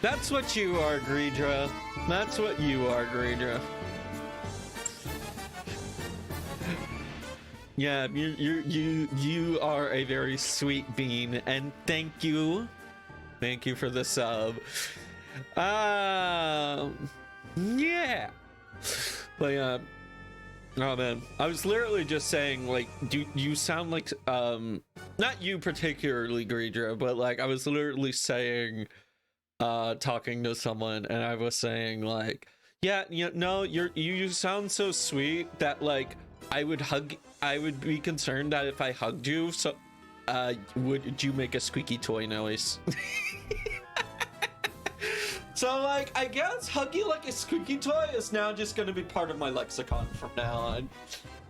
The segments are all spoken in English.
That's what you are, Greedra. That's what you are, Greedra. Yeah, you are a very sweet bean, and thank you for the sub. Yeah, but yeah. Oh man, I was literally just saying, like, do you sound like not you particularly, Greedra, but like I was literally saying, talking to someone, and I was saying like, yeah, you sound so sweet that like I would be concerned that if I hugged you, so would you make a squeaky toy noise? So like, I guess hug you like a squeaky toy is now just going to be part of my lexicon from now on.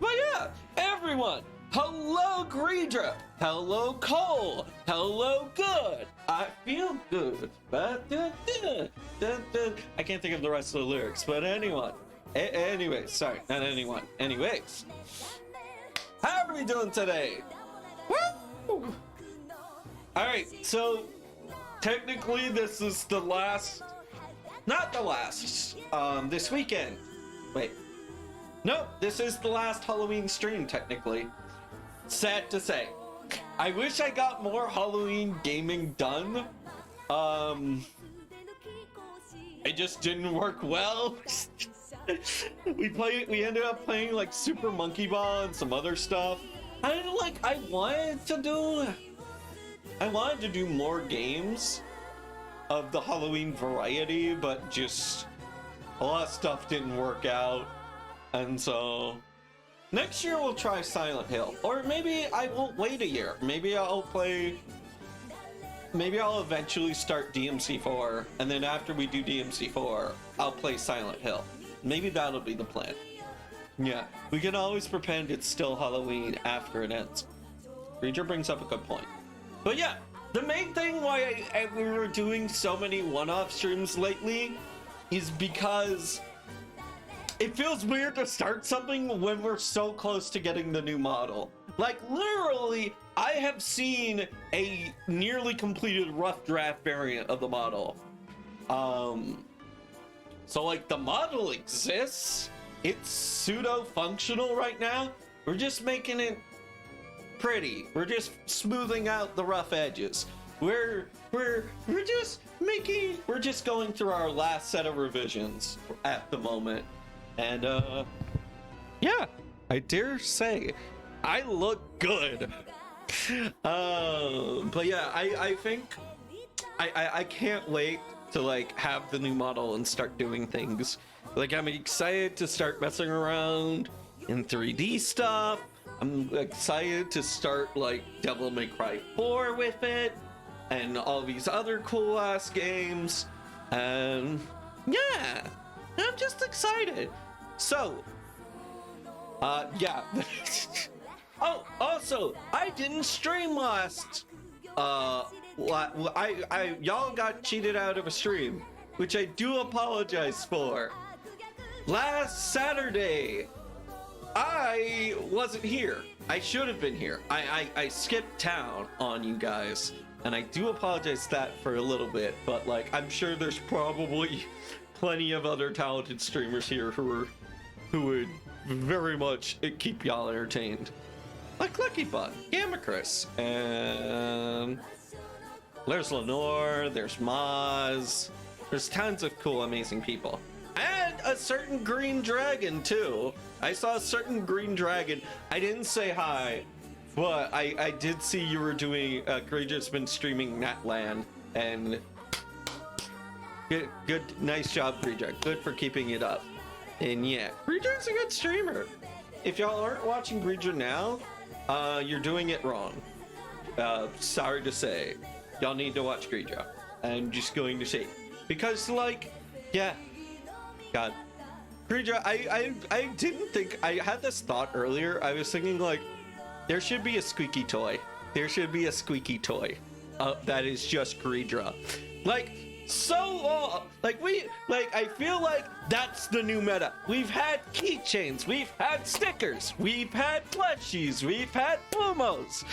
But yeah, everyone, hello Greedra, hello Cole, hello Good, I feel good. I can't think of the rest of the lyrics, but anyways, sorry, not anyone. Anyways, how are we doing today? Woo! All right, so technically this is the last, not the last, this weekend. Wait, nope, this is the last Halloween stream technically. Sad to say. I wish I got more Halloween gaming done. It just didn't work well. We ended up playing like Super Monkey Ball and some other stuff. I wanted to do more games of the Halloween variety, but just a lot of stuff didn't work out. And so next year we'll try Silent Hill, or maybe I won't wait a year. Maybe I'll eventually start DMC4, and then after we do DMC4, I'll play Silent Hill. Maybe that'll be the plan. Yeah, we can always pretend it's still Halloween after it ends. Ranger brings up a good point. But yeah, the main thing why we were doing so many one-off streams lately is because it feels weird to start something when we're so close to getting the new model. Like, literally, I have seen a nearly completed rough draft variant of the model. So like, the model exists. It's pseudo-functional right now. We're just making it pretty. We're just smoothing out the rough edges. We're just going through our last set of revisions at the moment. And yeah, I dare say I look good. But yeah, I think I can't wait to like have the new model and start doing things. Like I'm excited to start messing around in 3D stuff. I'm excited to start like Devil May Cry 4 with it and all these other cool ass games. And yeah, I'm just excited. So yeah. Oh, also, I didn't stream last. Y'all got cheated out of a stream, which I do apologize for. Last Saturday, I wasn't here. I should have been here. I skipped town on you guys, and I do apologize that for a little bit. But like, I'm sure there's probably plenty of other talented streamers here who would very much keep y'all entertained. Like Lucky Bun, Gamma Chris, and there's Lenore, there's Maz, there's tons of cool, amazing people. And a certain green dragon, too. I saw a certain green dragon. I didn't say hi, but I did see you were doing, Greger's been streaming Natland, and good, nice job, Greger. Good for keeping it up. And yeah, Greger's a good streamer. If y'all aren't watching Greger now, you're doing it wrong. Sorry to say. Y'all need to watch Greger. I'm just going to say. Because, like, yeah. God. Greger, I didn't think... I had this thought earlier. I was thinking, like, there should be a squeaky toy. There should be a squeaky toy. That is just Greger. Like... So I feel like that's the new meta. We've had keychains, we've had stickers, we've had plushies, we've had Plumos,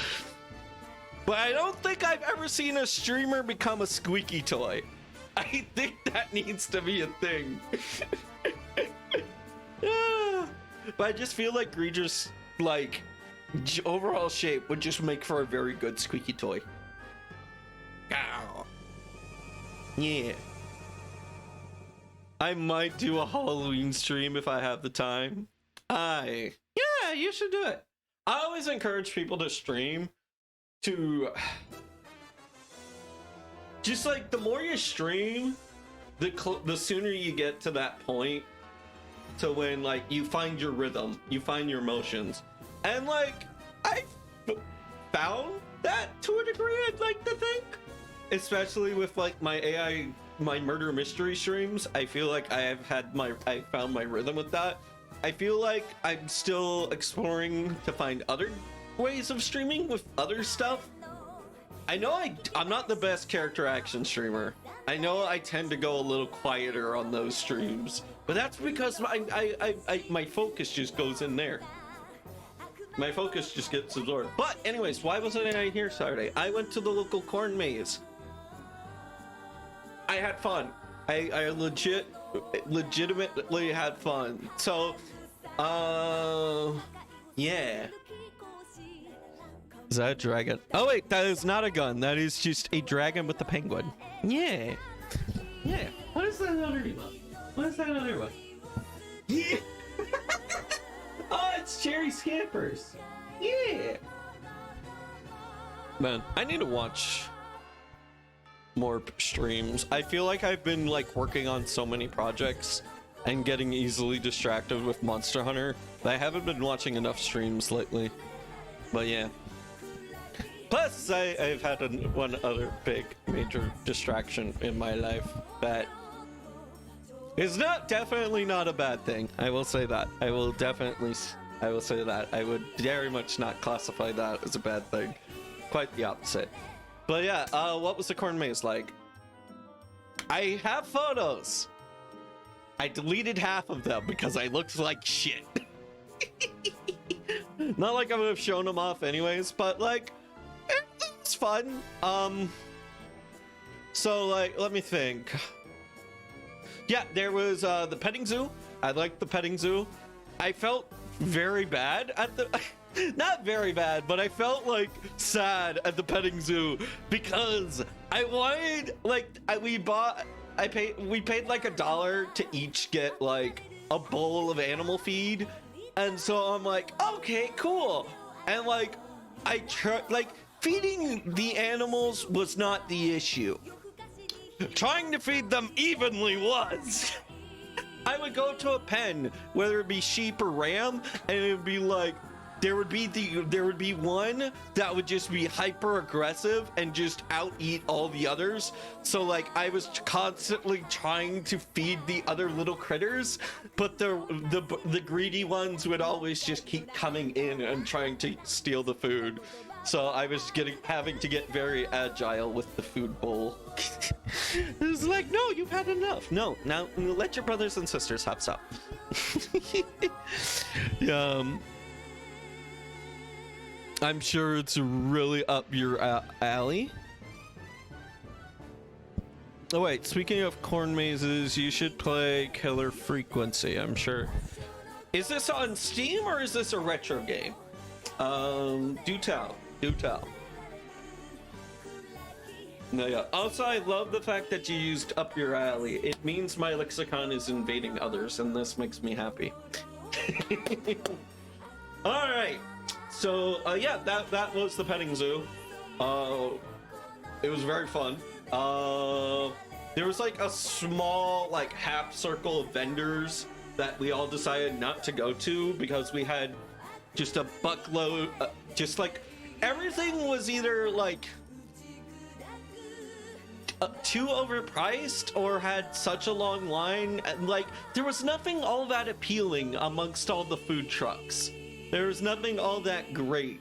but I don't think I've ever seen a streamer become a squeaky toy. I think that needs to be a thing. But I just feel like Greger's like overall shape would just make for a very good squeaky toy. Ow. Yeah. I might do a Halloween stream if I have the time. Yeah, you should do it. I always encourage people to stream to just like the more you stream, the sooner you get to that point to when like you find your rhythm, you find your emotions. And like I found that to a degree, I'd like to think. Especially with like my murder mystery streams, I feel like I found my rhythm with that. I feel like I'm still exploring to find other ways of streaming with other stuff. I know I'm not the best character action streamer. I know I tend to go a little quieter on those streams, but that's because my focus just goes in there. My focus just gets absorbed. But anyways, why wasn't I here Saturday? I went to the local corn maze. I had fun. I legitimately had fun. So, yeah. Is that a dragon? Oh wait, that is not a gun. That is just a dragon with a penguin. Yeah. Yeah. What is that other one? What is that other one? Yeah. Oh, it's Cherry Scampers. Yeah. Man, I need to watch more streams. I feel like I've been like working on so many projects and getting easily distracted with Monster Hunter that I haven't been watching enough streams lately. But yeah. Plus, I've had one other big major distraction in my life that is definitely not a bad thing. I will say that. I will say that. I would very much not classify that as a bad thing. Quite the opposite. But yeah, what was the corn maze like? I have photos. I deleted half of them because I looked like shit. Not like I would have shown them off anyways, but like, it was fun. So like, let me think. Yeah, there was the petting zoo. I liked the petting zoo. I felt very bad at the... Not very bad, but I felt like sad at the petting zoo because I wanted we paid like $1 to each get like a bowl of animal feed, and so I'm like, okay, cool. And like feeding the animals was not the issue. Trying to feed them evenly was. I would go to a pen, whether it be sheep or ram, and it would be like there would be one that would just be hyper aggressive and just out eat all the others. So like I was constantly trying to feed the other little critters, but the greedy ones would always just keep coming in and trying to steal the food. So I was having to get very agile with the food bowl. It was like, no, you've had enough. No, now let your brothers and sisters have some. I'm sure it's really up your alley. Oh wait, speaking of corn mazes, you should play Killer Frequency, I'm sure. Is this on Steam or is this a retro game? Do tell. No, yeah. Also, I love the fact that you used up your alley. It means my lexicon is invading others, and this makes me happy. All right. So, yeah, that was the petting zoo. It was very fun. There was like a small, like half circle of vendors that we all decided not to go to because we had just a buckload, just like everything was either like too overpriced or had such a long line, and like there was nothing all that appealing amongst all the food trucks. There was nothing all that great,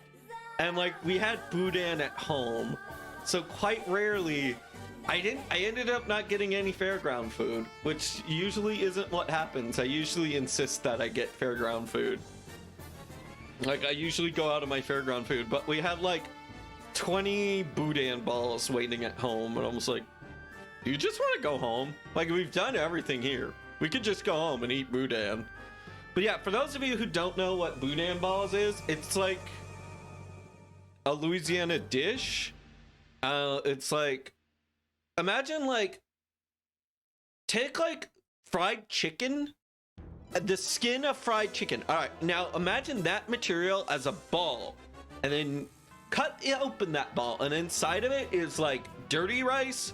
and like we had boudin at home, so quite rarely I ended up not getting any fairground food, which usually isn't what happens. I usually insist that I get fairground food. Like I usually go out of my fairground food, but we had like 20 boudin balls waiting at home, and I was like, you just want to go home? Like we've done everything here. We could just go home and eat boudin. But yeah, for those of you who don't know what boudin balls is, it's like a Louisiana dish. It's like, imagine like, take like fried chicken, the skin of fried chicken. All right, now imagine that material as a ball, and then cut open that ball, and inside of it is like dirty rice,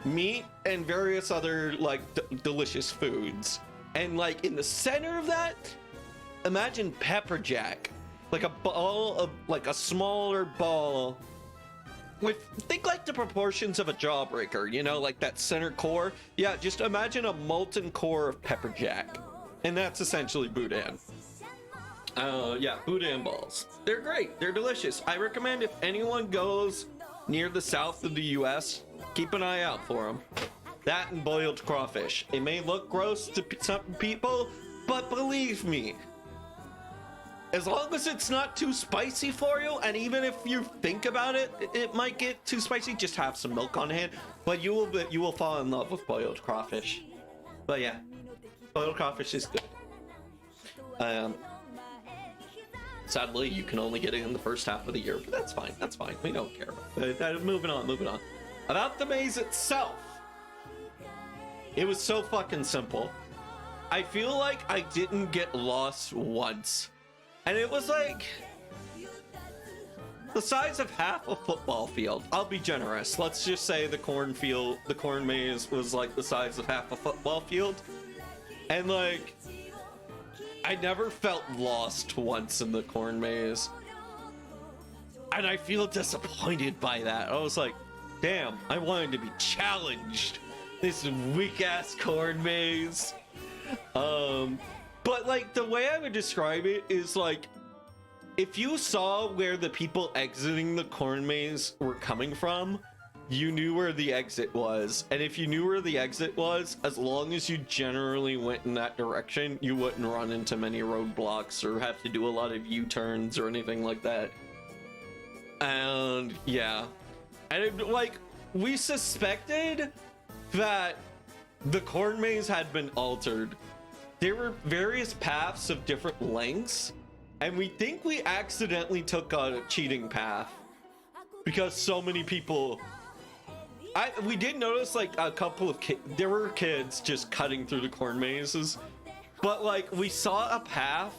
meat, and various other like delicious foods. And like in the center of that, imagine pepper jack, like a ball of like a smaller ball with, think like the proportions of a jawbreaker, you know, like that center core. Yeah, just imagine a molten core of pepper jack, and that's essentially boudin. Yeah, boudin balls. They're great. They're delicious. I recommend if anyone goes near the south of the US, keep an eye out for them. That and boiled crawfish. It may look gross to some people, but believe me, as long as it's not too spicy for you, and even if you think about it, it might get too spicy, just have some milk on hand. But you will fall in love with boiled crawfish. But yeah, boiled crawfish is good. Sadly, you can only get it in the first half of the year, but that's fine. That's fine. We don't care. Moving on. About the maze itself, it was so fucking simple. I feel like I didn't get lost once. And it was like the size of half a football field. I'll be generous. Let's just say the corn maze was like the size of half a football field. And like, I never felt lost once in the corn maze. And I feel disappointed by that. I was like, damn, I wanted to be challenged. This weak ass corn maze. But like the way I would describe it is like, if you saw where the people exiting the corn maze were coming from, you knew where the exit was. And if you knew where the exit was, as long as you generally went in that direction, you wouldn't run into many roadblocks or have to do a lot of U-turns or anything like that. And yeah, and it, like, we suspected that the corn maze had been altered. There were various paths of different lengths, and we think we accidentally took a cheating path because so many people. We did notice like a couple of there were kids just cutting through the corn mazes, but like we saw a path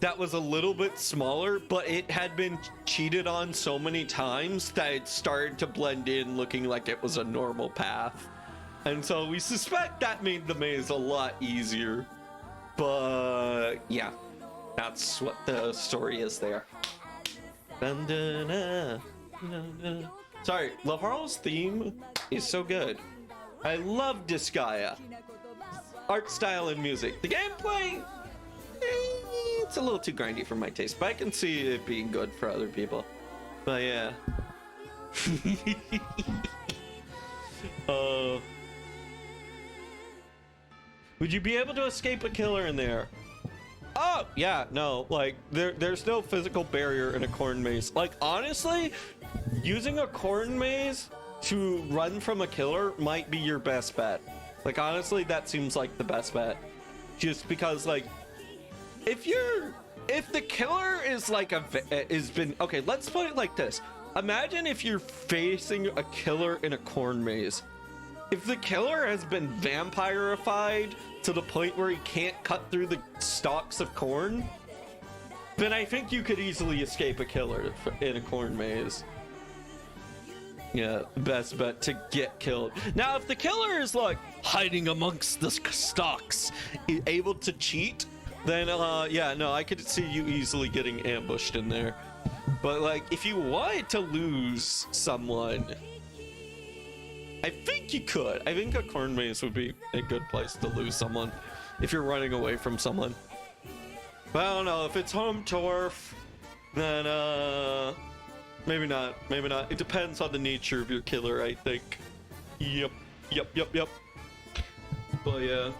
that was a little bit smaller, but it had been cheated on so many times that it started to blend in, looking like it was a normal path. And so we suspect that made the maze a lot easier. But yeah, that's what the story is there. Sorry, Laharl's theme is so good. I love Disgaea. Art style and music. The gameplay, it's a little too grindy for my taste, but I can see it being good for other people. But yeah. Would you be able to escape a killer in there? Oh, yeah, no, like, there's no physical barrier in a corn maze. Like, honestly, using a corn maze to run from a killer might be your best bet. Like, honestly, that seems like the best bet. Just because, like, if the killer is like okay, let's put it like this. Imagine if you're facing a killer in a corn maze. If the killer has been vampirified to the point where he can't cut through the stalks of corn, then I think you could easily escape a killer in a corn maze. Yeah, best bet to get killed. Now, if the killer is like hiding amongst the stalks, able to cheat, then yeah, no, I could see you easily getting ambushed in there. But like, if you wanted to lose someone, I think you could. I think a corn maze would be a good place to lose someone if you're running away from someone. But I don't know, if it's home turf, then maybe not. Maybe not. It depends on the nature of your killer, I think. Yep. But yeah.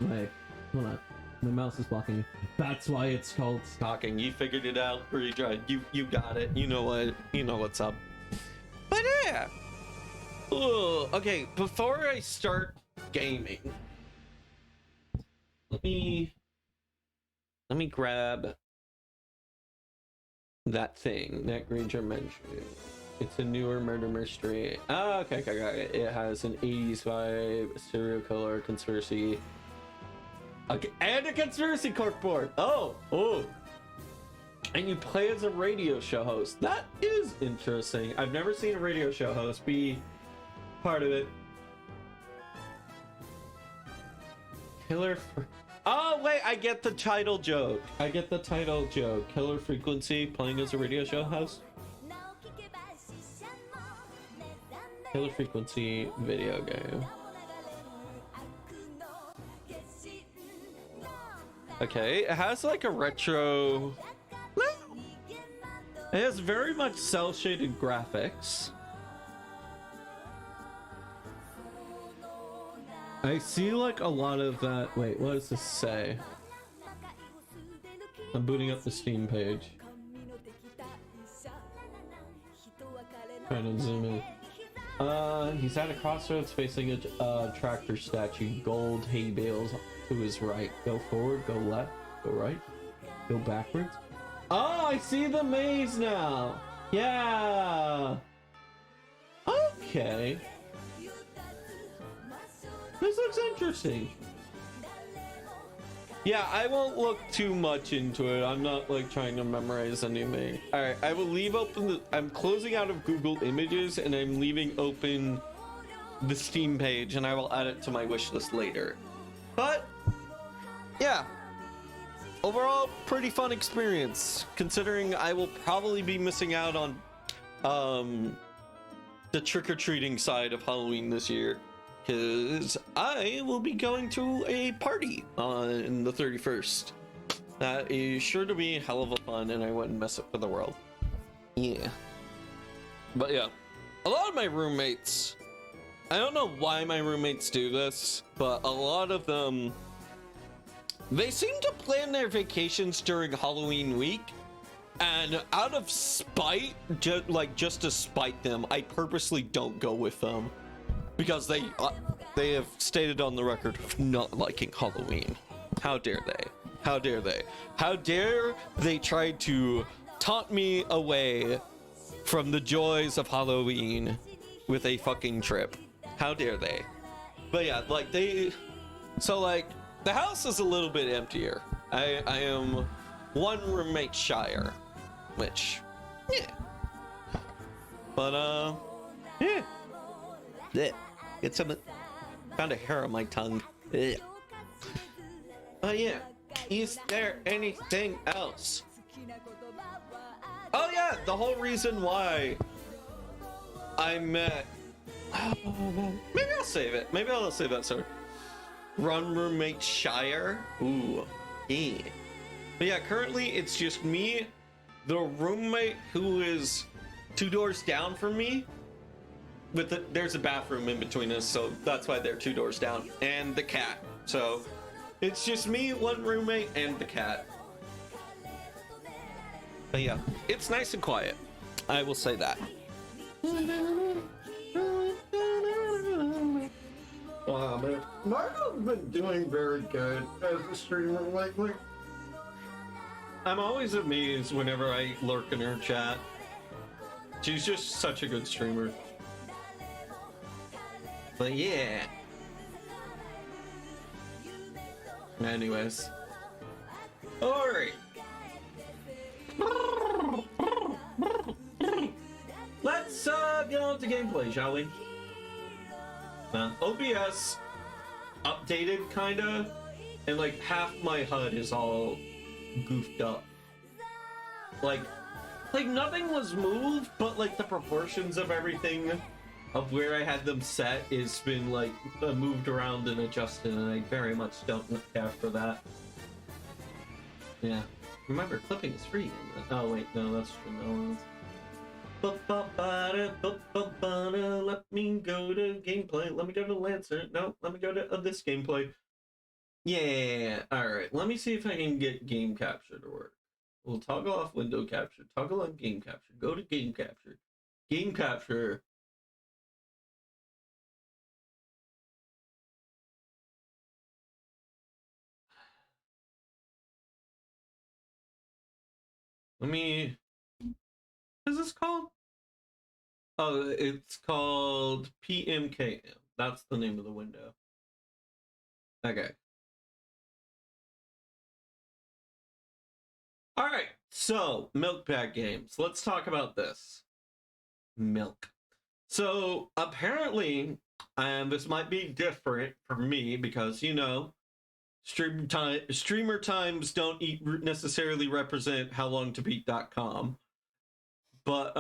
Wait, hold on. My mouse is blocking you. That's why it's called Talking. You figured it out pretty dry. You got it. You know what's up. But yeah. Ugh. Okay, before I start gaming, let me grab that thing that Granger mentioned. It's a newer murder mystery. Oh, okay. It has an 80s vibe, serial killer, conspiracy. Okay, and a conspiracy cork board. Oh. And you play as a radio show host. That is interesting. I've never seen a radio show host be part of it. Killer. Oh wait, I get the title joke. Killer Frequency playing as a radio show host. Killer Frequency video game. Okay, it has like a retro. It has very much cel-shaded graphics. I see like a lot of that. Wait, what does this say? I'm booting up the Steam page. Trying to zoom in. He's at a crossroads facing a tractor statue. Gold hay bales to his right. Go forward, go left, go right, go backwards. Oh, I see the maze now. Yeah. Okay. This looks interesting. Yeah, I won't look too much into it. I'm not like trying to memorize anything. All right, I will leave open I'm closing out of Google Images and I'm leaving open the Steam page and I will add it to my wish list later. But yeah. Overall, pretty fun experience, considering I will probably be missing out on the trick-or-treating side of Halloween this year, because I will be going to a party on the 31st. That is sure to be a hell of a fun, and I wouldn't miss it for the world. Yeah. But yeah, a lot of my roommates, I don't know why my roommates do this, but a lot of them, they seem to plan their vacations during Halloween week, and out of spite, just to spite them, I purposely don't go with them because they have stated on the record of not liking Halloween. How dare they? How dare they? How dare they try to taunt me away from the joys of Halloween with a fucking trip? How dare they? But yeah, like The house is a little bit emptier. I am one roommate shyer, which, yeah. But, yeah. Yeah. Get some, found a hair on my tongue. Yeah. But yeah, is there anything else? Oh yeah, the whole reason why I met, oh man, maybe I'll save it. Maybe I'll save that story. Run roommate shire. Ooh, yeah. But yeah, currently it's just me, the roommate who is 2 doors down from me. There's a bathroom in between us, so that's why they're 2 doors down, and the cat. So it's just me, one roommate, and the cat. But yeah, it's nice and quiet. I will say that. Wow, man. Margo's been doing very good as a streamer lately. I'm always amazed whenever I lurk in her chat. She's just such a good streamer. But yeah. Anyways. Alright. Let's get on to gameplay, shall we? OBS updated kinda, and like half my HUD is all goofed up. Like nothing was moved, but like the proportions of everything of where I had them set is been like moved around and adjusted, and I very much don't care for that. Yeah. Remember, clipping is free. Oh wait, no, that's true. No, let me go to gameplay. Let me go to Lancer. No, let me go to this gameplay. Yeah. All right. Let me see if I can get game capture to work. We'll toggle off window capture. Toggle on game capture. Go to game capture. Game capture. Let me. What is this called? Oh, it's called PMKM. That's the name of the window. Okay. All right. So, milk bag games. Let's talk about this. Milk. So, apparently, and this might be different for me because, you know, streamer times don't necessarily represent howlongtobeat.com. But,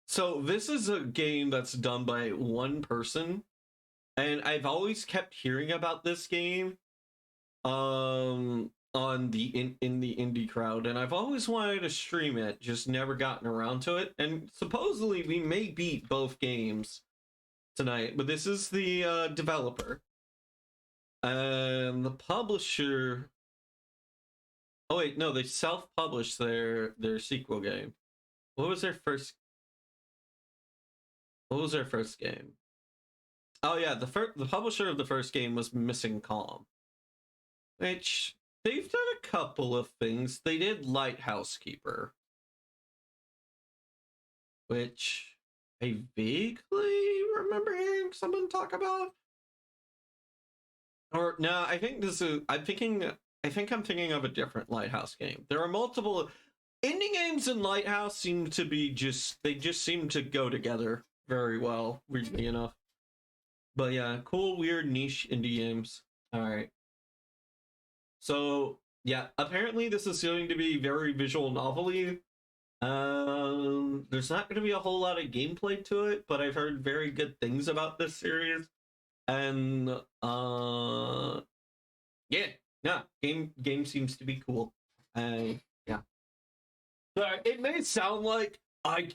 so this is a game that's done by one person, and I've always kept hearing about this game on the in the indie crowd, and I've always wanted to stream it, just never gotten around to it. And supposedly we may beat both games tonight, but this is the developer and the publisher. Oh wait, no, they self-published their sequel game. What was their first game? Oh yeah, the publisher of the first game was Missing Calm, which they've done a couple of things. They did Lighthouse Keeper, which I vaguely remember hearing someone talk about. Or no, I think I'm thinking of a different Lighthouse game. There are multiple indie games and Lighthouse seem to be they just seem to go together very well, weirdly enough. But yeah, cool, weird, niche indie games. Alright. So, yeah, apparently this is going to be very visual novel-y. There's not going to be a whole lot of gameplay to it, but I've heard very good things about this series. And, yeah, game seems to be cool. Yeah. But it may sound like I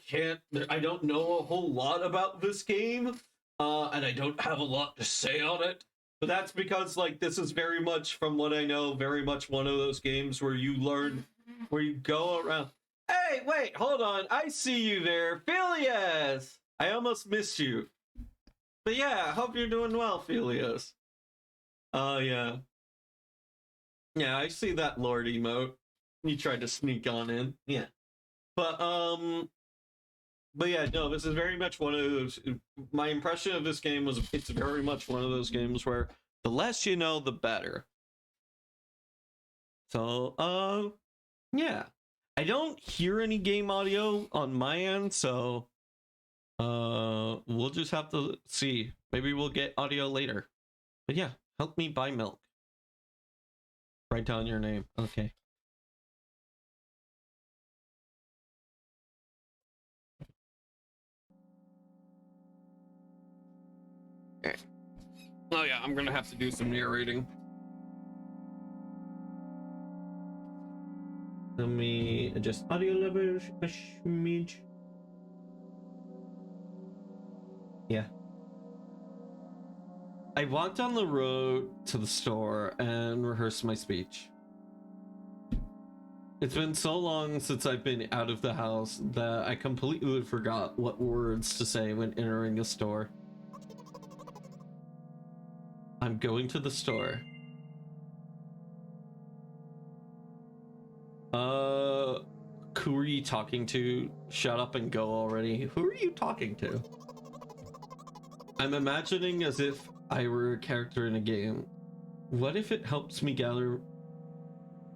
don't know a whole lot about this game, and I don't have a lot to say on it. But that's because, like, this is very much, from what I know, very much one of those games where you learn, where you go around. Hey, wait, hold on. I see you there. Phileas! I almost missed you. But yeah, I hope you're doing well, Phileas. Yeah. Yeah, I see that Lord emote. You tried to sneak on in. Yeah. But, But yeah, no, this is very much one of those. My impression of this game was it's very much one of those games where the less you know, the better. So, yeah. I don't hear any game audio on my end, so we'll just have to see. Maybe we'll get audio later. But yeah, help me buy milk. Write down your name. Okay. Oh yeah, I'm gonna have to do some narrating. Let me adjust audio levels a smidge. Yeah. I walked on the road to the store and rehearsed my speech. It's been so long since I've been out of the house that I completely forgot what words to say when entering a store. I'm going to the store. Who are you talking to? Shut up and go already. Who are you talking to? I'm imagining as if I were a character in a game. What if it helps me gather...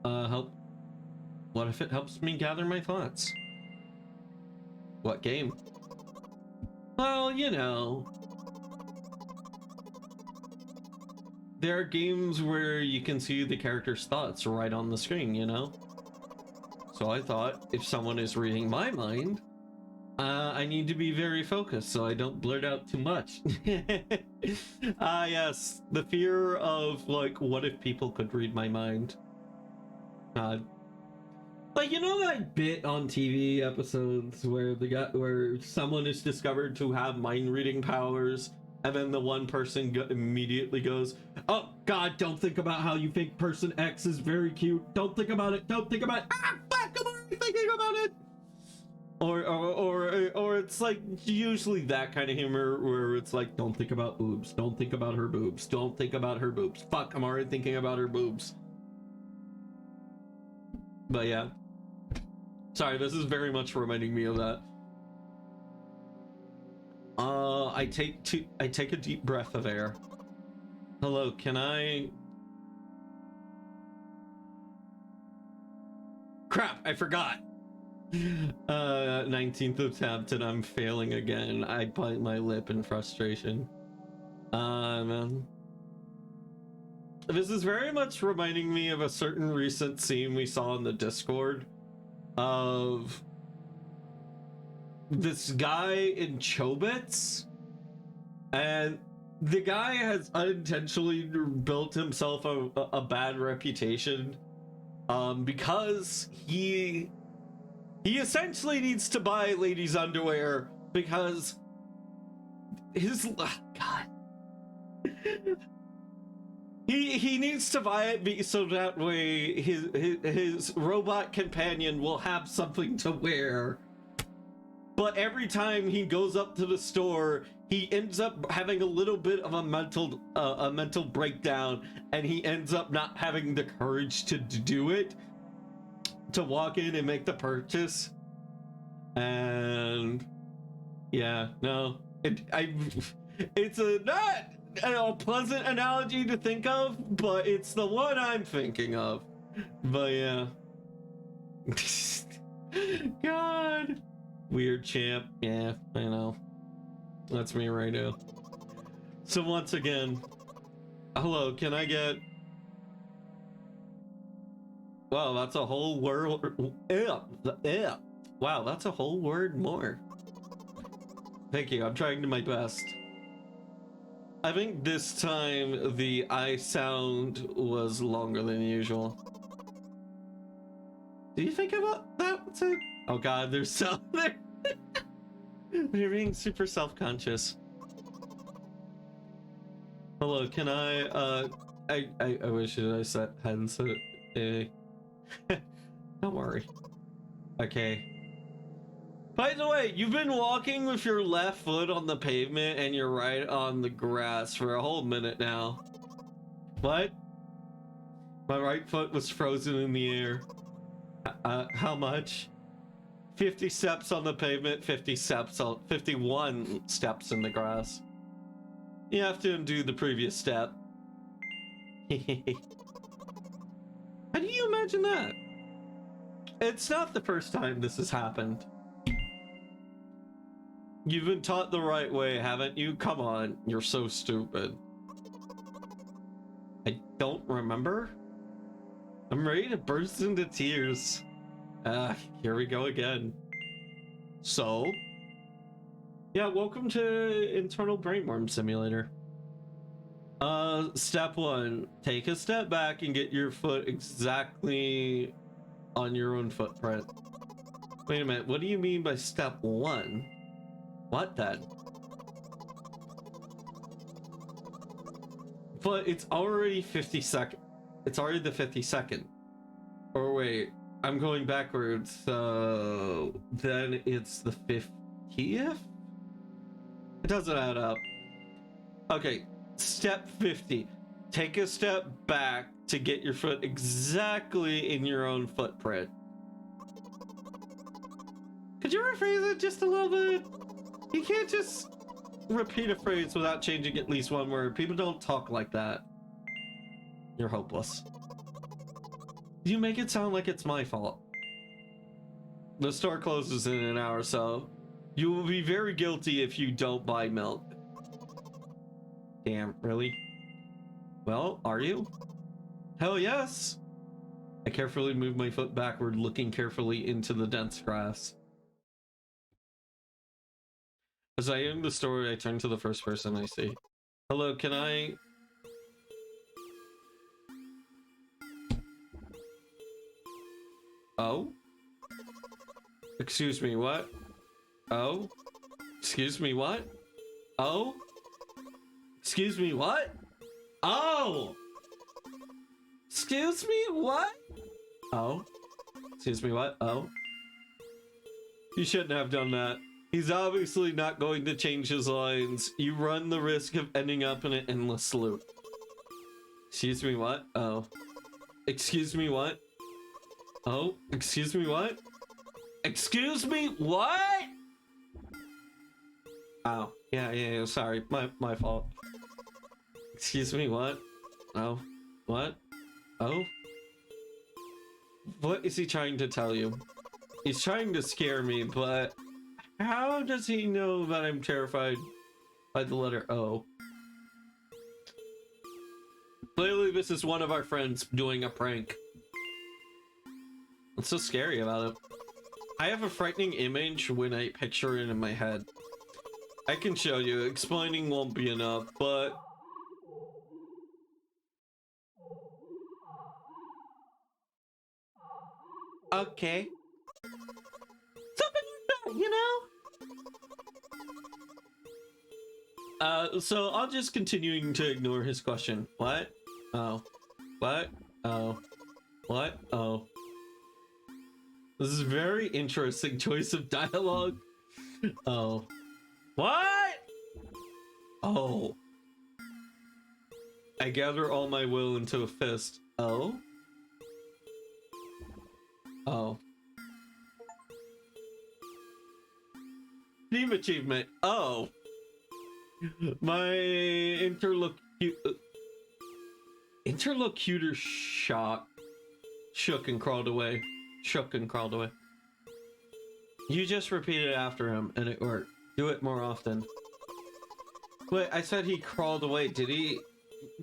What if it helps me gather my thoughts? What game? Well, you know... There are games where you can see the character's thoughts right on the screen, you know? So I thought, if someone is reading my mind, I need to be very focused so I don't blurt out too much. Yes, the fear of, like, what if people could read my mind? God. Like, you know that bit on TV episodes where where someone is discovered to have mind-reading powers, and then the one person immediately goes, "Oh God, don't think about how you think person X is very cute. Don't think about it. Don't think about it. Ah, fuck! I'm already thinking about it." Or it's like usually that kind of humor where it's like, "Don't think about boobs. Don't think about her boobs. Don't think about her boobs. Fuck! I'm already thinking about her boobs." But yeah. Sorry, this is very much reminding me of that. I take a deep breath of air. Hello, can I... Crap, I forgot! 19th attempt and I'm failing again. I bite my lip in frustration. Man. This is very much reminding me of a certain recent scene we saw in the Discord of this guy in Chobits, and the guy has unintentionally built himself a bad reputation because he essentially needs to buy ladies' underwear because his God. He needs to buy it so that way his robot companion will have something to wear. But every time he goes up to the store, he ends up having a little bit of a mental breakdown, and he ends up not having the courage to do it, to walk in and make the purchase. And yeah, no, it's not a pleasant analogy to think of, but it's the one I'm thinking of. But yeah. God. Weird champ. Yeah, I know. That's me right now. So once again, hello, can I get... Wow, that's a whole word. Yeah. Wow, that's a whole word more. Thank you, I'm trying to my best. I think this time the I sound was longer than usual. Do you think about that too? Oh God, there's sound there. They're being super self-conscious. Hello, can I wish I hadn't said it. Don't worry. Okay. By the way, you've been walking with your left foot on the pavement and your right on the grass for a whole minute now. What? My right foot was frozen in the air. How much? 50 steps on the pavement, 51 steps in the grass. You have to undo the previous step. How do you imagine that? It's not the first time this has happened. You've been taught the right way, haven't you? Come on, you're so stupid. I don't remember. I'm ready to burst into tears. Here we go again. So, yeah, welcome to Internal Brainworm Simulator. Step 1, take a step back and get your foot exactly on your own footprint. Wait a minute, what do you mean by step 1? What then? But it's already 50 it's already the 52nd. Or wait, I'm going backwards, so then it's the 50th? It doesn't add up. Okay, step 50. Take a step back to get your foot exactly in your own footprint. Could you rephrase it just a little bit? You can't just repeat a phrase without changing at least one word. People don't talk like that. You're hopeless. You make it sound like it's my fault. The store closes in an hour, so you will be very guilty if you don't buy milk. Damn, really? Well, are you? Hell yes! I carefully move my foot backward, looking carefully into the dense grass. As I end the story, I turn to the first person I see. Hello, can I... Oh? Excuse me, what? Oh? Excuse me, what? Oh? Excuse me, what? Oh! Excuse me, what? Oh? Excuse me, what? Oh? You shouldn't have done that. He's obviously not going to change his lines. You run the risk of ending up in an endless loop. Excuse me, what? Oh. Excuse me, what? Oh, excuse me, what? Excuse me, what? Oh, yeah, sorry. My fault. Excuse me, what? Oh, what? Oh? What is he trying to tell you? He's trying to scare me, but how does he know that I'm terrified by the letter O? Clearly, this is one of our friends doing a prank. What's so scary about it? I have a frightening image when I picture it in my head. I can show you. Explaining won't be enough, but... Okay. Something like that, you know? So I'll just continuing to ignore his question. What? Oh. What? Oh. What? Oh. This is a very interesting choice of dialogue. Oh. What? Oh. I gather all my will into a fist. Oh? Oh. Team achievement. Oh. My interlocutor shook and crawled away. Shook and crawled away. You just repeated after him and it worked. Do it more often. Wait, I said he crawled away. Did he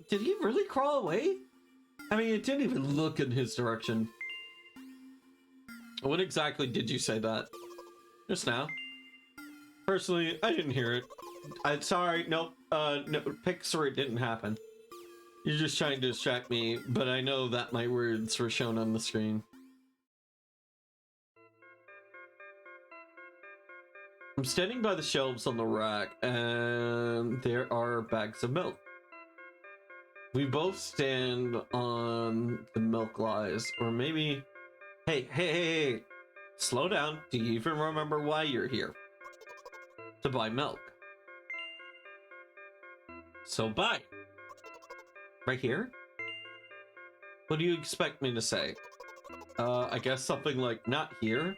really crawl away? I mean, it didn't even look in his direction. When exactly did you say that? Just now. Personally, I didn't hear it. I'm sorry, nope. No, Pixar, it didn't happen. You're just trying to distract me, but I know that my words were shown on the screen. I'm standing by the shelves on the rack, and there are bags of milk. We both stand on the milk lies, or maybe... Hey, slow down. Do you even remember why you're here? To buy milk. So buy. Right here? What do you expect me to say? I guess something like, not here?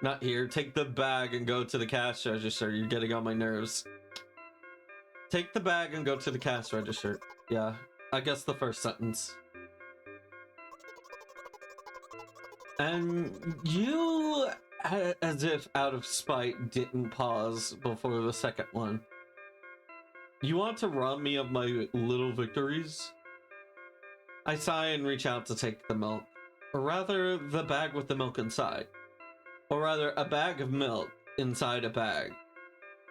Not here. Take the bag and go to the cash register. You're getting on my nerves. Take the bag and go to the cash register. Yeah, I guess the first sentence. And you, as if out of spite, didn't pause before the second one. You want to rob me of my little victories? I sigh and reach out to take the milk. Or rather, the bag with the milk inside. Or rather, a bag of milk inside a bag.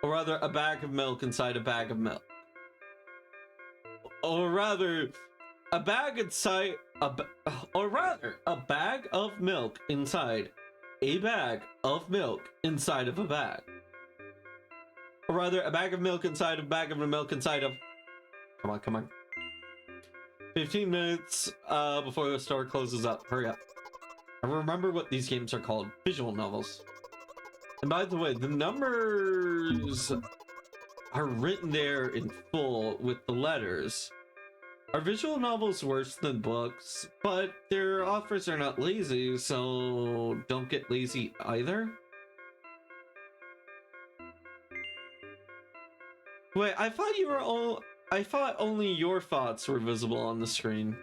Or rather, a bag of milk inside a bag of milk. Or rather, a bag inside or rather, a bag of milk inside a bag of milk inside of a bag. Or rather, a bag of milk inside a bag of milk inside of... Come on, come on. 15 minutes before the store closes up. Hurry up. I remember what these games are called. Visual novels. And by the way, the numbers are written there in full with the letters. Are visual novels worse than books? But their authors are not lazy, so don't get lazy either. Wait, I thought only your thoughts were visible on the screen.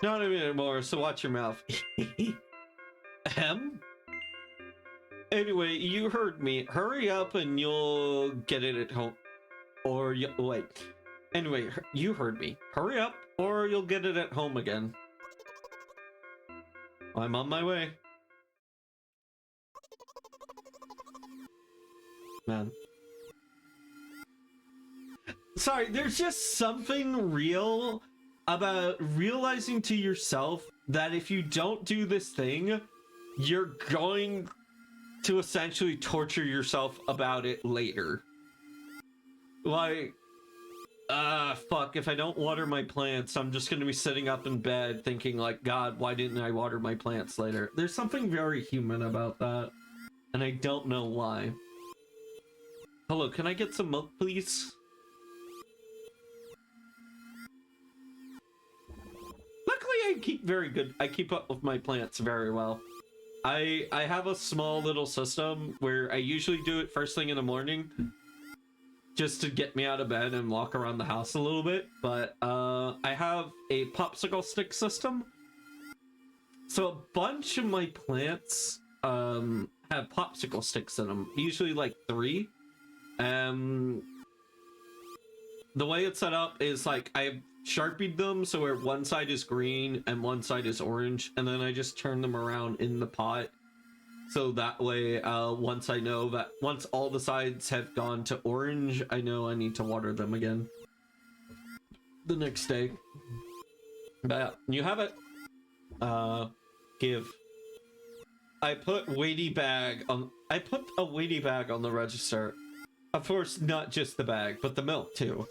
Not anymore, so watch your mouth. Ahem? Anyway, you heard me. Hurry up and you'll get it at home. Or wait. Anyway, you heard me. Hurry up or you'll get it at home again. I'm on my way. Man. Sorry, there's just something real about realizing to yourself that if you don't do this thing, you're going to essentially torture yourself about it later. Like, fuck, if I don't water my plants, I'm just gonna be sitting up in bed thinking like, God, why didn't I water my plants later? There's something very human about that, and I don't know why. Hello, can I get some milk, please? Luckily, I keep up with my plants very well. I have a small little system where I usually do it first thing in the morning, just to get me out of bed and walk around the house a little bit. But I have a popsicle stick system. So a bunch of my plants have popsicle sticks in them, usually like 3. The way it's set up is like I've Sharpied them so where one side is green and one side is orange, and then I just turn them around in the pot. So that way, once I know that once all the sides have gone to orange, I know I need to water them again the next day. But yeah, you have it. Give. I put a weighty bag on the register. Of course, not just the bag, but the milk too.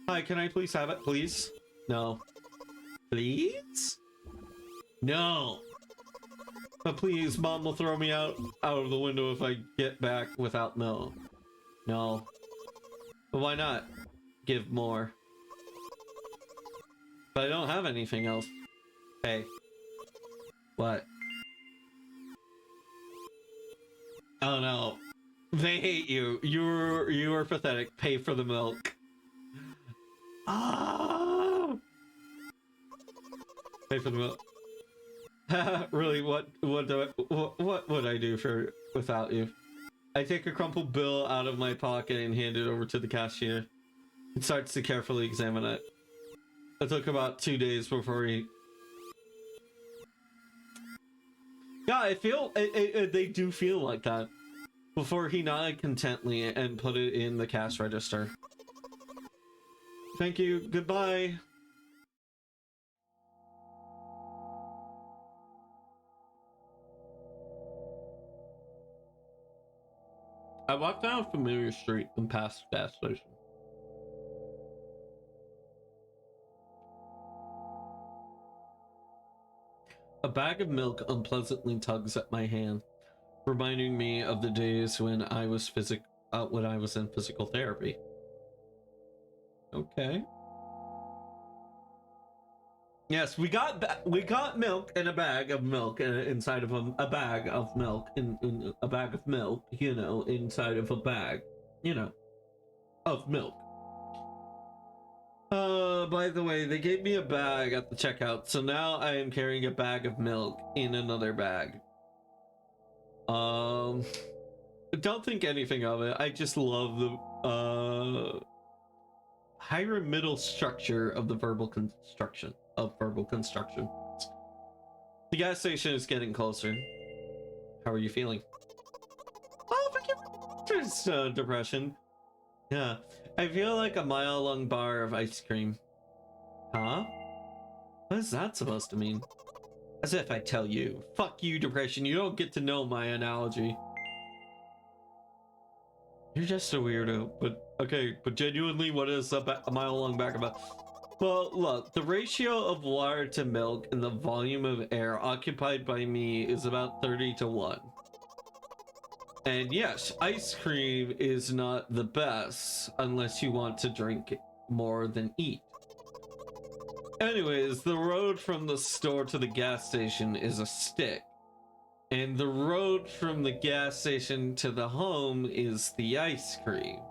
Hi, can I please have it, please? No. Please? No. But please, Mom will throw me out of the window if I get back without milk. No. But why not? Give more. But I don't have anything else. Hey. What? Oh no. They hate you. You are pathetic. Pay for the milk. Ah! Pay for the milk. Really, what would I do without you? I take a crumpled bill out of my pocket and hand it over to the cashier. He starts to carefully examine it. It took about 2 days before he... Yeah, I feel... they do feel like that. Before he nodded contently and put it in the cash register. Thank you. Goodbye. I walked down a familiar street and passed a gas station. A bag of milk unpleasantly tugs at my hand, reminding me of the days when I was in physical therapy. Okay. Yes, we got milk and a bag of milk inside of a bag of milk in a bag of milk, you know, inside of a bag, you know, of milk. By the way, they gave me a bag at the checkout, so now I am carrying a bag of milk in another bag. Don't think anything of it. I just love the pyramidal structure of the verbal construction. The gas station is getting closer. How are you feeling? Oh, forgive depression. Yeah, I feel like a mile-long bar of ice cream. Huh? What is that supposed to mean? As if I tell you. Fuck you, depression. You don't get to know my analogy. You're just a weirdo. But, okay, but genuinely, what is a mile-long bag about? Well, look, the ratio of water to milk and the volume of air occupied by me is about 30-1. And yes, ice cream is not the best unless you want to drink more than eat. Anyways, the road from the store to the gas station is a stick. And the road from the gas station to the home is the ice cream.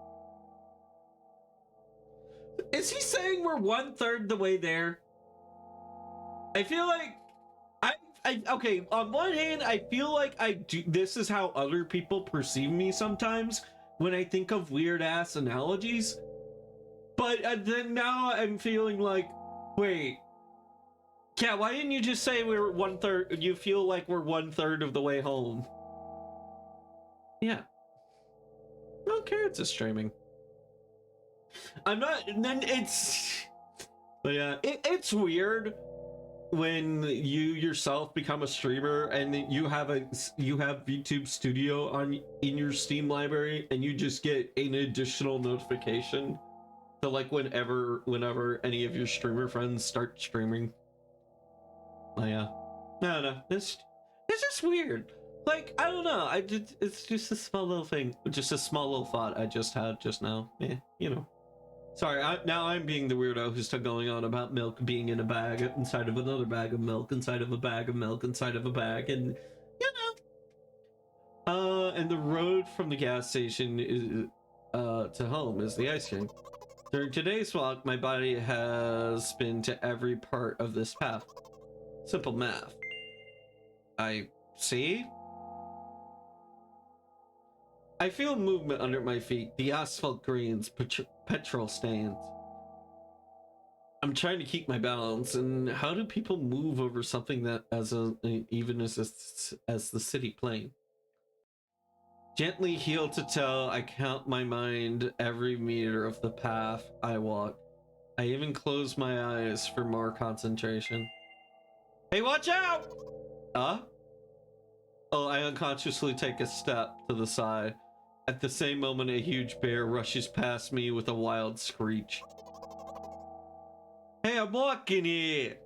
Is he saying we're 1/3 the way there? I feel like okay, on one hand, I feel like this is how other people perceive me sometimes when I think of weird ass analogies. But then now I'm feeling like, wait, yeah, why didn't you just say we were 1/3? You feel like we're 1/3 of the way home. Yeah. I don't care, it's a streaming. I'm not, and then it's, but yeah, it's weird when you yourself become a streamer and you have YouTube Studio in your Steam library and you just get an additional notification. So like whenever any of your streamer friends start streaming. Oh yeah. No, it's just weird. Like, I don't know. It's just a small little thing. Just a small little thought I just had just now. Yeah, you know. Sorry, now I'm being the weirdo who's still going on about milk being in a bag inside of another bag of milk inside of a bag of milk inside of a bag, and you know. And the road from the gas station is to home is the ice cream. During today's walk, my body has been to every part of this path. Simple math. I see. I feel movement under my feet, the asphalt grains, petrol stains. I'm trying to keep my balance, and how do people move over something that even as the city plane? Gently heel to toe, I count my mind every meter of the path I walk. I even close my eyes for more concentration. Hey, watch out! Huh? Oh, I unconsciously take a step to the side. At the same moment, a huge bear rushes past me with a wild screech. Hey, I'm walking here!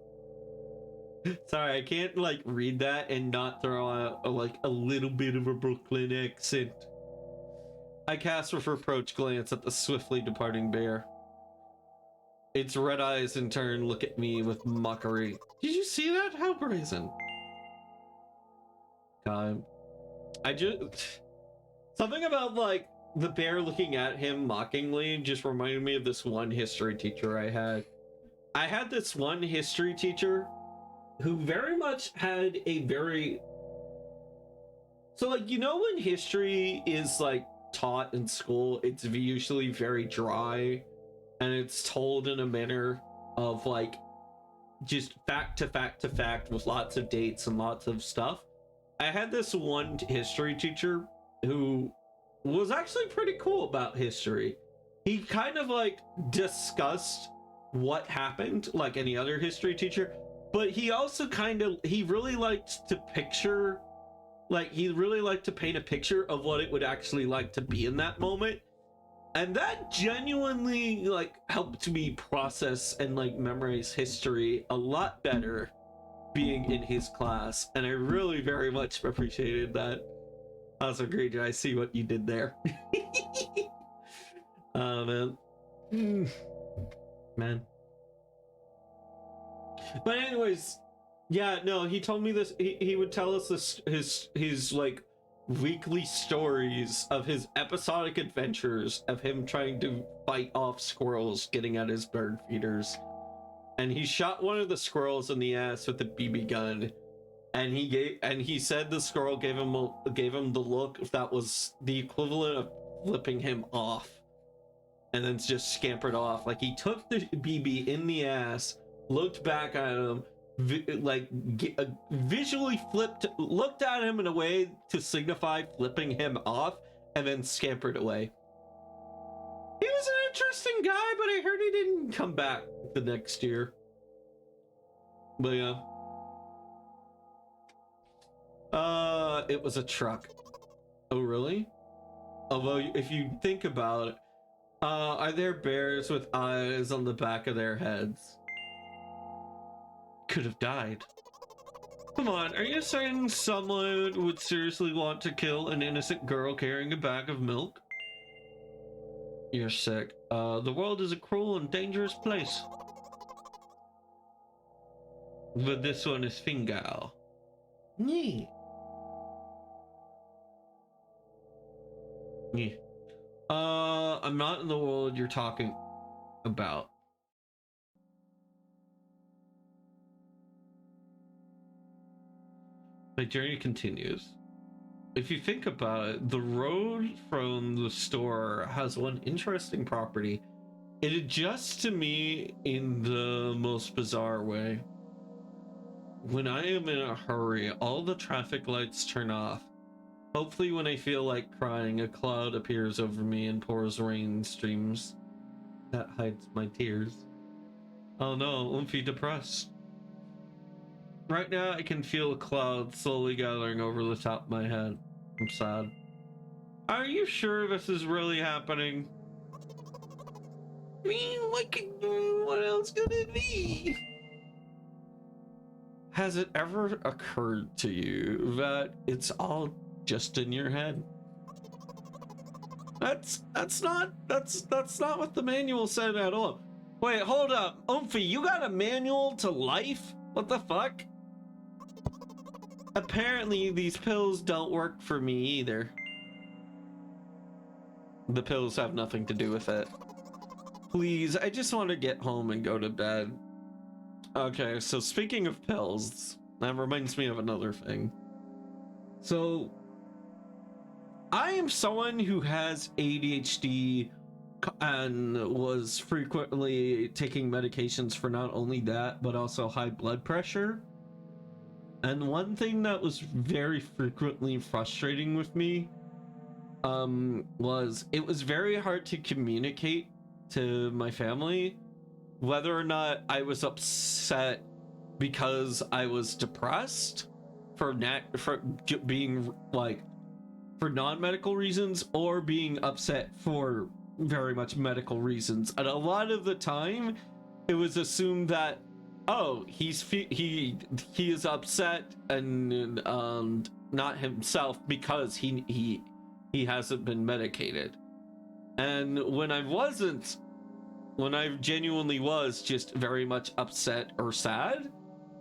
Sorry, I can't, like, read that and not throw out, like, a little bit of a Brooklyn accent. I cast a reproach glance at the swiftly departing bear. Its red eyes, in turn, look at me with mockery. Did you see that? How brazen. God. Something about, like, the bear looking at him mockingly just reminded me of this one history teacher I had. I had this one history teacher who very much had a very... So, like, you know when history is, like, taught in school, it's usually very dry, and it's told in a manner of, like, just fact to fact to fact with lots of dates and lots of stuff. I had this one history teacher who was actually pretty cool about history. He kind of like discussed what happened like any other history teacher, but he also he really liked to picture, like he really liked to paint a picture of what it would actually like to be in that moment. And that genuinely like helped me process and like memorize history a lot better being in his class, and I really very much appreciated that. Also great, I see what you did there. Oh man. Man. But anyways, yeah, no, he told me this. He would tell us this his like weekly stories of his episodic adventures of him trying to fight off squirrels getting at his bird feeders. And he shot one of the squirrels in the ass with a BB gun. And he said the squirrel gave him the look that was the equivalent of flipping him off. And then just scampered off. Like, he took the BB in the ass, looked back at him, visually looked at him in a way to signify flipping him off, and then scampered away. He was an interesting guy, but I heard he didn't come back the next year. But yeah. It was a truck. Oh, really? Although, if you think about it, are there bears with eyes on the back of their heads? Could have died. Come on, are you saying someone would seriously want to kill an innocent girl carrying a bag of milk? You're sick. The world is a cruel and dangerous place. But this one is Fingal. Nee. Nee. I'm not in the world you're talking about. My journey continues. If you think about it, the road from the store has one interesting property. It adjusts to me in the most bizarre way. When I am in a hurry, all the traffic lights turn off. Hopefully when I feel like crying, a cloud appears over me and pours rain streams. That hides my tears. Oh no, I'm depressed. Right now, I can feel a cloud slowly gathering over the top of my head. I'm sad. Are you sure this is really happening? I mean, what else could it be? Has it ever occurred to you that it's all just in your head? That's not what the manual said at all. Wait, hold up. Oomphy, you got a manual to life? What the fuck? Apparently, these pills don't work for me either. The pills have nothing to do with it. Please, I just want to get home and go to bed. Okay, so speaking of pills, that reminds me of another thing. So, I am someone who has ADHD and was frequently taking medications for not only that, but also high blood pressure. And one thing that was very frequently frustrating with me was it was very hard to communicate to my family whether or not I was upset because I was depressed for being like for non-medical reasons, or being upset for very much medical reasons. And a lot of the time it was assumed that, oh, he is upset and not himself because he hasn't been medicated. And when I genuinely was just very much upset or sad,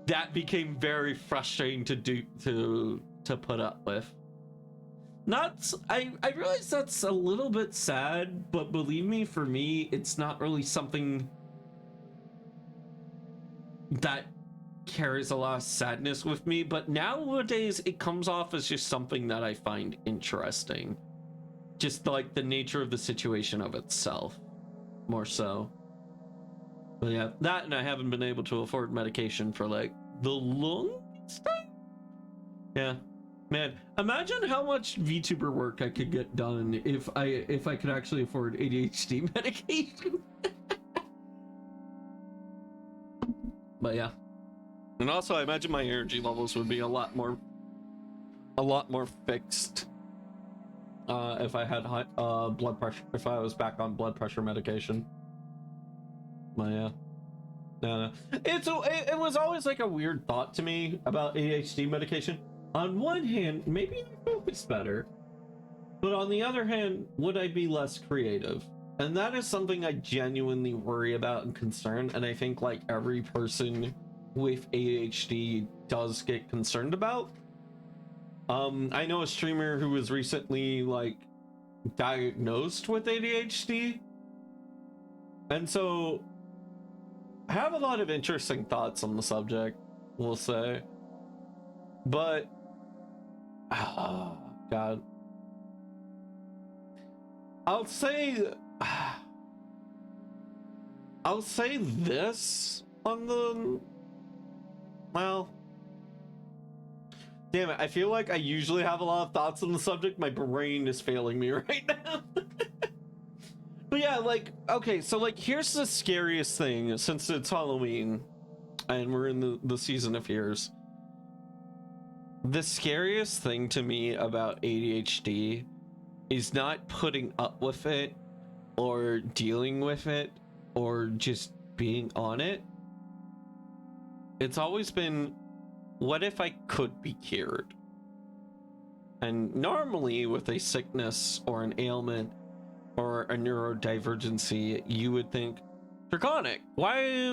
that became very frustrating to put up with. I realize that's a little bit sad, but believe me, for me, it's not really something that carries a lot of sadness with me. But nowadays, it comes off as just something that I find interesting. Just like the nature of the situation of itself, more so. But yeah, that, and I haven't been able to afford medication for like the longest time. Yeah. Man, imagine how much VTuber work I could get done if I could actually afford ADHD medication. But yeah. And also I imagine my energy levels would be a lot more fixed if I had high blood pressure, if I was back on blood pressure medication. But yeah. No. It was always like a weird thought to me about ADHD medication. On one hand, maybe I focus better, but on the other hand, would I be less creative? And that is something I genuinely worry about and concern. And I think like every person with ADHD does get concerned about. I know a streamer who was recently like diagnosed with ADHD, and so I have a lot of interesting thoughts on the subject, we'll say. But God, I'll say this on the, well, damn it, I feel like I usually have a lot of thoughts on the subject. My brain is failing me right now. But yeah, like, okay, so like, here's the scariest thing, since it's Halloween and we're in the season of fears. The scariest thing to me about ADHD is not putting up with it or dealing with it or just being on it. It's always been, what if I could be cured? And normally with a sickness or an ailment or a neurodivergency, you would think, Draconic, why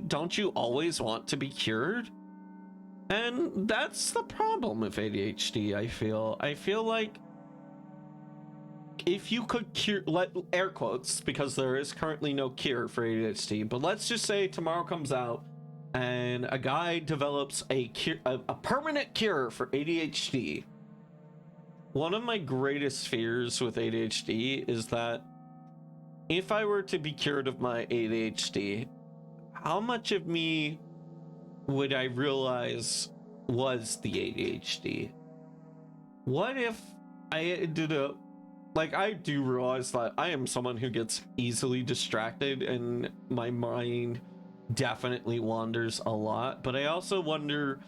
don't you always want to be cured? And that's the problem with ADHD, I feel like if you could cure, let air quotes, because there is currently no cure for ADHD, but let's just say tomorrow comes out and a guy develops a permanent cure for ADHD. One of my greatest fears with ADHD is that if I were to be cured of my ADHD, how much of me would I realize was the ADHD? What if I ended up, like, I do realize that I am someone who gets easily distracted and my mind definitely wanders a lot, but I also wonder,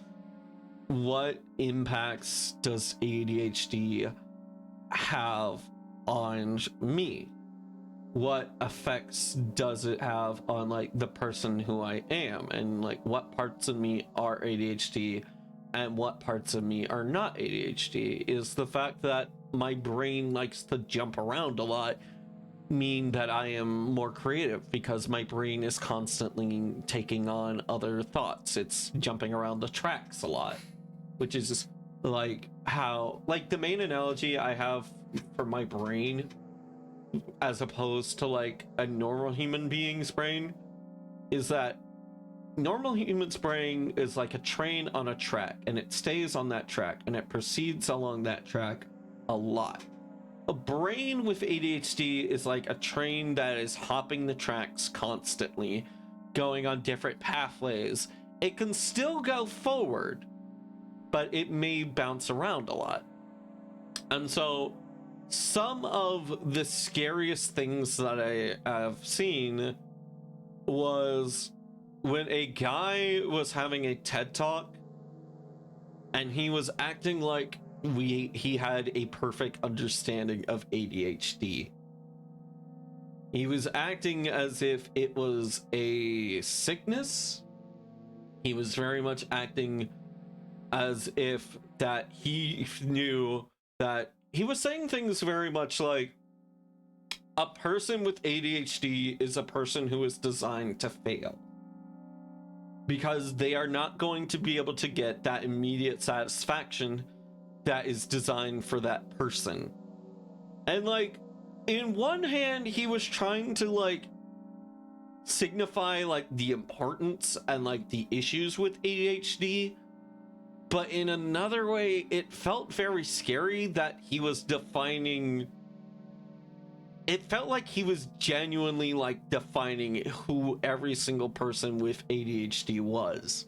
what impacts does ADHD have on me? What effects does it have on like the person who I am, and like what parts of me are ADHD and what parts of me are not ADHD? Is the fact that my brain likes to jump around a lot mean that I am more creative because my brain is constantly taking on other thoughts? It's jumping around the tracks a lot, which is just like how, like, the main analogy I have for my brain as opposed to like a normal human being's brain is that normal human's brain is like a train on a track, and it stays on that track and it proceeds along that track a lot. A brain with ADHD is like a train that is hopping the tracks constantly, going on different pathways. It can still go forward, but it may bounce around a lot. And so some of the scariest things that I have seen was when a guy was having a TED talk and he was acting like he had a perfect understanding of ADHD. He was acting as if it was a sickness. He was very much acting as if that he knew that he was saying things very much like a person with ADHD is a person who is designed to fail because they are not going to be able to get that immediate satisfaction that is designed for that person. And like, in one hand, he was trying to like signify like the importance and like the issues with ADHD, but in another way, it felt very scary that he was defining. It felt like he was genuinely like defining who every single person with ADHD was.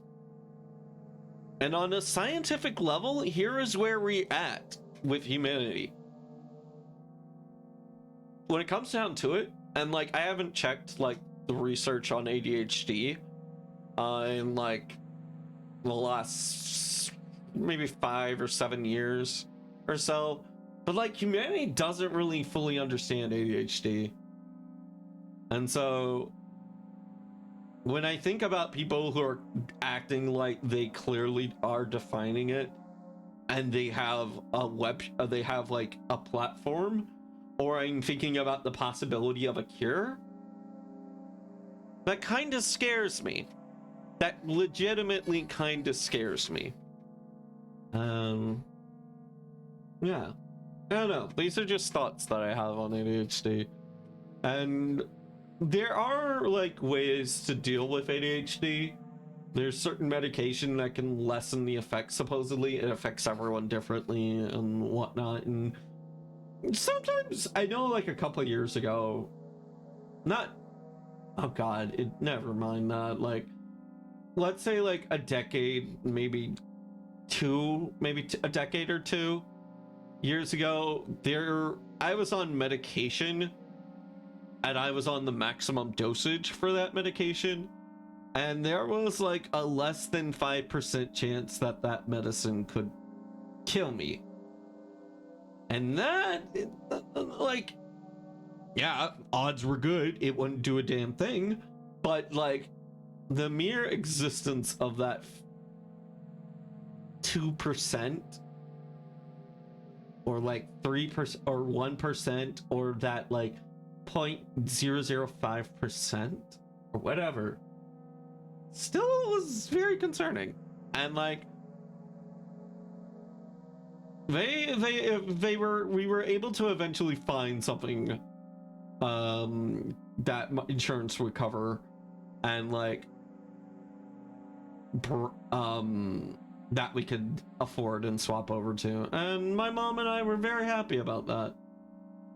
And on a scientific level, here is where we're at with humanity. When it comes down to it, and like I haven't checked like the research on ADHD in like the last maybe 5 or 7 years or so, but like humanity doesn't really fully understand ADHD. And so when I think about people who are acting like they clearly are defining it, and they have they have like a platform, or I'm thinking about the possibility of a cure, That kind of scares me. That legitimately kind of scares me. Yeah. I don't know. These are just thoughts that I have on ADHD. And there are like ways to deal with ADHD. There's certain medication that can lessen the effects, supposedly. It affects everyone differently and whatnot. And sometimes, I know like a couple of years ago, oh god, never mind that. Like, let's say like a decade, maybe a decade or 2 years ago, I was on medication and I was on the maximum dosage for that medication, and there was like a less than 5% chance that medicine could kill me. And like, yeah, odds were good, it wouldn't do a damn thing, but like the mere existence of that 2% or like 3% or 1% or that like 0.005% or whatever still was very concerning. And like we were able to eventually find something that insurance would cover, and like that we could afford and swap over to, and my mom and I were very happy about that.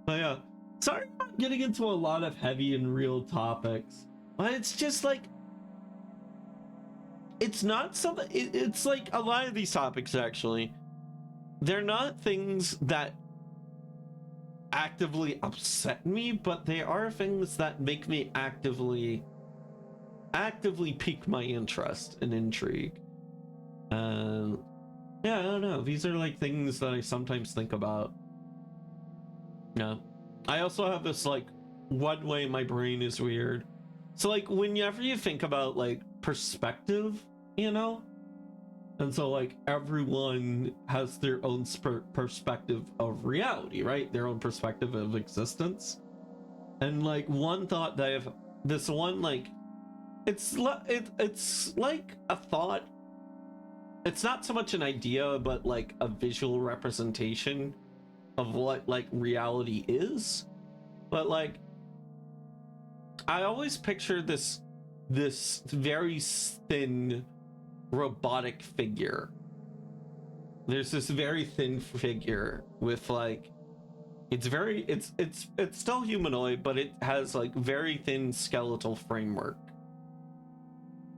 But yeah, sorry about getting into a lot of heavy and real topics, but it's just like, it's not something, it's like a lot of these topics actually, they're not things that actively upset me, but they are things that make me actively pique my interest and intrigue. Yeah, I don't know, these are like things that I sometimes think about. Yeah, I also have this like one way my brain is weird. So like whenever you think about like perspective, you know, and so like everyone has their own perspective of reality, right? Their own perspective of existence. And like one thought that I have, this one, like it's like a thought. It's not so much an idea, but like a visual representation of what like reality is. But like I always picture this very thin robotic figure. There's this very thin figure with like, it's still humanoid, but it has like very thin skeletal framework.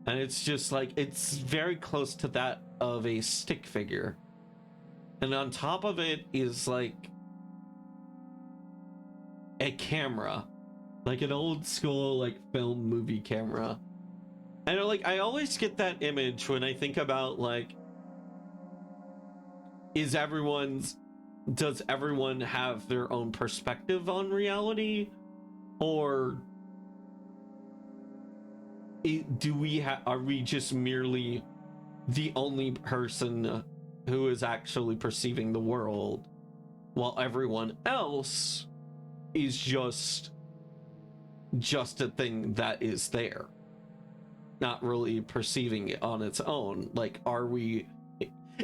And it's just like, it's very close to that of a stick figure. And on top of it is like a camera, like an old school like film movie camera. And like I always get that image when I think about like, does everyone have their own perspective on reality, or are we just merely the only person who is actually perceiving the world, while everyone else is just a thing that is there, not really perceiving it on its own? Like, are we?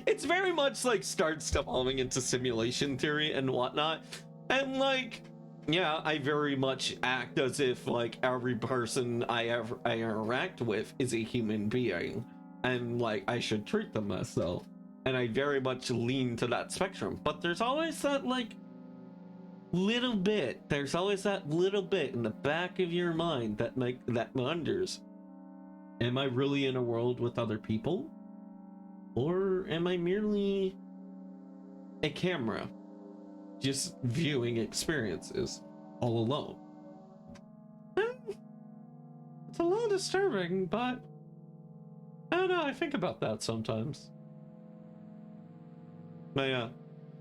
It's very much like starts evolving into simulation theory and whatnot, and like, yeah, I very much act as if like every person I interact with is a human being, and like I should treat them as so. And I very much lean to that spectrum. But there's always that like little bit. There's always that little bit in the back of your mind that wonders, am I really in a world with other people? Or am I merely a camera, just viewing experiences all alone? It's a little disturbing, but I don't know, I think about that sometimes. But yeah,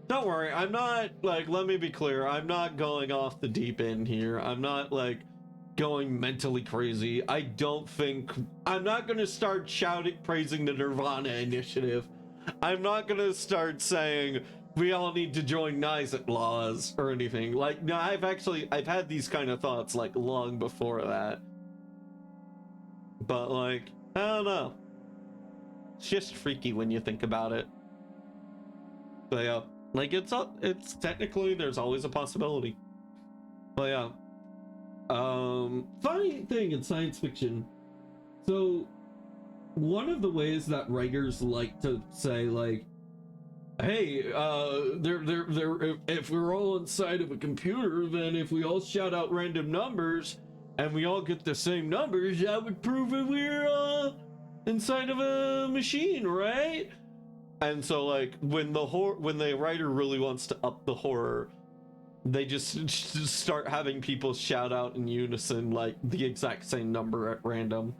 don't worry, I'm not like, let me be clear, I'm not going off the deep end here. I'm not like going mentally crazy. I'm not gonna start praising the Nirvana Initiative. I'm not gonna start saying we all need to join Kniset laws or anything. Like, no, I've had these kind of thoughts like long before that. but like, I don't know. It's just freaky when you think about it. But yeah, like it's technically there's always a possibility. But yeah. Funny thing in science fiction. So, one of the ways that writers like to say, like, hey, if we're all inside of a computer, then if we all shout out random numbers and we all get the same numbers, that would prove that we're inside of a machine, right? And so, like, when the writer really wants to up the horror, they just start having people shout out in unison, like, the exact same number at random.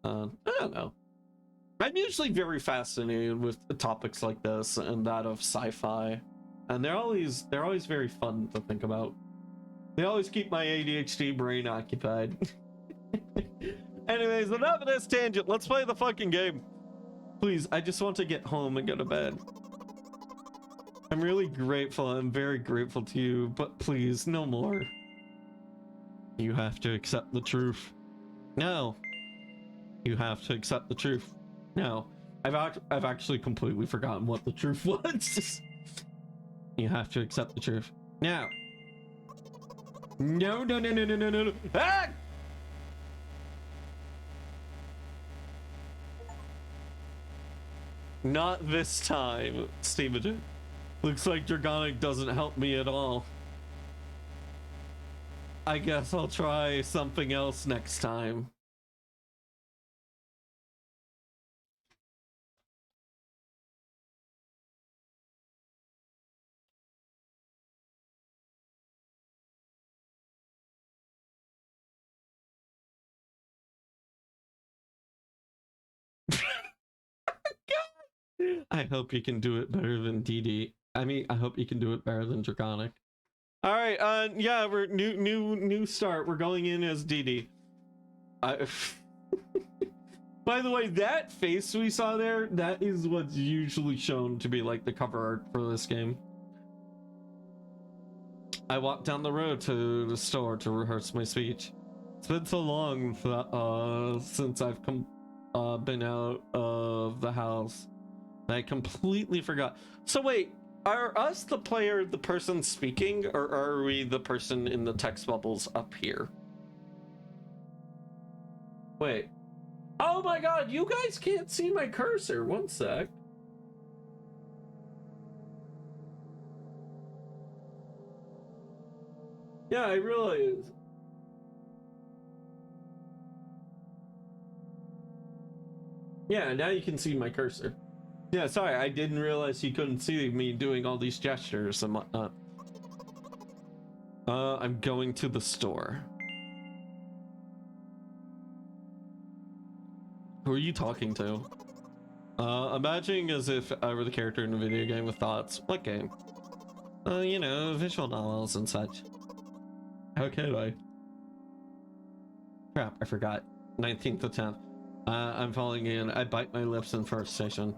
I don't know. I'm usually very fascinated with topics like this and that of sci-fi, and they're always very fun to think about. They always keep my ADHD brain occupied. Anyways, enough of this tangent. Let's play the fucking game. Please, I just want to get home and go to bed. I'm really grateful. I'm very grateful to you, but please, no more. You have to accept the truth. No. You have to accept the truth. No. I've actually completely forgotten what the truth was. You have to accept the truth. Now. No. Ah! Not this time, Steven. Looks like Dragonic doesn't help me at all. I guess I'll try something else next time. I hope you can do it better than DD. I mean, I hope you can do it better than Dragonic. All right, yeah, we're new start. We're going in as DD. By the way, that face we saw there, that is what's usually shown to be like the cover art for this game. I walked down the road to the store to rehearse my speech. It's been so long since I've been out of the house. I completely forgot. So wait, are us the player the person speaking, or are we the person in the text bubbles up here? Wait. Oh my god, you guys can't see my cursor. One sec. Yeah, I realize. Yeah, now you can see my cursor. Yeah, sorry, I didn't realize you couldn't see me doing all these gestures and whatnot. I'm going to the store. Who are you talking to? Imagining as if I were the character in a video game with thoughts. What game? You know, visual novels and such. How can I? Crap, I forgot. 19th attempt. I'm falling in. I bite my lips in first station.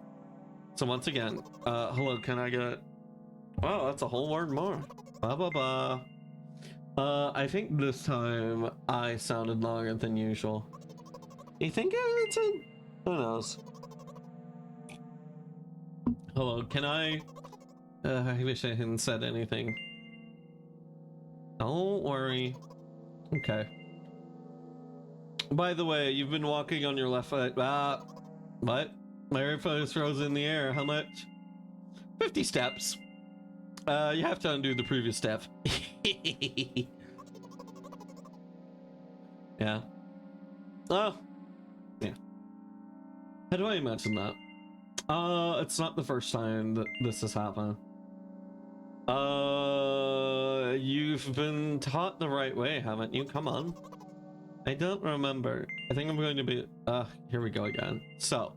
So once again, hello, can I get... Wow, that's a whole word more. Blah, blah, blah. I think this time I sounded longer than usual. You think it's a... Who knows? Hello, can I... I wish I hadn't said anything. Don't worry. Okay. By the way, you've been walking on your left foot. What? My right foot is frozen in the air. How much? 50 steps. You have to undo the previous step. Yeah. Oh. Yeah. How do I imagine that? It's not the first time that this has happened. You've been taught the right way, haven't you? Come on. I don't remember. I think I'm going to be... here we go again. So,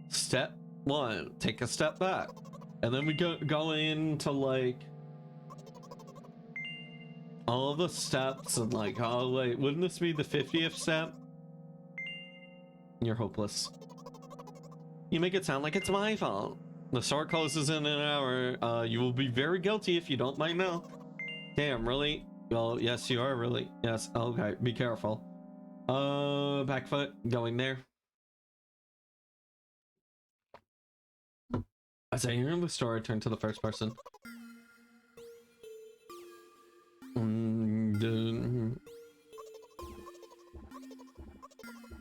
step 1, take a step back. And then we go into, like, all the steps and, like, oh, wait, wouldn't this be the 50th step? You're hopeless. You make it sound like it's my fault. The store closes in an hour. You will be very guilty if you don't mind now. Damn, really? Well, yes, you are really. Yes. Okay. Be careful. Back foot going there. As I hear the story, turn to the first person.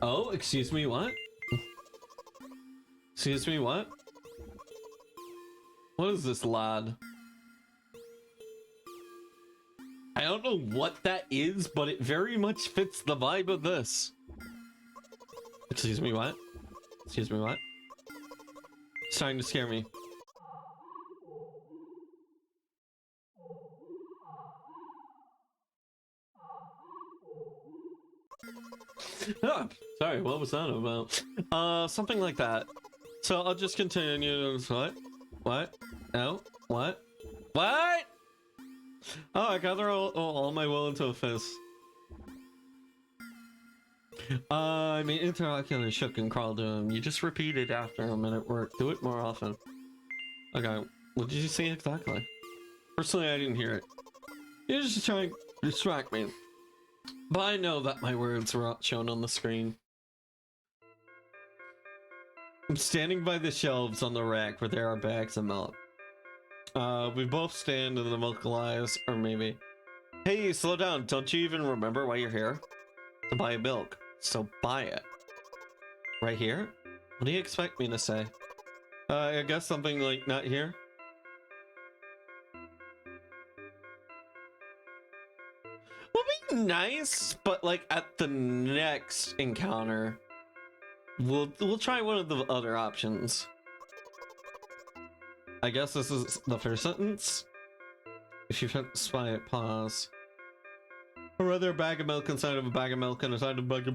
Oh, excuse me, what? Excuse me, what? What is this, lad? I don't know what that is, but it very much fits the vibe of this. Excuse me, what? Excuse me, what? It's trying to scare me. Oh, sorry, what was that about? Something like that. So I'll just continue. What? What? No? What? What? Oh, I gather all my will into a fist. I mean, interocular shook and crawled to him. You just repeat it after him and it worked. Do it more often. Okay, what did you say exactly? Personally, I didn't hear it. You're just trying to distract me. But I know that my words were not shown on the screen. I'm standing by the shelves on the rack where there are bags of milk. We both stand in the milk lies, or maybe. Hey, slow down. Don't you even remember why you're here? To buy milk. So buy it. Right here? What do you expect me to say? I guess something like not here? Would be nice, but like at the next encounter, we'll try one of the other options. I guess this is the first sentence. If you spy it, pause. Or rather, a bag of milk inside of a bag of milk and inside of a bag of...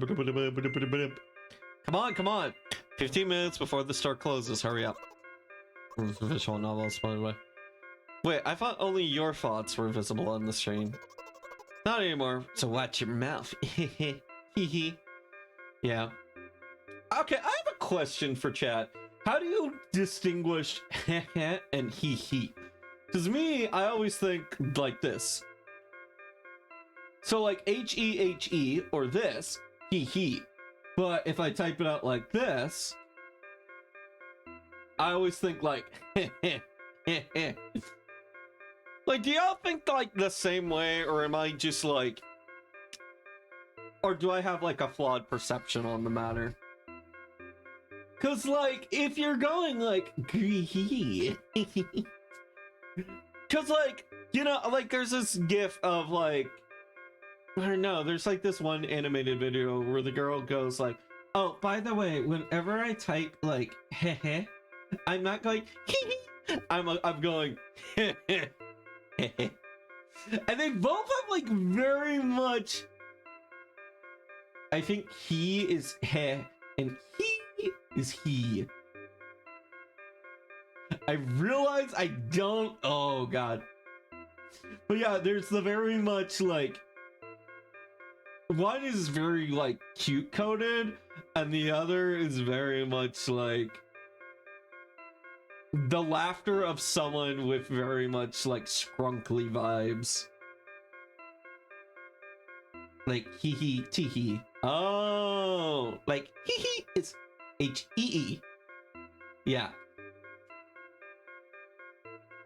Come on, come on! 15 minutes before the store closes, hurry up. Visual novels, by the way. Wait, I thought only your thoughts were visible on the screen. Not anymore, so watch your mouth. Hee. Yeah. Okay, I have a question for chat. How do you distinguish heh and hee? Because me, I always think like this. So like H-E-H-E, or this, hee. But if I type it out like this, I always think like heh. Like, do y'all think like the same way, or am I just like... Or do I have like a flawed perception on the matter? Cause like, if you're going like, cause like, you know, like there's this gif of like, I don't know, there's like this one animated video where the girl goes like, oh, by the way, whenever I type like, heh, I'm not going, I'm going, and they both have like very much, I think he is heh, and he is he. I realize I don't, oh god. But yeah, there's the very much like, one is very like cute coded, and the other is very much like the laughter of someone with very much like scrunkly vibes. Like hee tee hee. Oh, like hee is H-E-E. Yeah.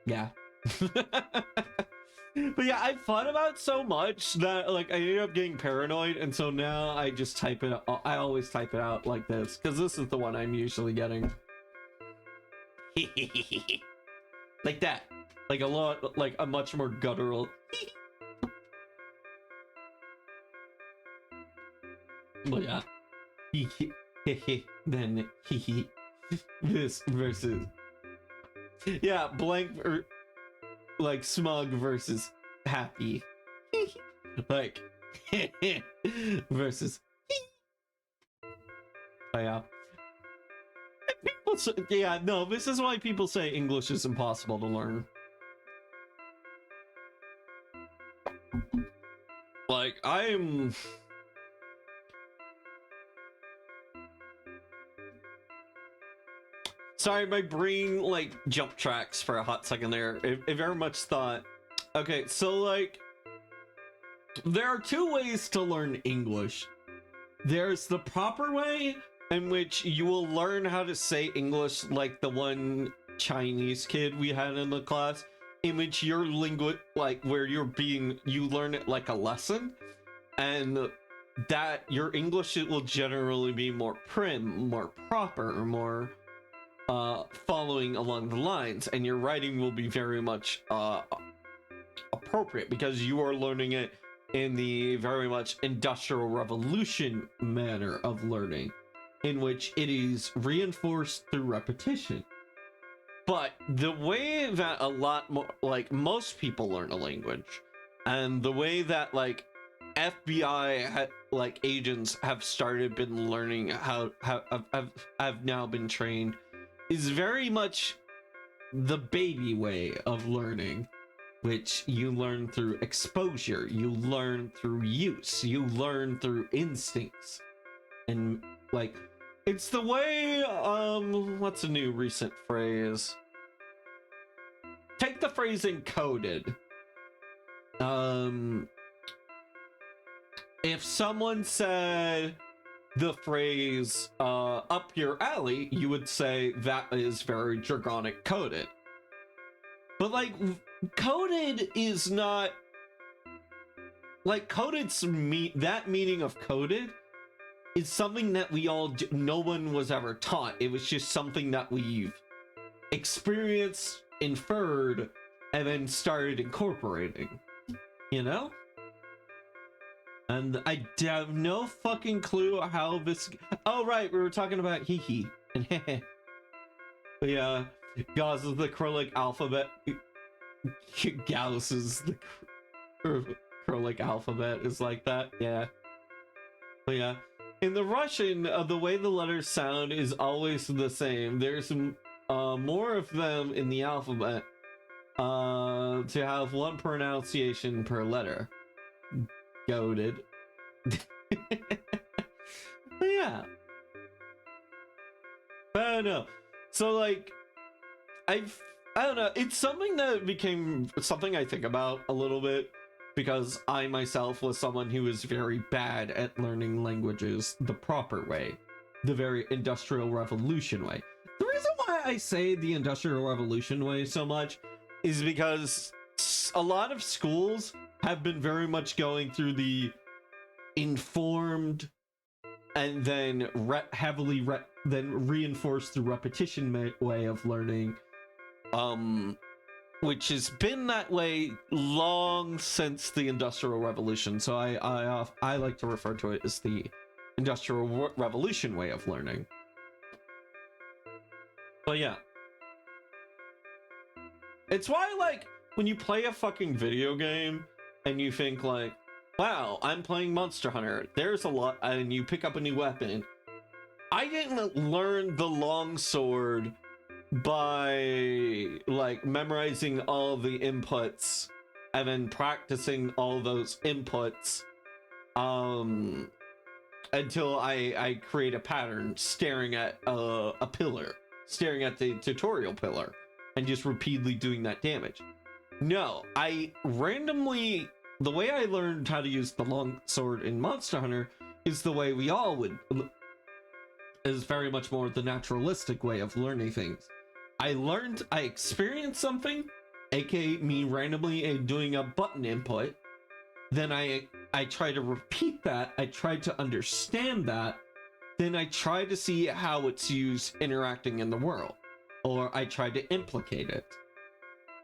Yeah. But yeah, I've thought about so much that like I ended up getting paranoid, and so now I just type it. I always type it out like this because this is the one I'm usually getting. Like that, like a lot, like a much more guttural. But yeah, then this versus yeah, blank or like smug versus happy. Like versus oh, yeah. People say, yeah, no, this is why people say English is impossible to learn. Like, I'm... Sorry, my brain, like, jump tracks for a hot second there. It very much thought... Okay, so, like... there are two ways to learn English. There's the proper way, in which you will learn how to say English like the one Chinese kid we had in the class, in which your like where you learn it like a lesson, and that your English will generally be more prim, more proper, more following along the lines, and your writing will be very much appropriate because you are learning it in the very much Industrial Revolution manner of learning, in which it is reinforced through repetition. But the way that a lot more, like most people learn a language, and the way that like FBI like agents have been learning how have now been trained, is very much the baby way of learning, which you learn through exposure, you learn through use, you learn through instincts, and like it's the way what's a new recent phrase? Take the phrase encoded. If someone said the phrase up your alley, you would say that is very Dragonic coded. But like coded is not like coded's that meaning of coded is something that we all no one was ever taught. It was just something that we've experienced, inferred, and then started incorporating, you know? And I have no fucking clue how this... Oh, right, we were talking about hee and heh. Yeah, Gauss is the acrylic alphabet. Gauss is the acrylic alphabet is like that, yeah. But yeah, in the Russian, the way the letters sound is always the same. There's more of them in the alphabet to have one pronunciation per letter. Goated. Yeah. But I don't know. So like I don't know, it's something that became something I think about a little bit, because I myself was someone who was very bad at learning languages the proper way, the very Industrial Revolution way. The reason why I say the Industrial Revolution way so much is because a lot of schools have been very much going through the informed and then heavily reinforced through repetition way of learning, which has been that way long since the Industrial Revolution. So I like to refer to it as the Industrial Revolution way of learning. But yeah, it's why like when you play a fucking video game and you think like, wow, I'm playing Monster Hunter, there's a lot, and you pick up a new weapon. I didn't learn the longsword by like memorizing all the inputs and then practicing all those inputs until I create a pattern staring at a pillar, staring at the tutorial pillar, and just repeatedly doing that damage. No, I randomly... The way I learned how to use the longsword in Monster Hunter is the way we all would... is very much more the naturalistic way of learning things. I experienced something, aka me randomly doing a button input, then I try to repeat that, I try to understand that, then I try to see how it's used interacting in the world, or I try to implicate it.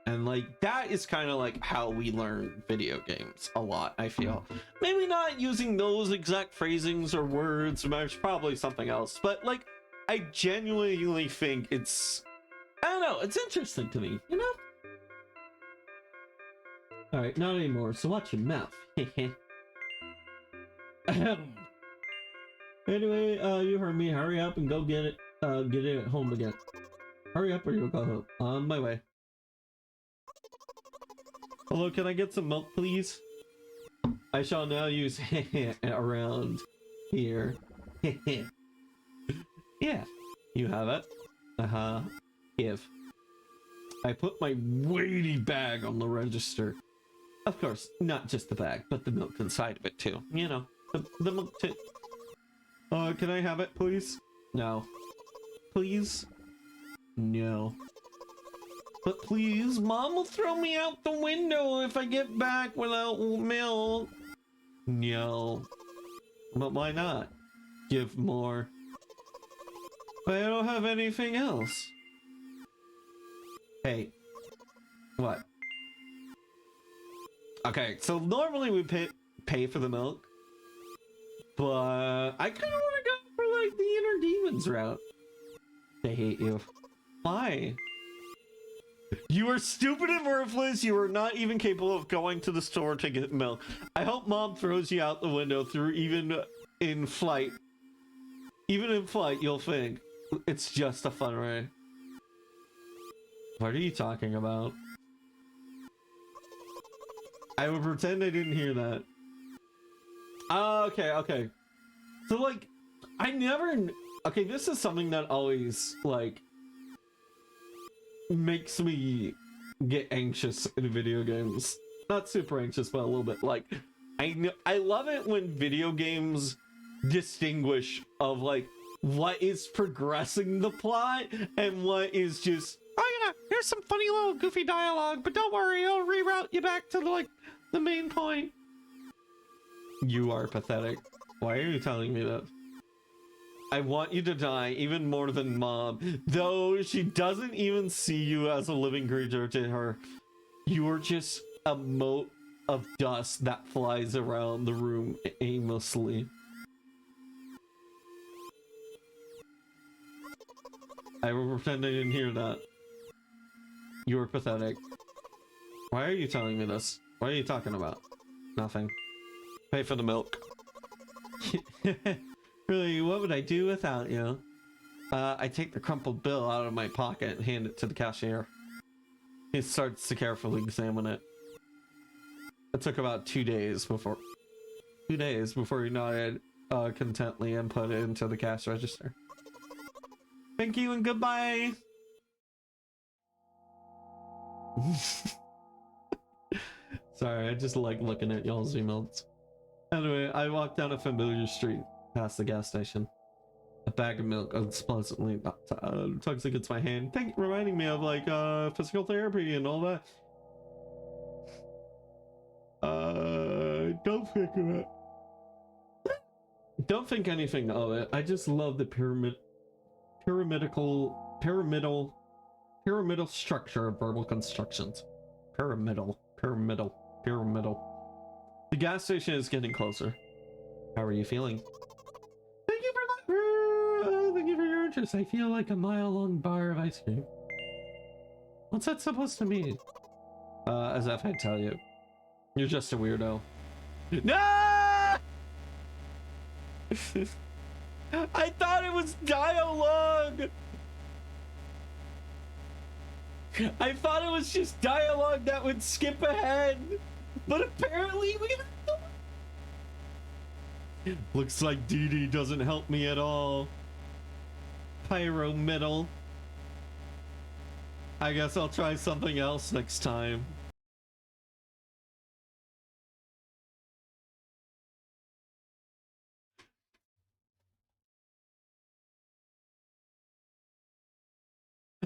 And like that is kind of like how we learn video games a lot, I feel. Maybe not using those exact phrasings or words, there's probably something else, but like I genuinely think it's, I don't know, it's interesting to me, you know? Alright, not anymore, so watch your mouth. Anyway, you heard me, hurry up and go get it at home again. Hurry up or you'll go home. On my way. Hello, can I get some milk, please? I shall now use around here. Yeah, you have it. Give. I put my weighty bag on the register. Of course, not just the bag, but the milk inside of it too. You know, the milk too. Can I have it, please? No. Please? No. But please, Mom will throw me out the window if I get back without milk. No. But why not? Give more. But I don't have anything else. Hey. What? Okay, so normally we pay for the milk. But I kind of want to go for like the inner demons route. They hate you. Why? You are stupid and worthless. You are not even capable of going to the store to get milk. I hope Mom throws you out the window through even in flight. Even in flight, you'll think it's just a fun ride. What are you talking about? I will pretend I didn't hear that. Okay. So like, I never... Okay, this is something that always, like, makes me get anxious in video games. Not super anxious, but a little bit. Like, I love it when video games distinguish of, like, what is progressing the plot and what is just, oh yeah, here's some funny little goofy dialogue, but don't worry, I'll reroute you back to, like, the main point. You are pathetic. Why are you telling me that? I want you to die even more than Mom, though she doesn't even see you as a living creature to her. You are just a mote of dust that flies around the room aimlessly. I will pretend I didn't hear that. You are pathetic. Why are you telling me this? What are you talking about? Nothing. Pay for the milk. Really, what would I do without you? I take the crumpled bill out of my pocket and hand it to the cashier. He starts to carefully examine it. It took about 2 days before... 2 days before he nodded contently and put it into the cash register. Thank you and goodbye! Sorry, I just like looking at y'all's emails. Anyway, I walked down a familiar street past the gas station. A bag of milk unpleasantly tugs against my hand. Reminding me of like physical therapy and all that. Don't think of it. Don't think anything of it. I just love the pyramidal structure of verbal constructions. Pyramidal. The gas station is getting closer. How are you feeling? Thank you for your interest. I feel like a mile-long bar of ice cream. What's that supposed to mean? As if I'd tell you. You're just a weirdo. No! I thought it was dialogue! I thought it was just dialogue that would skip ahead, but apparently we looks like Dee Dee doesn't help me at all. Pyro middle. I guess I'll try something else next time.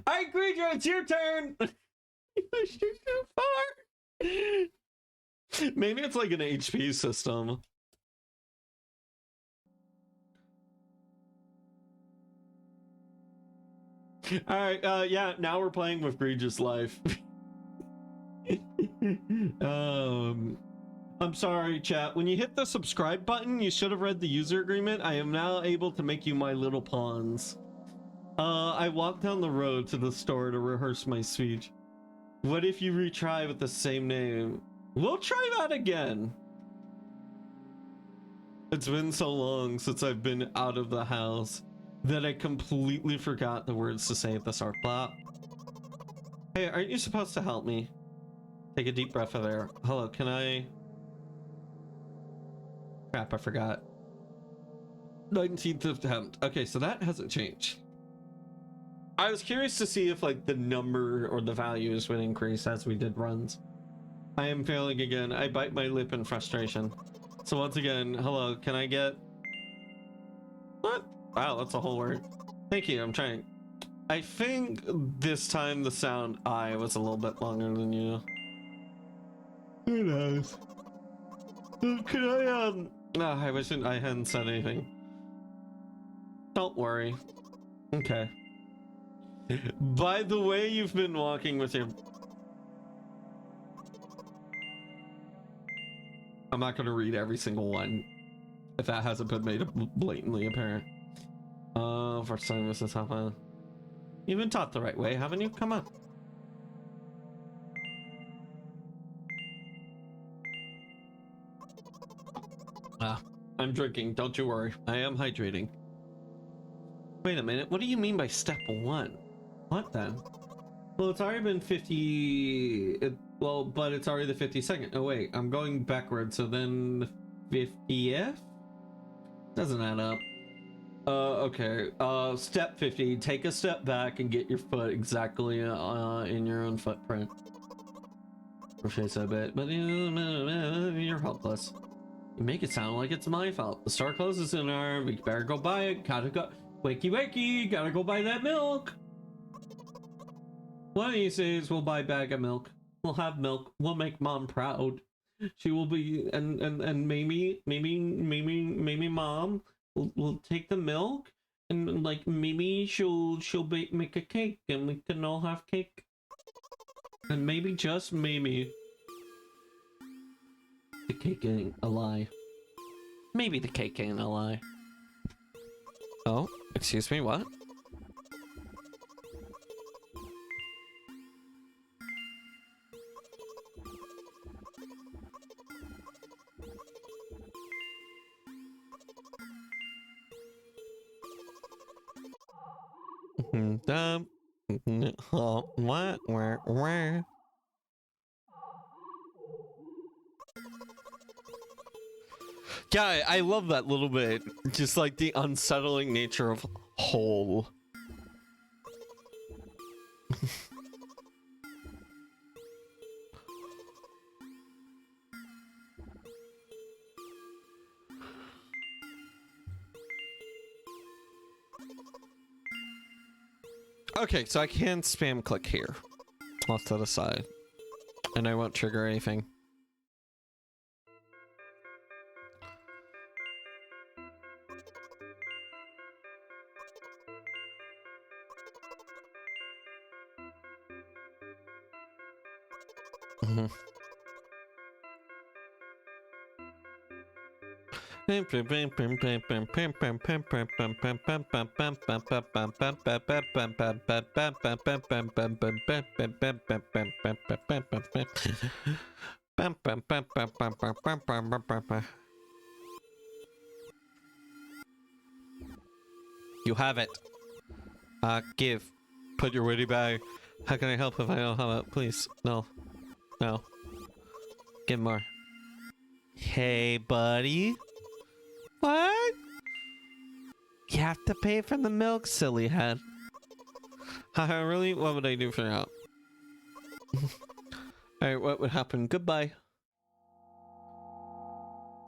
I agree, Joe. It's your turn. You pushed her too far. Maybe it's like an HP system. All right. Yeah. Now we're playing with Regis Life. I'm sorry, chat. When you hit the subscribe button, you should have read the user agreement. I am now able to make you my little pawns. I walked down the road to the store to rehearse my speech. What if you retry with the same name? We'll try that again. It's been so long since I've been out of the house that I completely forgot the words to say at the start. Blah. Hey, aren't you supposed to help me? Take a deep breath of air. Hello, can I... Crap, I forgot. 19th attempt. Okay, so that hasn't changed. I was curious to see if like the number or the values would increase as we did runs. I am failing again. I bite my lip in frustration. So once again, hello, can I get... What? Wow, that's a whole word. Thank you, I'm trying. I think this time the sound I was a little bit longer than you. Who knows? Could I, No, I wish I hadn't said anything. Don't worry. Okay. By the way, you've been walking with your... I'm not gonna read every single one if that hasn't been made blatantly apparent. First time this has happened. You've been taught the right way, haven't you? Come on. I'm drinking, don't you worry. I am hydrating. Wait a minute, what do you mean by step 1? What then? Well, it's already been 50... well, but it's already the 52nd. Oh wait, I'm going backwards, so then the 50th? Doesn't add up. Okay. Step 50, take a step back and get your foot exactly in your own footprint. Crochet a bit, but you're helpless. You make it sound like it's my fault. The store closes in an hour, we better go buy it. Gotta go. Wakey wakey, gotta go buy that milk. One of these days we'll buy a bag of milk. We'll have milk. We'll make mom proud. She will be, and maybe mom will take the milk and like maybe she'll make a cake and we can all have cake. And maybe, just maybe, the cake ain't a lie. Maybe the cake ain't a lie. Oh, excuse me, what? Where? Yeah, I love that little bit. Just like the unsettling nature of whole. Okay, so I can spam click here. Off to the side. And I won't trigger anything. You have it. Give. Put your witty bag. How can I help if I don't have it? Please. No. No. Give more. Hey, buddy. What? You have to pay for the milk, silly head. Haha, really? What would I do for that? Alright, what would happen? Goodbye.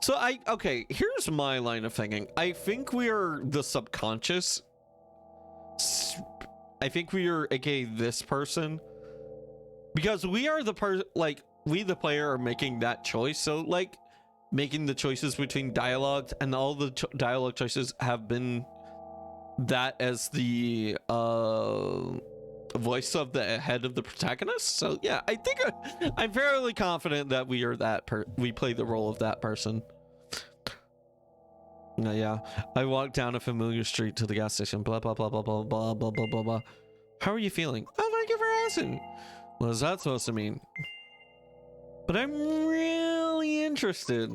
So okay, here's my line of thinking. I think we are the subconscious. I think we are, aka this person. Because we are the person, like, we the player are making that choice. So, like, making the choices between dialogues, and all the dialogue choices have been that as the voice of the head of the protagonist. So yeah, I think I'm fairly confident that we are that we play the role of that person. Yeah, I walked down a familiar street to the gas station. Blah blah blah blah blah blah blah blah blah blah. How are you feeling? Oh, thank you for asking. What is that supposed to mean? But I'm really interested.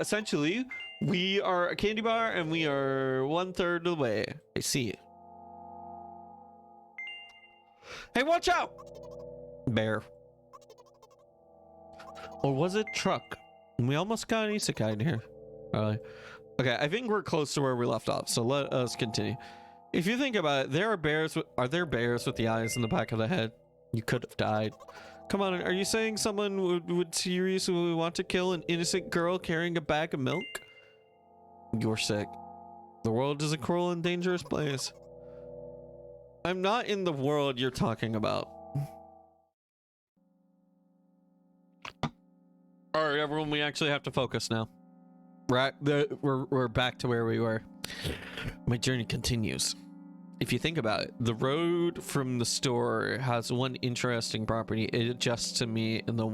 Essentially, we are a candy bar and we are 1/3 of the way. I see. Hey, watch out! Bear. Or was it truck? We almost got an isekai in here. Okay, I think we're close to where we left off, so let us continue. If you think about it, there are bears. Are there bears with the eyes in the back of the head? You could have died. Come on, are you saying someone would seriously want to kill an innocent girl carrying a bag of milk? You're sick. The world is a cruel and dangerous place. I'm not in the world you're talking about. Alright, everyone, we actually have to focus now. We're back to where we were. My journey continues. If you think about it, the road from the store has one interesting property. It adjusts to me in the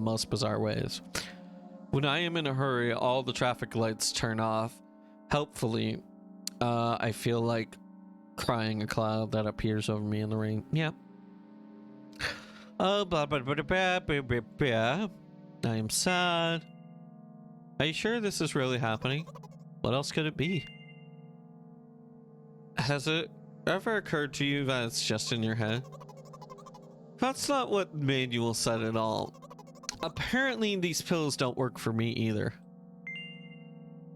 most bizarre ways. When I am in a hurry, all the traffic lights turn off. Helpfully, I feel like crying a cloud that appears over me in the rain. Yeah. Oh, blah, blah, blah, blah, blah, blah, blah. I am sad. Are you sure this is really happening? What else could it be? Has it ever occurred to you that it's just in your head? That's not what manual said at all. Apparently these pills don't work for me either.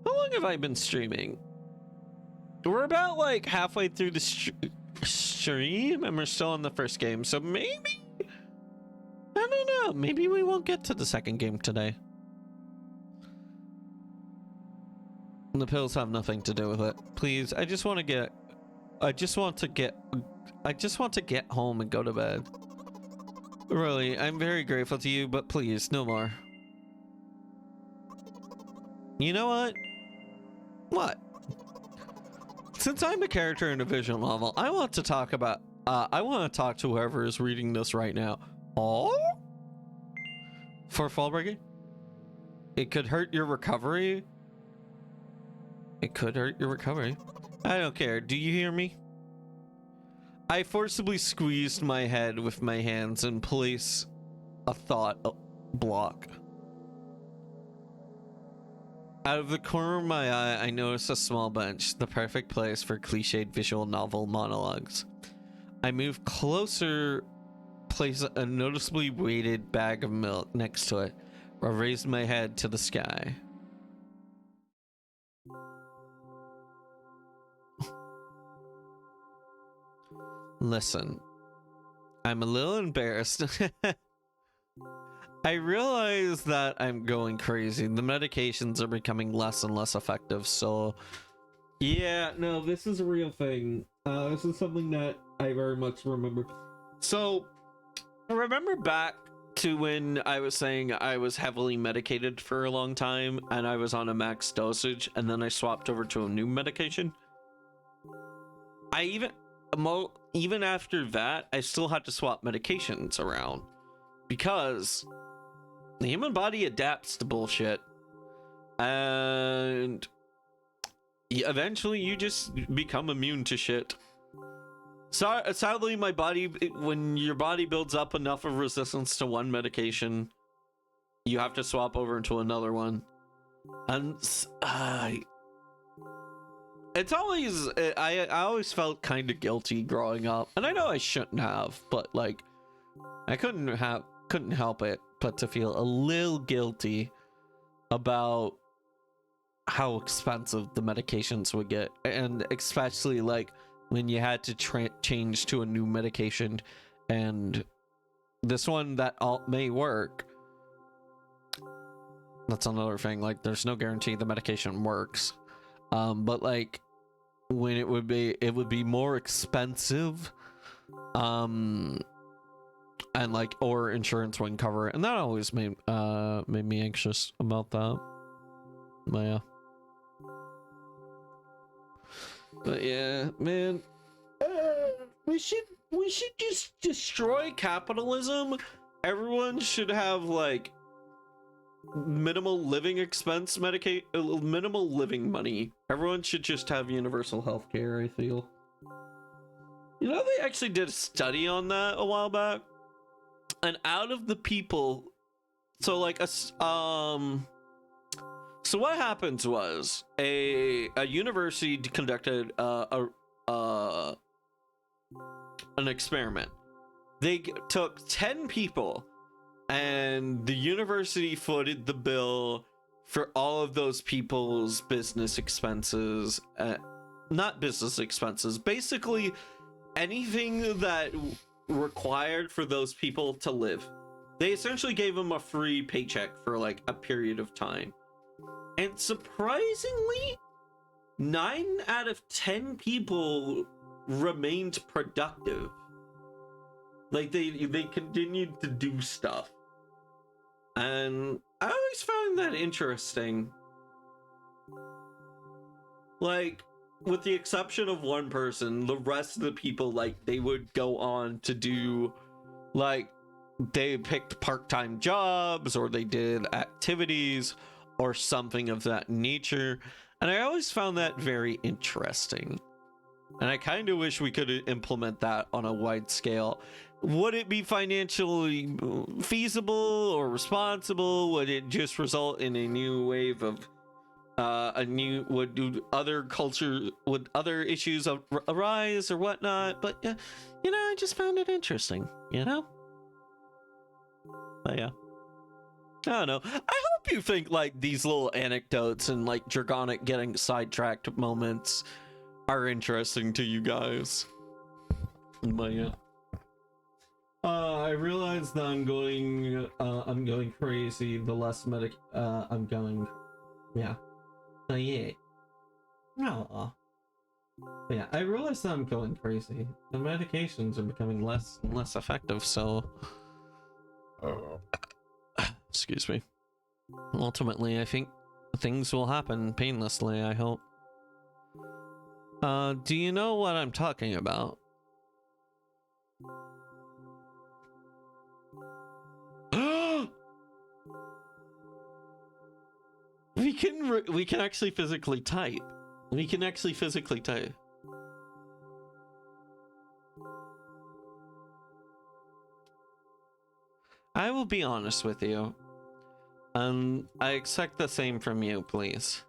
How long have I been streaming? We're about like halfway through the stream and we're still in the first game, so maybe, I don't know, maybe we won't get to the second game today. The pills have nothing to do with it. Please, I just want to get home and go to bed. Really, I'm very grateful to you, but please, no more. You know what? What? Since I'm a character in a visual novel, I want to talk to whoever is reading this right now. Oh? For fall breaking? It could hurt your recovery. It could hurt your recovery. I don't care. Do you hear me? I forcibly squeezed my head with my hands and placed a thought block. Out of the corner of my eye, I noticed a small bench, the perfect place for cliched visual novel monologues. I moved closer, placed a noticeably weighted bag of milk next to it, or raised my head to the sky. Listen, I'm a little embarrassed. I realize that I'm going crazy. The medications are becoming less and less effective, so yeah, no, this is a real thing. This is something that I very much remember. So, remember back to when I was saying I was heavily medicated for a long time and I was on a max dosage and then I swapped over to a new medication? Even after that, I still had to swap medications around because the human body adapts to bullshit, and eventually you just become immune to shit. So sadly, my body, when your body builds up enough of resistance to one medication, you have to swap over into another one, and it's always, I always felt kind of guilty growing up, and I know I shouldn't have, but like, I couldn't help it but to feel a little guilty about how expensive the medications would get, and especially like when you had to change to a new medication, and this one that may work. That's another thing, like there's no guarantee the medication works. But like when it would be more expensive, and like, or insurance wouldn't cover it, and that always made me anxious about that. But yeah, man, we should just destroy capitalism. Everyone should have like minimal living expense minimal living money. Everyone should just have universal health care, I feel. You know, they actually did a study on that a while back, and out of the people, so like so what happens was a university conducted an experiment. They took 10 people, and the university footed the bill for all of those people's business expenses. Not business expenses, basically anything that required for those people to live. They essentially gave them a free paycheck for like a period of time. And surprisingly, 9 out of 10 people remained productive. Like they continued to do stuff. And I always found that interesting. Like, with the exception of one person, the rest of the people, like, they would go on to do, like, they picked part-time jobs, or they did activities, or something of that nature. And I always found that very interesting. And I kind of wish we could implement that on a wide scale. Would it be financially feasible or responsible? Would it just result in a new wave of would other issues arise or whatnot? But you know, I just found it interesting, you know. But yeah, I don't know. I hope you think like these little anecdotes and like Dragonic getting sidetracked moments are interesting to you guys. But yeah, I realize that I'm going crazy the less I'm going. Yeah. So yeah. No. Yeah, I realize that I'm going crazy. The medications are becoming less and less effective, so excuse me. Ultimately, I think things will happen painlessly, I hope. Do you know what I'm talking about? We can actually physically type. We can actually physically type. I will be honest with you. I expect the same from you, please.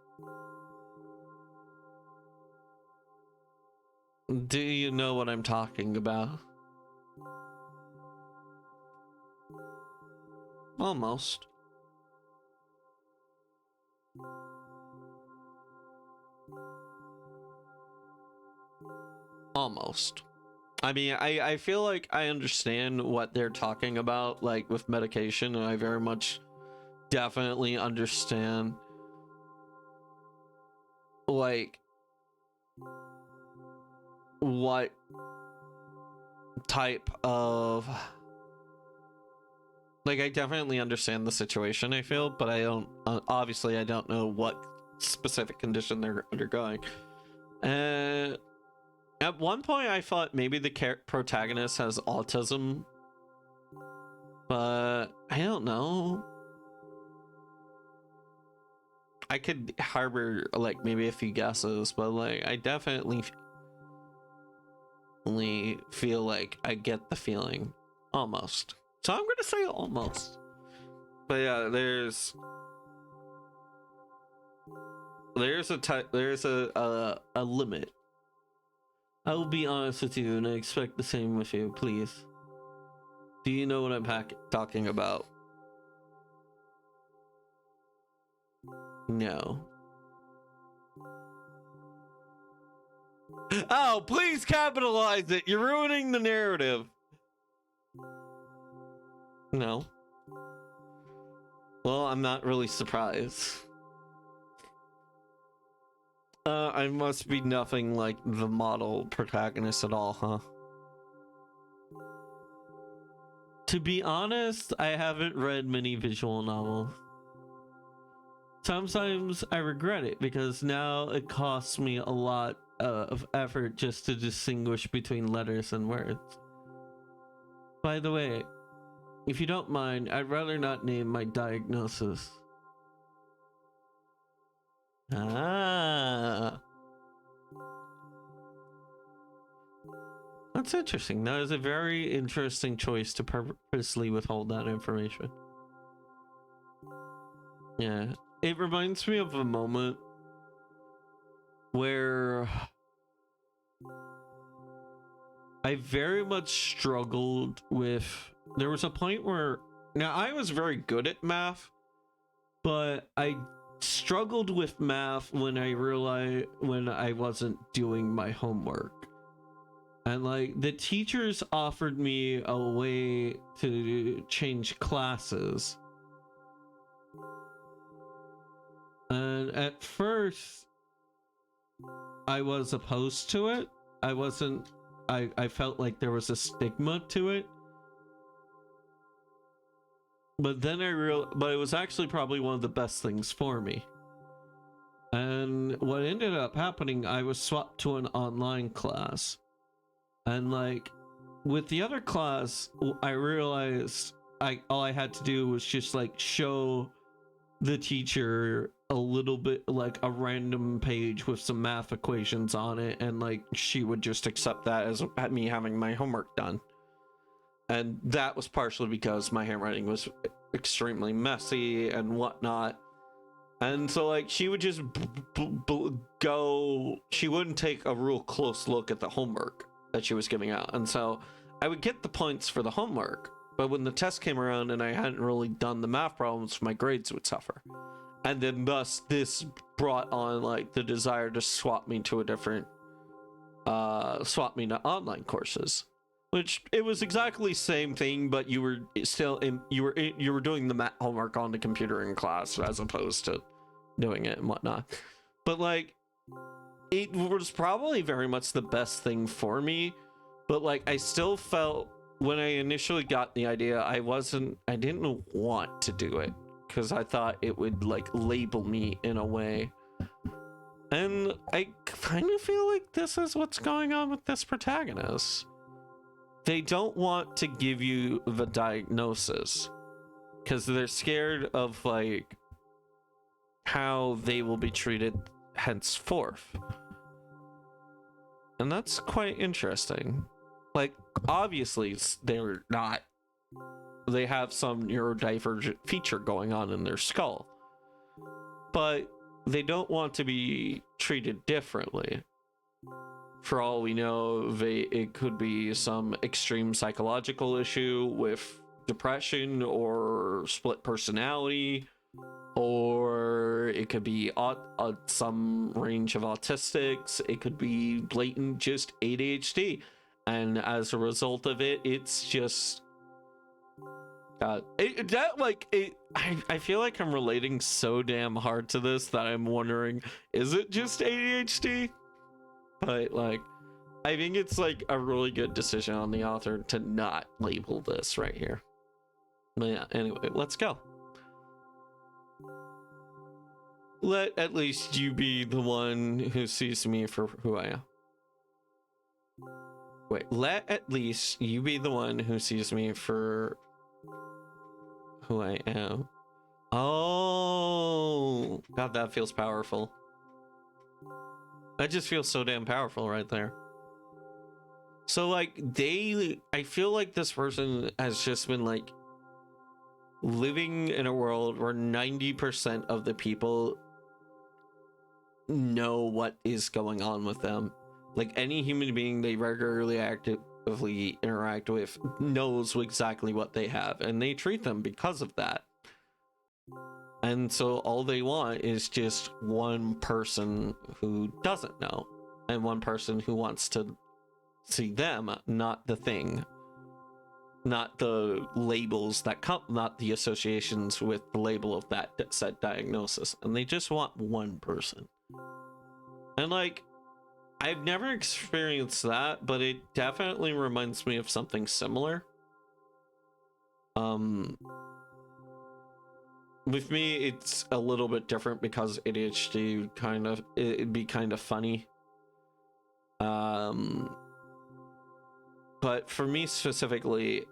Do you know what I'm talking about? Almost. Almost. I mean, I feel like I understand what they're talking about, like with medication, and I very much definitely understand like what type of, like, I definitely understand the situation, I feel, but I don't obviously I don't know what specific condition they're undergoing. And at one point I thought maybe the protagonist has autism, but I don't know. I could harbor like maybe a few guesses, but like I definitely feel like I get the feeling almost. So I'm gonna say almost. But yeah, there's a limit. I will be honest with you, and I expect the same with you, please. Do you know what I'm talking about? No. Oh, please capitalize it! You're ruining the narrative! No. Well, I'm not really surprised. I must be nothing like the model protagonist at all, huh? To be honest, I haven't read many visual novels. Sometimes I regret it because now it costs me a lot of effort just to distinguish between letters and words. By the way, if you don't mind, I'd rather not name my diagnosis. Ah. That's interesting. That is a very interesting choice to purposely withhold that information. Yeah. It reminds me of a moment where I very much struggled with... There was a point where... Now, I was very good at math, but I struggled with math when I realized when I wasn't doing my homework. And like the teachers offered me a way to change classes. And at first I was opposed to it. I felt like there was a stigma to it. But then but it was actually probably one of the best things for me. And what ended up happening, I was swapped to an online class. And like with the other class, I realized all I had to do was just like show the teacher a little bit, like a random page with some math equations on it, and like she would just accept that as me having my homework done. And that was partially because my handwriting was extremely messy and whatnot. And so like she would just she wouldn't take a real close look at the homework that she was giving out. And so I would get the points for the homework, but when the test came around and I hadn't really done the math problems, my grades would suffer. And then thus this brought on like the desire to swap me to online courses, which it was exactly the same thing, but you were still you were doing the math homework on the computer in class as opposed to doing it and whatnot. But like it was probably very much the best thing for me, but like I still felt when I initially got the idea, I didn't want to do it because I thought it would like label me in a way. And I kind of feel like this is what's going on with this protagonist. They don't want to give you the diagnosis because they're scared of like how they will be treated henceforth. And that's quite interesting. Like, obviously, they're not. They have some neurodivergent feature going on in their skull. But they don't want to be treated differently. For all we know, it could be some extreme psychological issue with depression or split personality, or it could be some range of autistics. It could be blatant just ADHD, and as a result of it, it's just I feel like I'm relating so damn hard to this that I'm wondering, is it just ADHD? But like, I think it's like a really good decision on the author to not label this right here. But yeah, anyway, let's go. Let at least you be the one who sees me for who I am. Wait, let at least you be the one who sees me for who I am. Oh, God, that feels powerful. That just feels so damn powerful right there. So like I feel like this person has just been like living in a world where 90% of the people know what is going on with them. Like any human being they regularly actively interact with knows exactly what they have, and they treat them because of that. And so all they want is just one person who doesn't know, and one person who wants to see them, not the thing, not the labels that come, not the associations with the label of that said diagnosis. And they just want one person. And like, I've never experienced that, but it definitely reminds me of something similar. With me, it's a little bit different because ADHD it'd be kind of funny. But for me specifically,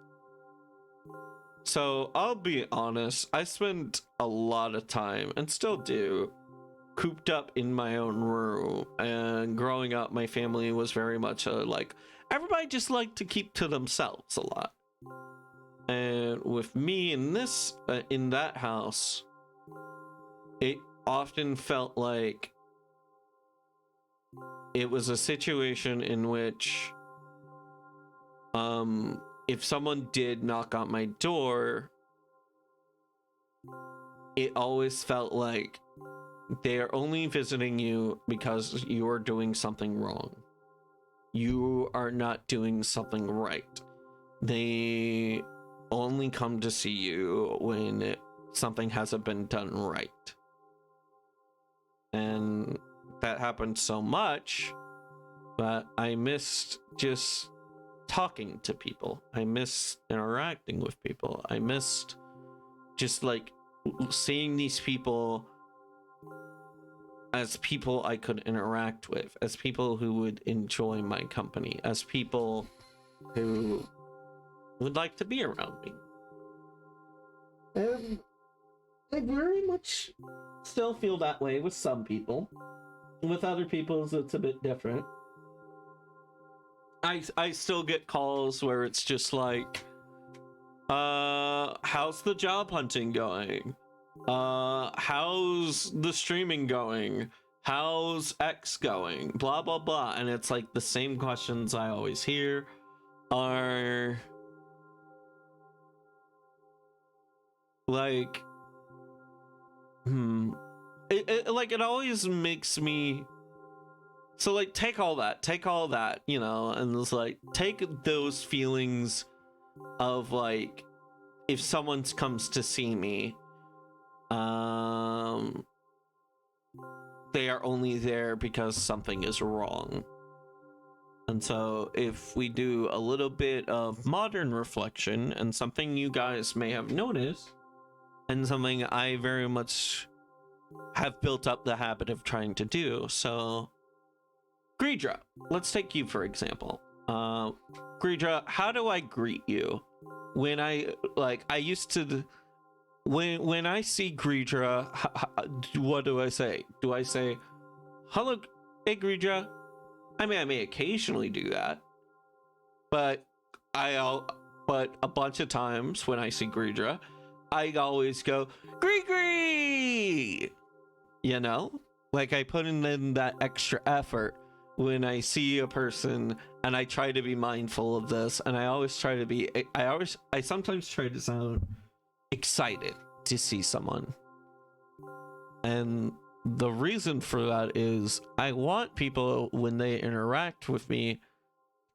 so I'll be honest, I spend a lot of time, and still do, cooped up in my own room. And growing up, my family was very much like, everybody just liked to keep to themselves a lot. And with me in that house, it often felt like it was a situation in which if someone did knock on my door, it always felt like they are only visiting you because you are doing something wrong. you are not doing something right. They only come to see you when something hasn't been done right. And that happened so much that I missed just talking to people. I missed interacting with people. I missed just like seeing these people as people I could interact with, as people who would enjoy my company, as people who would like to be around me. And I very much still feel that way with some people. With other people's, it's a bit different. I still get calls where it's just like, how's the job hunting going? How's the streaming going? How's X going? Blah, blah, blah. And it's like the same questions I always hear are like, it always makes me, so like take all that, you know, and it's like take those feelings of like if someone comes to see me, they are only there because something is wrong. And so if we do a little bit of modern reflection, and something you guys may have noticed, and something I very much have built up the habit of trying to do. So Greedra, let's take you for example. Greedra, how do I greet you? When I used to, when I see Greedra, what do I say? Do I say, hello, hey Greedra? I mean, I may occasionally do that, but but a bunch of times when I see Greedra, I always go, Gree! You know? Like I put in that extra effort when I see a person, and I try to be mindful of this, and I always try to be, I sometimes try to sound excited to see someone. And the reason for that is I want people, when they interact with me,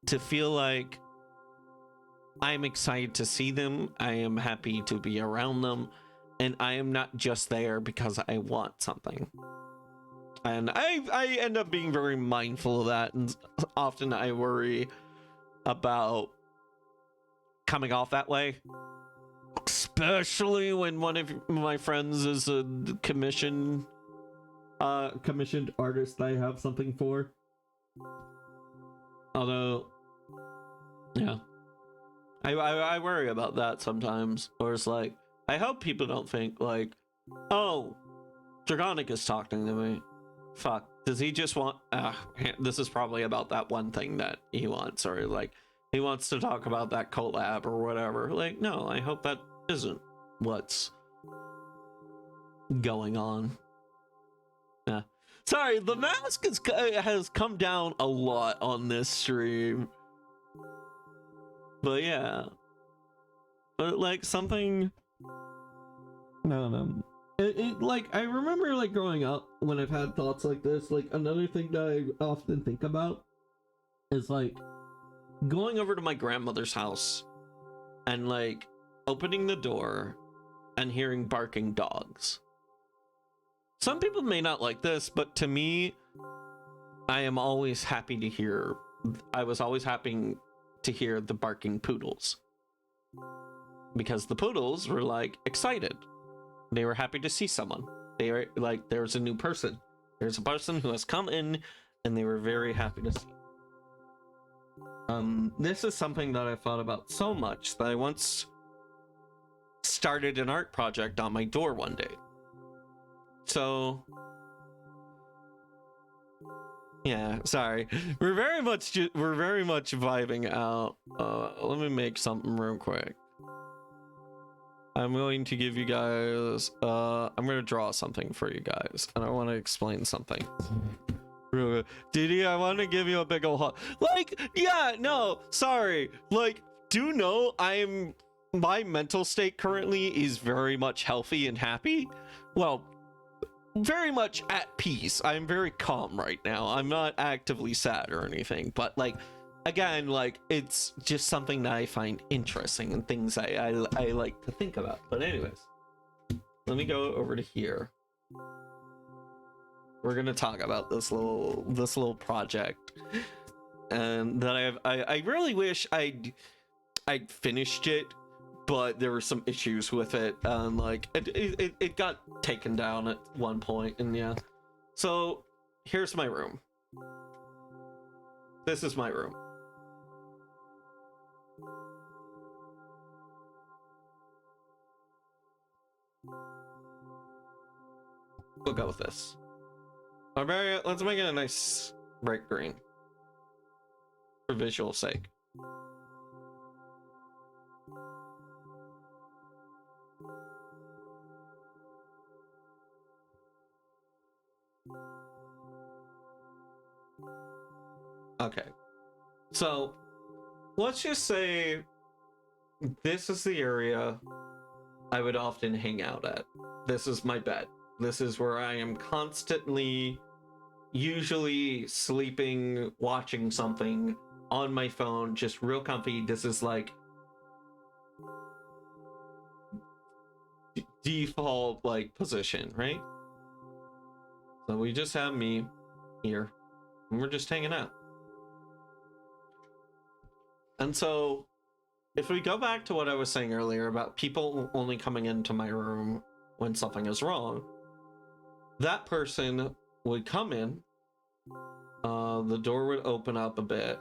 to feel like I'm excited to see them, I am happy to be around them, and I am not just there because I want something. And I end up being very mindful of that, and often I worry about coming off that way, especially when one of my friends is a commissioned artist I have something for. Although, yeah, I worry about that sometimes, or it's like, I hope people don't think like, oh, Dragonic is talking to me. Fuck, does he just want, this is probably about that one thing that he wants, or like, he wants to talk about that collab or whatever. Like, no, I hope that isn't what's going on. Yeah. Sorry, the mask has come down a lot on this stream. But yeah. But like something, no. It like, I remember like growing up when I've had thoughts like this, like another thing that I often think about is like going over to my grandmother's house and like opening the door and hearing barking dogs. Some people may not like this, but to me, I was always happy to hear the barking poodles. Because the poodles were like excited. They were happy to see someone. They were like, there's a new person. There's a person who has come in, and they were very happy to see. This is something that I thought about so much that I once started an art project on my door one day. So, yeah, sorry. We're very much vibing out. Let me make something real quick. I'm going to give you guys, I'm going to draw something for you guys, and I want to explain something. Didi, I want to give you a big ol' hug. Like, yeah, no, sorry. Like, do know my mental state currently is very much healthy and happy. Well, very much at peace. I'm very calm right now. I'm not actively sad or anything, but like, again, like, it's just something that I find interesting and things I like to think about. But anyways, let me go over to here. We're gonna talk about this little project, and that I really wish I'd finished it, but there were some issues with it, and like it got taken down at one point, and yeah. So here's my room. This is my room. We'll go with this. Let's make it a nice bright green for visual sake. Okay, so let's just say this is the area I would often hang out at. This is my bed. This is where I am constantly, usually sleeping, watching something on my phone, just real comfy. This is like default like position, right? So we just have me here, and we're just hanging out. And so if we go back to what I was saying earlier about people only coming into my room when something is wrong, that person would come in, the door would open up a bit,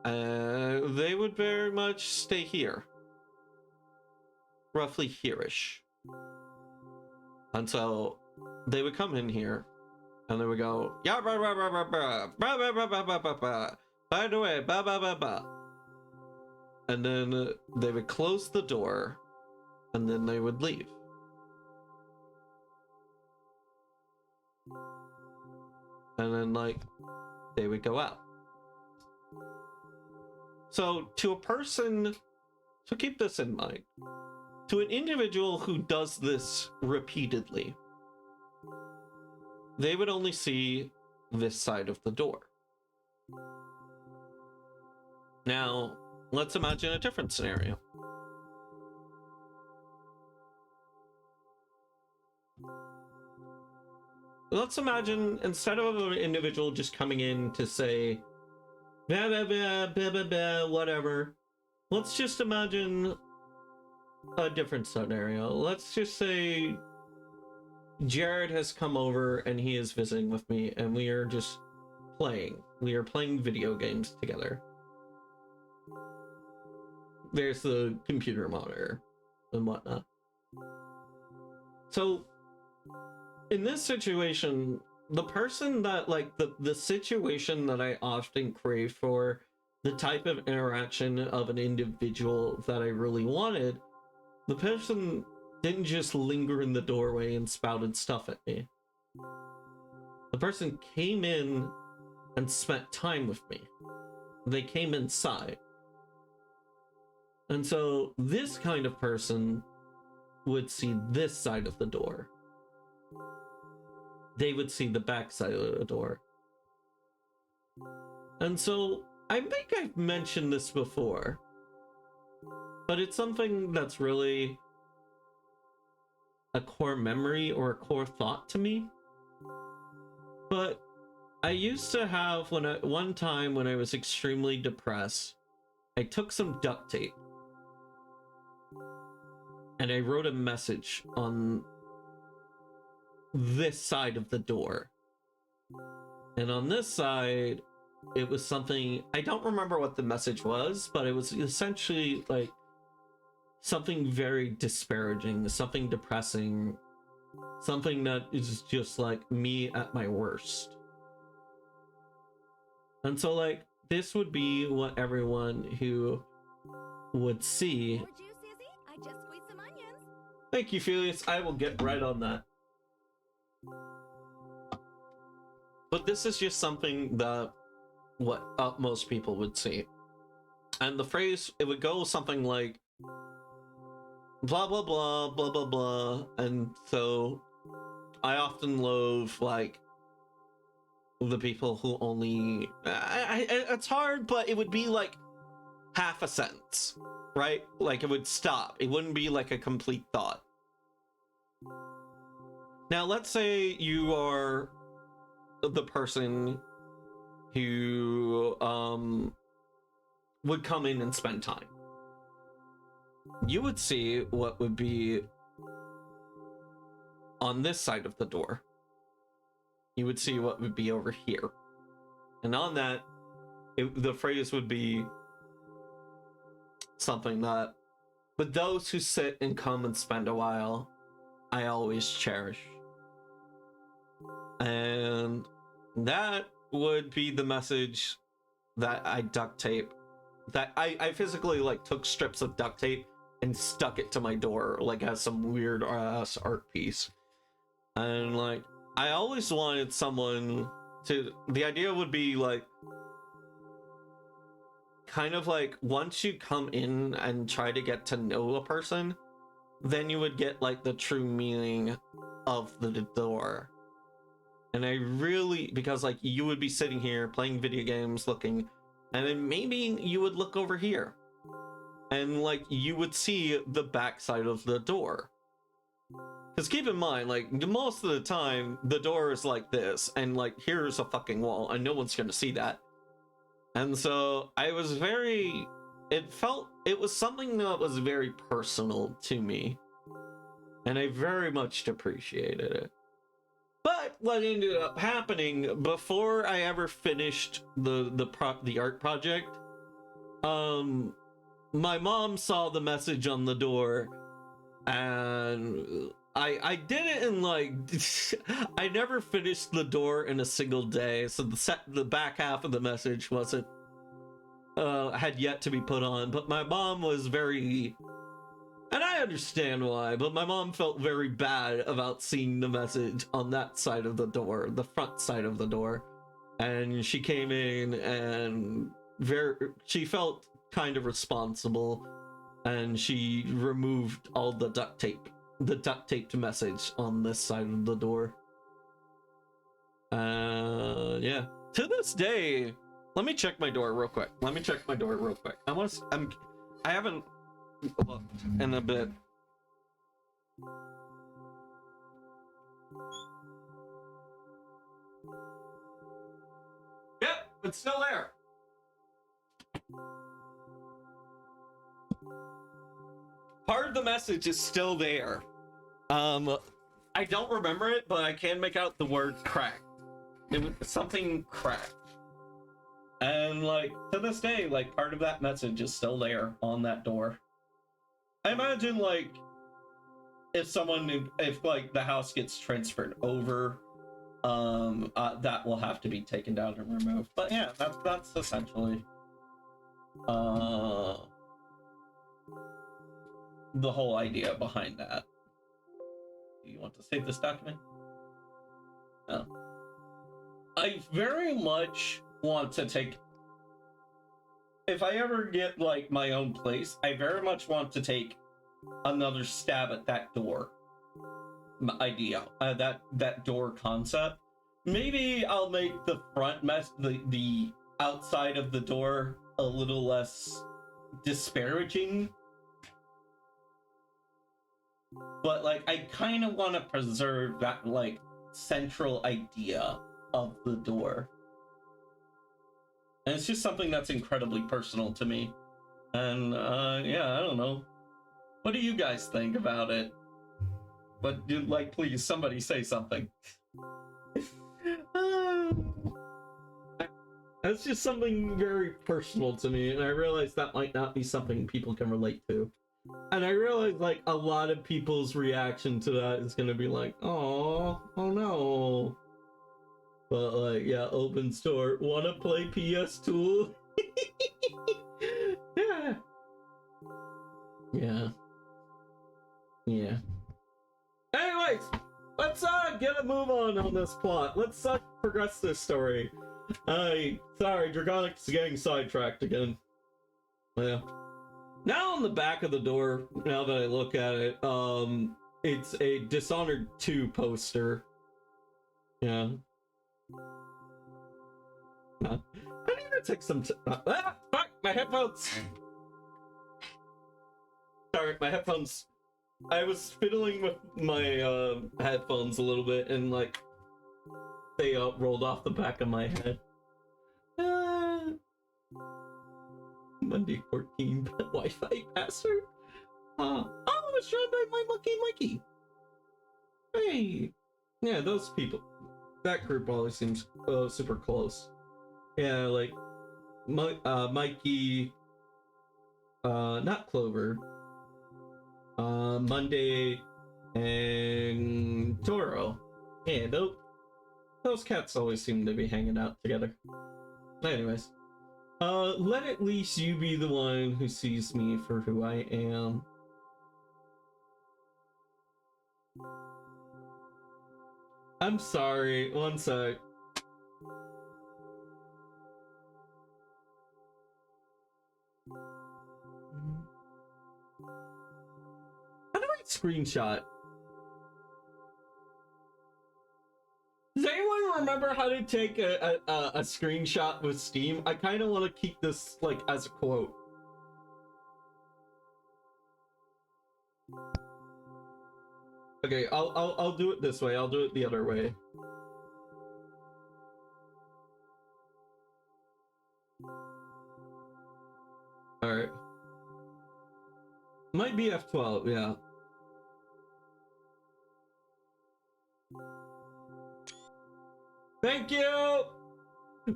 and they would very much stay here, roughly here-ish. And so they would come in here, and they would go, yeah, blah, blah, blah, blah, blah, blah, blah, blah, blah, blah, blah, blah. By the way, blah, blah, blah, blah. And then they would close the door, and then they would leave. And then, like, they would go out. So, to a person, so keep this in mind, to an individual who does this repeatedly, they would only see this side of the door. Now, let's imagine a different scenario. Let's imagine, instead of an individual just coming in to say, blah, blah, blah, blah, blah, blah, whatever, let's just imagine a different scenario. Let's just say Jared has come over and he is visiting with me, and we are just playing. We are playing video games together. There's the computer monitor and whatnot. So in this situation, the person that, like, the situation that I often crave for, the type of interaction of an individual that I really wanted, the person didn't just linger in the doorway and spouted stuff at me. The person came in and spent time with me. They came inside. And so this kind of person would see this side of the door. They would see the back side of the door. And so I think I've mentioned this before, but it's something that's really a core memory or a core thought to me. But I used to have, one time when I was extremely depressed, I took some duct tape and I wrote a message on this side of the door. And on this side, it was something, I don't remember what the message was, but it was essentially like something very disparaging, something depressing, something that is just like me at my worst. And so, like, this would be what everyone who would see. Would you, Susie? I just squeezed some onions. Thank you, Felix. I will get right on that. But this is just something that most people would see. And the phrase, it would go something like, blah, blah, blah, blah, blah, blah. And so I often loathe like the people who only it's hard, but it would be like half a sentence, right? Like it would stop. It wouldn't be like a complete thought. Now, let's say you are the person who would come in and spend time. You would see what would be on this side of the door. You would see what would be over here. And on that, the phrase would be something that, with those who sit and come and spend a while, I always cherish. And that would be the message that I duct tape. That I physically like took strips of duct tape and stuck it to my door, like as some weird ass art piece. And like, I always wanted someone to, the idea would be like, kind of like once you come in and try to get to know a person, then you would get like the true meaning of the door. And I really, because like you would be sitting here playing video games, looking, and then maybe you would look over here and like you would see the backside of the door. Because keep in mind, like most of the time the door is like this, and like here's a fucking wall and no one's gonna see that. And so I was very, it was something that was very personal to me, and I very much appreciated it. But what ended up happening before I ever finished the art project, my mom saw the message on the door, and I did it in like I never finished the door in a single day, so the back half of the message wasn't had yet to be put on. But my mom was very, and I understand why, but my mom felt very bad about seeing the message on that side of the door, the front side of the door. And she came in and she felt kind of responsible, and she removed all the duct taped message on this side of the door. Yeah. To this day, let me check my door real quick. I haven't looked in a bit. Yep, it's still there. Part of the message is still there. I don't remember it, but I can make out the word cracked. It was something cracked. And like to this day, like part of that message is still there on that door. I imagine like if like the house gets transferred over, that will have to be taken down and removed. But yeah, that's essentially the whole idea behind that. Do you want to save this document? No. I very much want to take, if I ever get like my own place, I very much want to take another stab at that door idea, that door concept. Maybe I'll make the front the outside of the door a little less disparaging, but like I kind of want to preserve that like central idea of the door. And it's just something that's incredibly personal to me. And yeah, I don't know. What do you guys think about it? But like, please, somebody say something. That's just something very personal to me, and I realize that might not be something people can relate to. And I realize like a lot of people's reaction to that is gonna be like, oh no. But like, yeah, open store. Wanna play PS Tool? Yeah. Yeah. Yeah. Anyways, let's get a move on this plot. Let's progress this story. Sorry, Dragonic's getting sidetracked again. Yeah. Now on the back of the door, now that I look at it, it's a Dishonored 2 poster. Yeah. I need to take some. Fuck! My headphones. Sorry, my headphones. I was fiddling with my headphones a little bit, and like they rolled off the back of my head. Monday 14 Wi-Fi password. Oh, it's joined by my monkey Mikey. Hey, yeah, those people. That group always seems super close. Yeah, like Mikey, not Clover, Monday, and Toro. Yeah, those cats always seem to be hanging out together. Anyways, let at least you be the one who sees me for who I am. I'm sorry, one sec. How do I screenshot? Does anyone remember how to take a screenshot with Steam? I kind of want to keep this like as a quote. Okay, I'll do it this way. I'll do it the other way. All right. Might be F12, yeah. Thank you!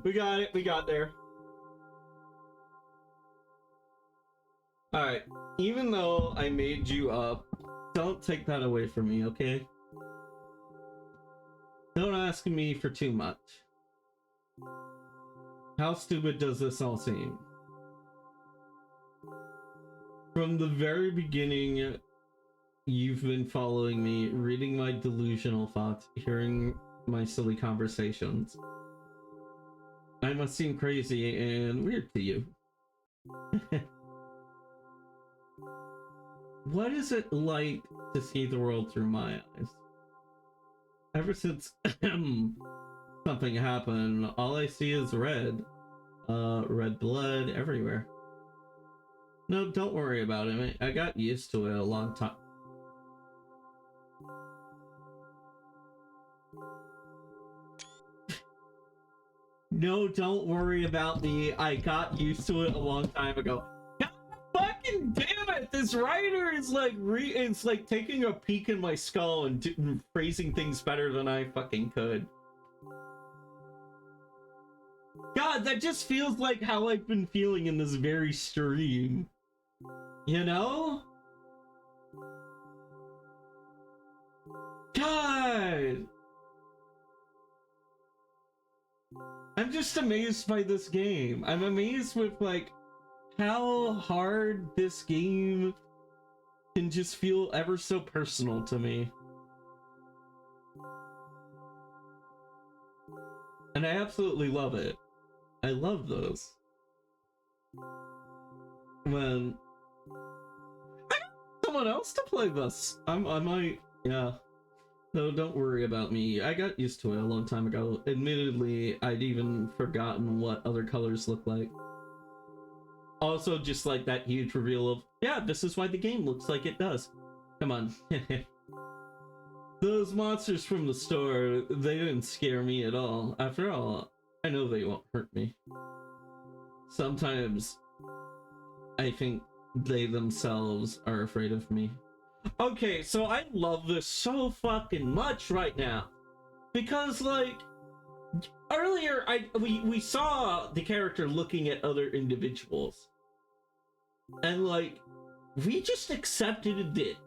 We got it, we got there. Alright, even though I made you up, don't take that away from me, okay? Don't ask me for too much. How stupid does this all seem? From the very beginning, you've been following me, reading my delusional thoughts, hearing my silly conversations. I must seem crazy and weird to you. What is it like to see the world through my eyes? Ever since something happened, all I see is red. Red blood everywhere. No, don't worry about it. I got used to it a long time. No, don't worry about me. I got used to it a long time ago. God fucking damn it! This writer is like it's like taking a peek in my skull and phrasing things better than I fucking could. God, that just feels like how I've been feeling in this very stream. You know? God! I'm just amazed by this game. I'm amazed with like how hard this game can just feel ever so personal to me. And I absolutely love it. I love those. When I got someone else to play this. I might, yeah. No, don't worry about me. I got used to it a long time ago. Admittedly, I'd even forgotten what other colors look like. Also, just like that huge reveal of, yeah, this is why the game looks like it does. Come on. Those monsters from the store, they didn't scare me at all. After all, I know they won't hurt me. Sometimes, I think they themselves are afraid of me. Okay, so I love this so fucking much right now. Because, like, earlier we saw the character looking at other individuals. And, like, we just accepted it.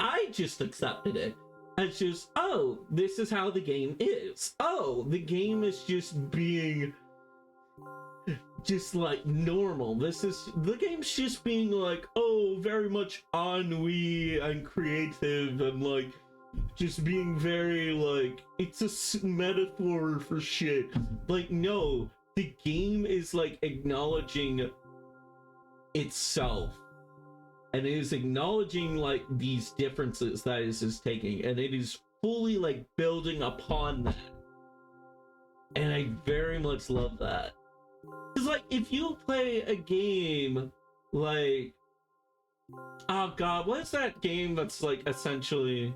I just accepted it. It's just, oh, this is how the game is. Oh, the game is just being just like normal. The game's just being like, oh, very much ennui and creative and like just being very like, it's a metaphor for shit. Like, no, the game is like acknowledging itself, and it is acknowledging like these differences that it is taking, and it is fully like building upon that. And I very much love that. Because like if you play a game like, oh god, what is that game that's like essentially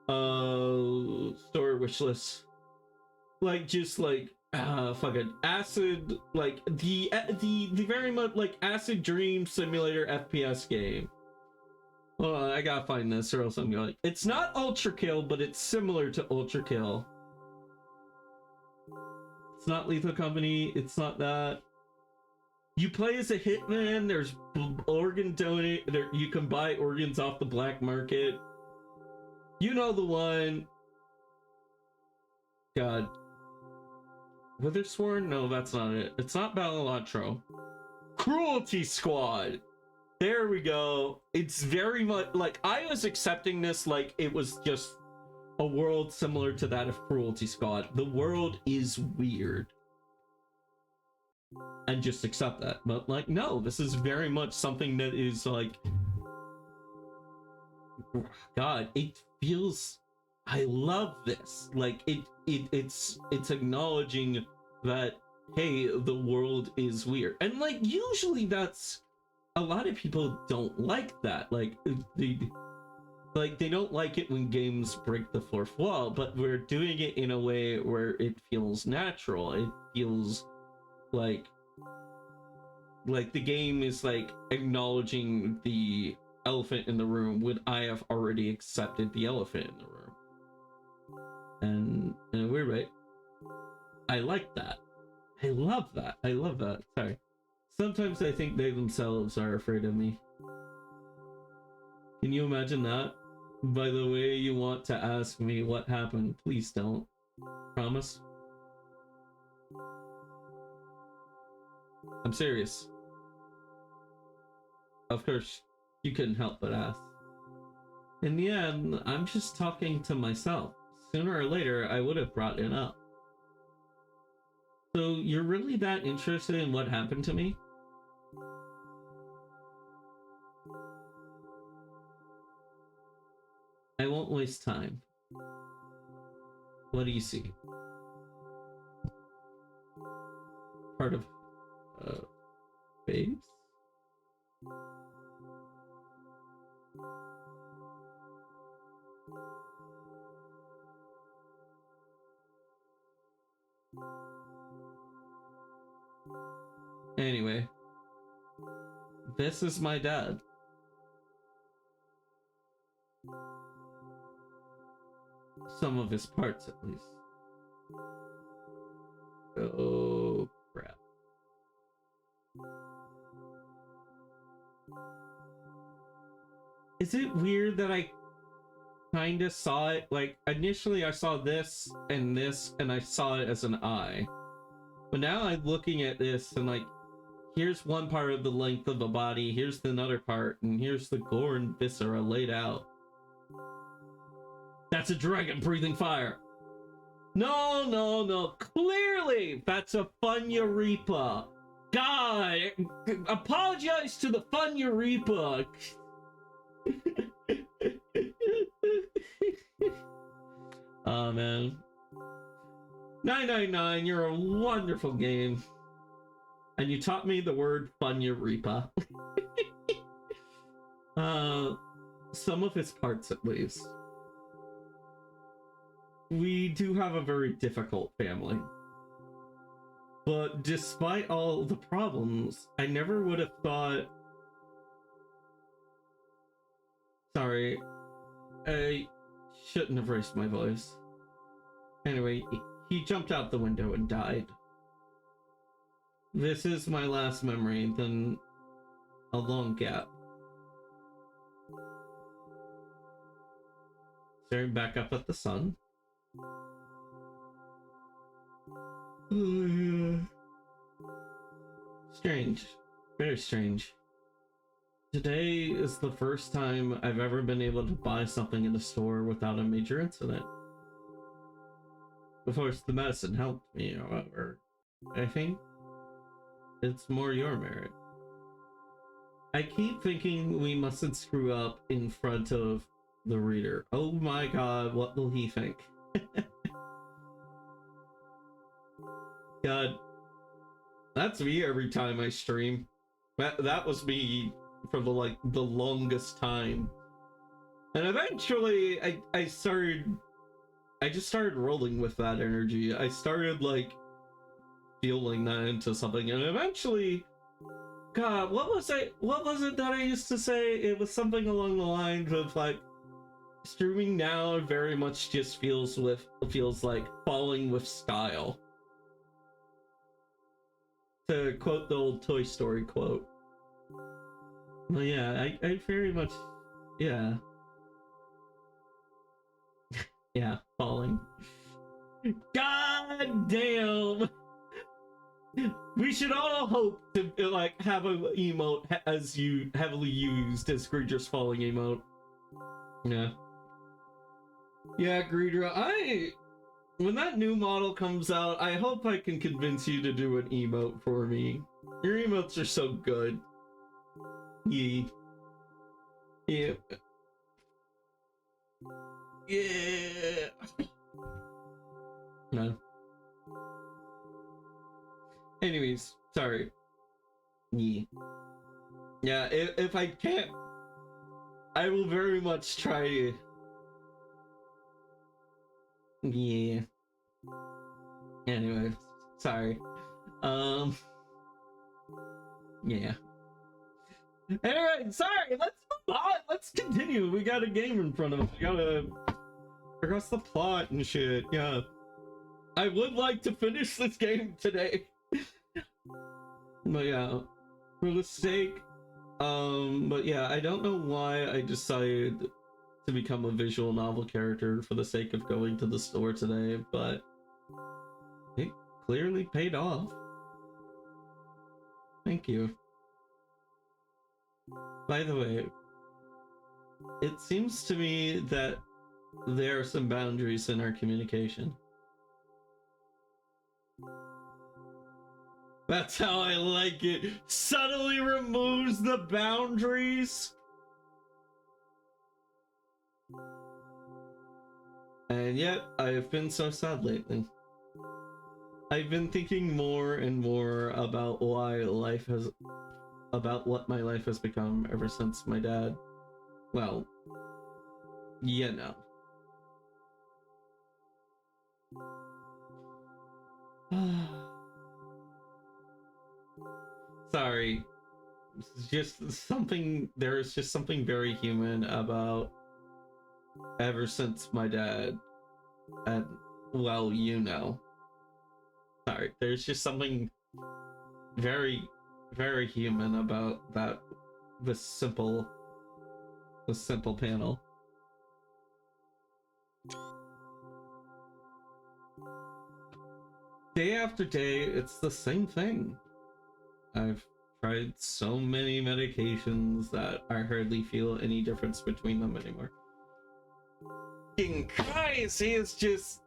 store wish list? Like just like fucking acid, like the very much like acid dream simulator FPS game. Hold on, I gotta find this or else I'm going. It's not Ultra Kill, but it's similar to Ultra Kill. It's not Lethal Company, it's not that. You play as a hitman, there's organ donate, there, you can buy organs off the black market. You know the one. God. Withersworn? No, that's not it. It's not Balatro. Cruelty Squad! There we go. It's very much like I was accepting this like it was just a world similar to that of Cruelty Squad. The world is weird. And just accept that. But like, no, this is very much something that is like, God, it feels, I love this. Like it's acknowledging that, hey, the world is weird. And like, usually that's, a lot of people don't like that. Like they don't like it when games break the fourth wall, but we're doing it in a way where it feels natural. It feels like the game is like acknowledging the elephant in the room when I have already accepted the elephant in the room. And in a weird way, I like that. I love that. I love that. Sorry. Sometimes I think they themselves are afraid of me. Can you imagine that? By the way, you want to ask me what happened, please don't. Promise? I'm serious. Of course, you couldn't help but ask. In the end, I'm just talking to myself. Sooner or later, I would have brought it up. So, you're really that interested in what happened to me? I won't waste time. What do you see? Part of base? Anyway, this is my dad. Some of his parts, at least. Oh, crap. Is it weird that I kinda saw it? Like, initially I saw this, and I saw it as an eye. But now I'm looking at this, and like, here's one part of the length of the body, here's another part, and here's the gore and viscera laid out. That's a dragon breathing fire. No, no, no. Clearly, that's a Funya Reaper. God, apologize to the Funya Reaper. Oh, man. 999, you're a wonderful game. And you taught me the word Funya Reaper. Some of his parts, at least. We do have a very difficult family. But despite all the problems, I never would have thought... Sorry, I shouldn't have raised my voice. Anyway, he jumped out the window and died. This is my last memory, then a long gap. Staring back up at the sun. Oh, yeah. Strange. Very strange. Today is the first time I've ever been able to buy something in a store without a major incident. Of course, the medicine helped me, however. I think it's more your merit. I keep thinking we mustn't screw up in front of the reader. Oh my god, what will he think? God, that's me every time I stream. That was me for the longest time. And eventually I just started rolling with that energy. I started like fueling that into something, and eventually, God, what was it that I used to say? It was something along the lines of like, streaming now very much just feels like falling with style. To quote the old Toy Story quote. Well, yeah, I very much, yeah. Yeah, falling. God damn! We should all hope to like have an emote as you heavily used as Greedra's falling emote. Yeah. Yeah, Greedra, when that new model comes out, I hope I can convince you to do an emote for me. Your emotes are so good. Yeah. Yeah. Yeah. No. Anyways, sorry. Yeah. Yeah, if I can't, I will very much try to. Yeah. Anyway, sorry. Yeah. Anyway, sorry, let's move on. Let's continue. We got a game in front of us. We gotta progress the plot and shit. Yeah. I would like to finish this game today. But yeah, for the sake, but yeah, I don't know why I decided to become a visual novel character for the sake of going to the store today, but it clearly paid off. Thank you. By the way, it seems to me that there are some boundaries in our communication. That's how I like it. Subtly removes the boundaries. And yet, I have been so sad lately. I've been thinking more and more about what my life has become ever since my dad, well, you know. Sorry. There is just something very human about ever since my dad, and, well, you know. Sorry, there's just something very, very human about this simple panel. Day after day, it's the same thing. I've tried so many medications that I hardly feel any difference between them anymore. Fucking Christ, he is just...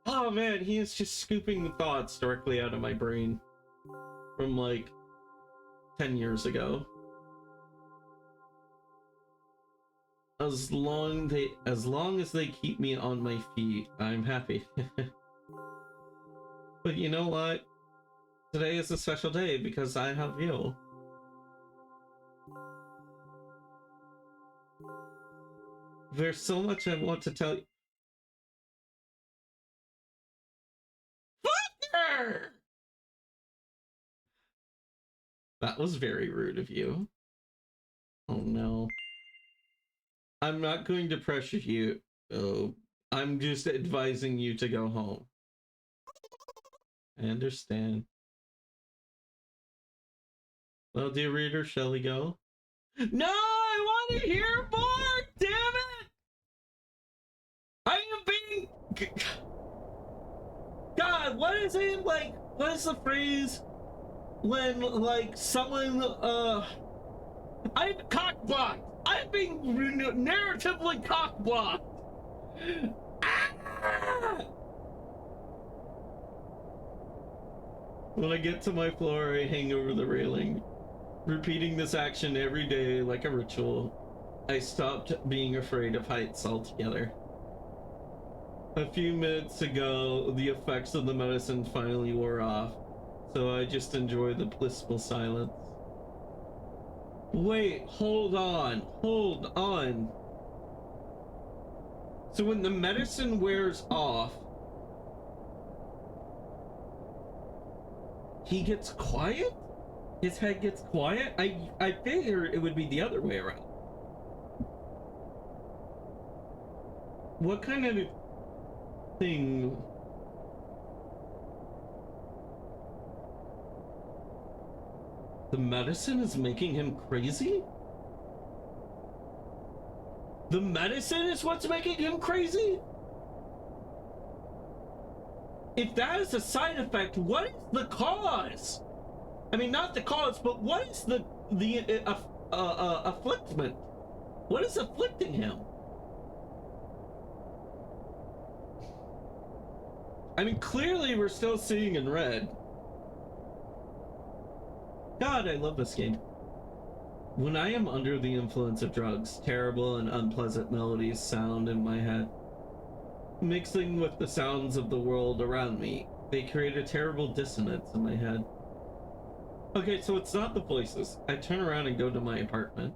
Oh man, he is just scooping thoughts directly out of my brain. From like 10 years ago. As long as they keep me on my feet, I'm happy. But you know what? Today is a special day because I have you. There's so much I want to tell you. Fucker! That was very rude of you. Oh no. I'm not going to pressure you. Oh, I'm just advising you to go home. I understand. Well, dear reader, shall we go? No, I want to hear more! Damn it! I am being... God, what is it? Like, what is the phrase when, like, someone, I'm cock-blocked! I'm being narratively cock-blocked! Ah! When I get to my floor, I hang over the railing, repeating this action every day like a ritual. I stopped being afraid of heights altogether. A few minutes ago, the effects of the medicine finally wore off, so I just enjoy the blissful silence. Wait, hold on, hold on. So when the medicine wears off, he gets quiet? His head gets quiet? I figured it would be the other way around. What kind of thing? The medicine is making him crazy? The medicine is what's making him crazy? If that is a side effect, what is the cause? I mean, not the cause, but what is the afflictment? What is afflicting him? I mean, clearly we're still seeing in red. God, I love this game. When I am under the influence of drugs, terrible and unpleasant melodies sound in my head. Mixing with the sounds of the world around me, they create a terrible dissonance in my head. Okay, so it's not the voices. I turn around and go to my apartment.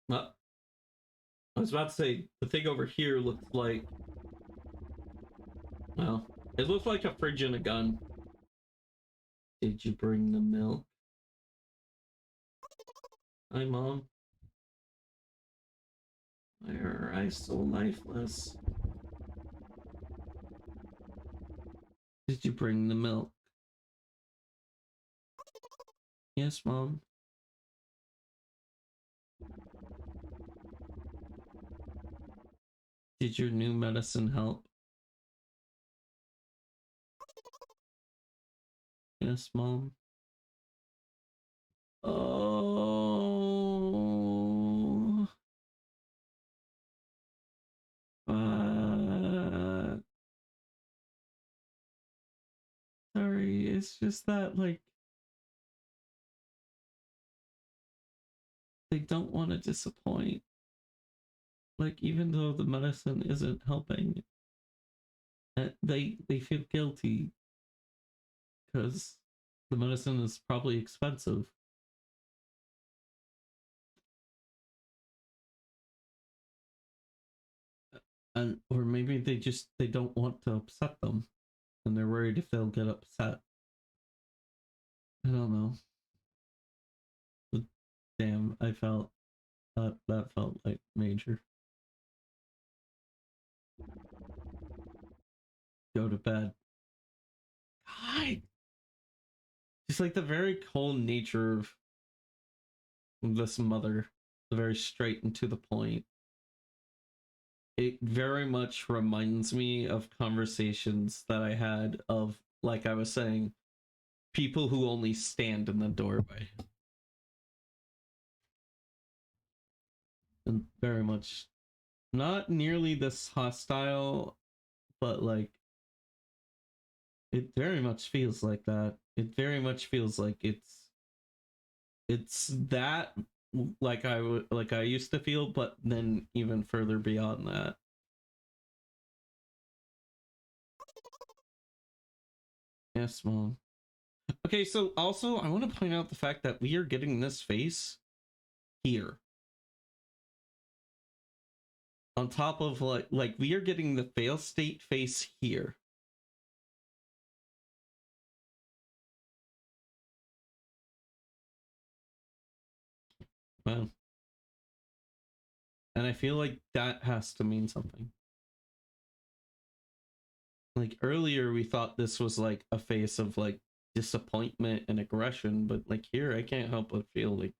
I was about to say, the thing over here looks like... Well, it looks like a fridge and a gun. Did you bring the milk? Hi, Mom. Why are I so lifeless? Did you bring the milk? Yes, Mom. Did your new medicine help? Yes, Mom. Oh. Sorry, it's just that, like, they don't want to disappoint. Like, even though the medicine isn't helping, they feel guilty because the medicine is probably expensive. And or maybe they don't want to upset them and they're worried if they'll get upset. I don't know. But damn, I felt that felt like major. Go to bed. God, just like the very cold nature of this mother, the very straight and to the point. It very much reminds me of conversations that I had of, like I was saying, people who only stand in the doorway. And very much not nearly this hostile, but like it very much feels like that. It very much feels like it's that like I used to feel, but then even further beyond that. Yes, Mom. Okay, so also I want to point out the fact that we are getting this face here. On top of like we are getting the fail state face here. Wow. And I feel like that has to mean something. Like earlier we thought this was like a face of like disappointment and aggression, but like here I can't help but feel like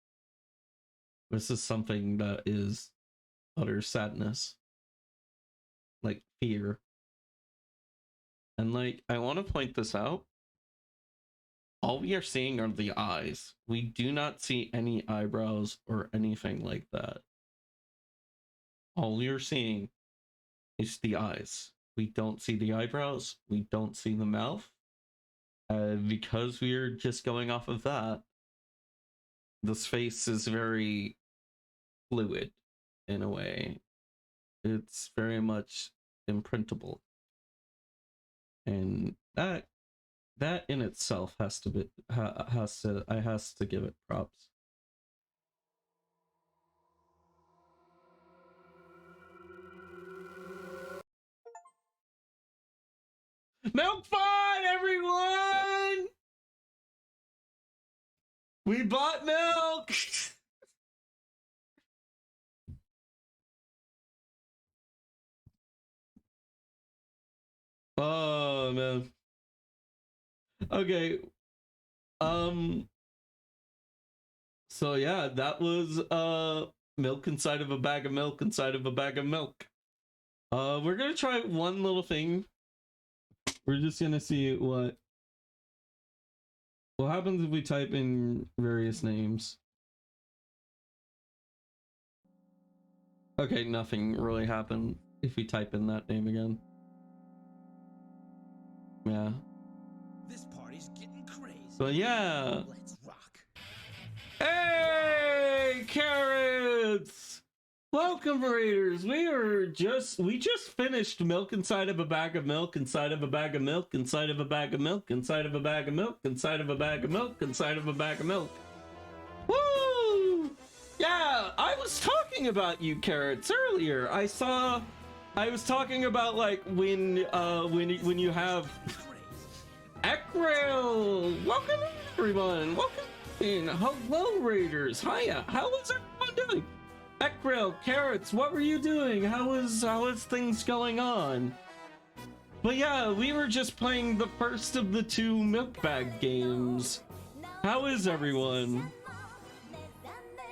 this is something that is utter sadness. Like fear. And like I want to point this out. All we are seeing are the eyes. We do not see any eyebrows or anything like that. All we are seeing is the eyes. We don't see the eyebrows. We don't see the mouth. because we're just going off of that, the space is very fluid in a way. It's very much imprintable, and that in itself has to be has to give it props. Milk fun, everyone! We bought milk! Oh, man. Okay. So yeah, that was milk inside of a bag of milk inside of a bag of milk. We're gonna try one little thing. We're just gonna see what happens if we type in various names. Okay, nothing really happened if we type in that name again. Yeah. This party's getting crazy. But yeah. Let's rock. Hey, carrots! Welcome, Raiders. We just finished milk inside of a bag of milk inside of a bag of milk inside of a bag of milk inside of a bag of milk inside of a bag of milk inside of a bag of milk. Woo! Yeah, I was talking about you, carrots, earlier. I was talking about like when you have Ekril. Welcome everyone. Welcome in. Hello, Raiders. Hiya. How is everyone doing? Ekril, carrots, what were you doing? How is things going on? But yeah, we were just playing the first of the 2 milk bag games. How is everyone?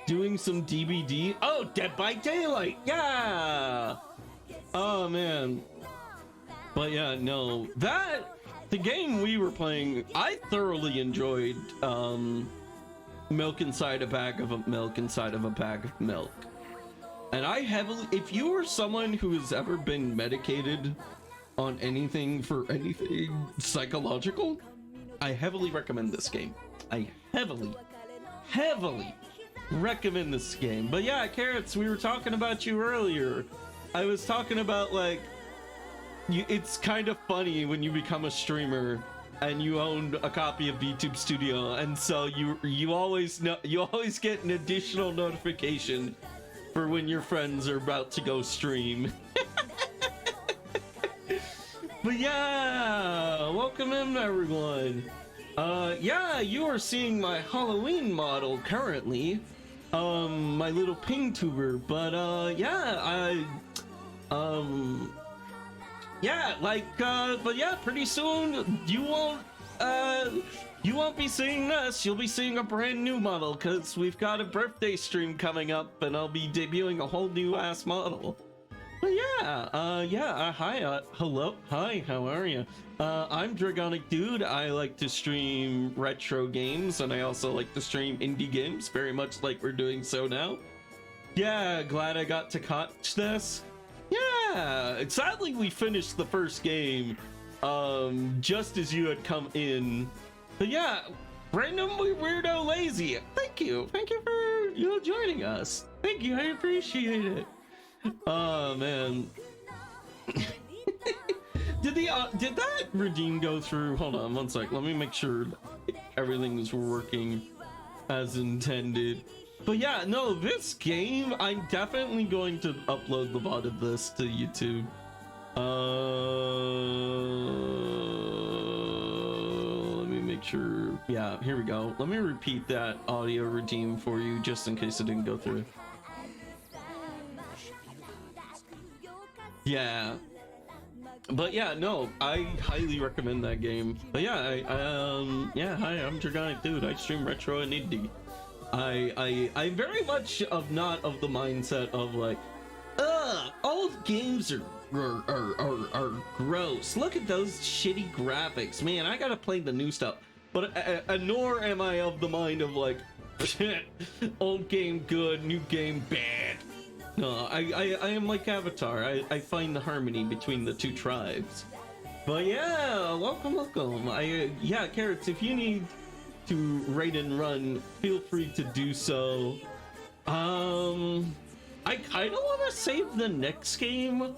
Doing some DBD? Oh, Dead by Daylight! Yeah! Oh man. But yeah, no. The game we were playing, I thoroughly enjoyed milk inside a bag of milk inside of a bag of milk. And if you are someone who has ever been medicated on anything for anything psychological, I heavily recommend this game. I heavily recommend this game. But yeah, carrots, we were talking about you earlier. I was talking about like, it's kind of funny when you become a streamer and you own a copy of VTube Studio, and so you always get an additional notification for when your friends are about to go stream. But yeah, welcome in everyone. Yeah, you are seeing my Halloween model currently, my little ping tuber. But yeah, but yeah, pretty soon you won't be seeing this. You'll be seeing a brand new model because we've got a birthday stream coming up, and I'll be debuting a whole new ass model. But yeah, hi, hello, hi, how are you? I'm Dragonic Dude. I like to stream retro games, and I also like to stream indie games, very much like we're doing so now. Yeah, glad I got to catch this. Yeah, sadly we finished the first game just as you had come in. But yeah, randomly weirdo lazy, thank you for joining us. Thank you, I appreciate it. Oh man. Did that redeem go through? Hold on one sec, let me make sure everything's working as intended. But yeah, no, this game, I'm definitely going to upload the VOD of this to YouTube. Let me make sure. Yeah, here we go. Let me repeat that audio redeem for you just in case it didn't go through. Yeah. But yeah, no, I highly recommend that game. But yeah, yeah, hi, I'm Dragonic Dude. I stream retro and indie. I'm very much not of the mindset of like, old games are gross. Look at those shitty graphics, man. I gotta play the new stuff. But nor am I of the mind of like, old game good, new game bad. No, I am like Avatar. I find the harmony between the two tribes. But yeah, welcome. Yeah, Carrots, if you need to raid and run, feel free to do so. I kind of want to save the next game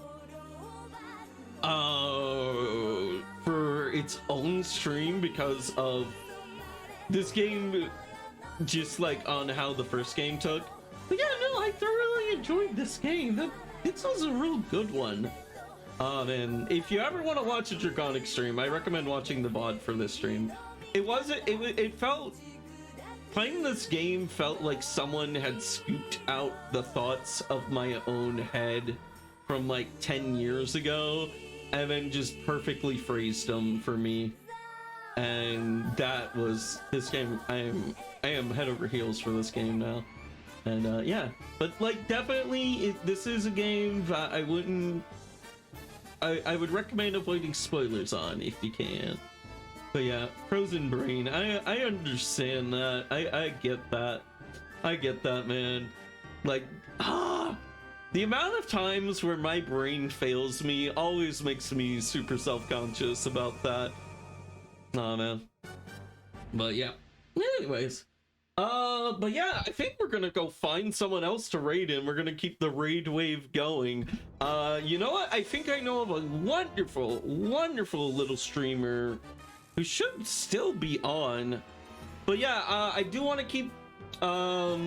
for its own stream because of this game, just like on how the first game took. But yeah, no, I thoroughly enjoyed this game. This was a real good one. And if you ever want to watch a Draconic stream, I recommend watching the VOD for this stream. It felt, playing this game felt like someone had scooped out the thoughts of my own head from like 10 years ago and then just perfectly phrased them for me. And that was this game. I am head over heels for this game now. And yeah, but like definitely this is a game that I would recommend avoiding spoilers on if you can. But yeah, Frozen Brain, I understand that. I get that. I get that, man. Like, the amount of times where my brain fails me always makes me super self-conscious about that. Nah, man. But yeah. Anyways. But yeah, I think we're gonna go find someone else to raid in. We're gonna keep the raid wave going. You know what? I think I know of a wonderful little streamer who should still be on. But yeah, I do want to keep, but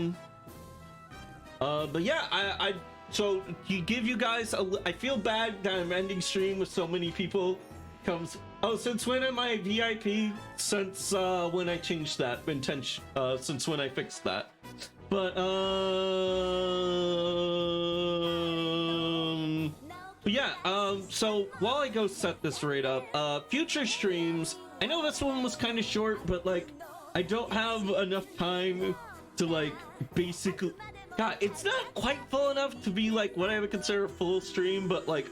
yeah, so to give you guys I feel bad that I'm ending stream with so many people comes. Oh, since when am I VIP? Since when I changed that intention, since when I fixed that. But yeah, so while I go set this raid up, future streams, I know this one was kind of short, but like I don't have enough time to like basically, God, it's not quite full enough to be like what I would consider a full stream, but like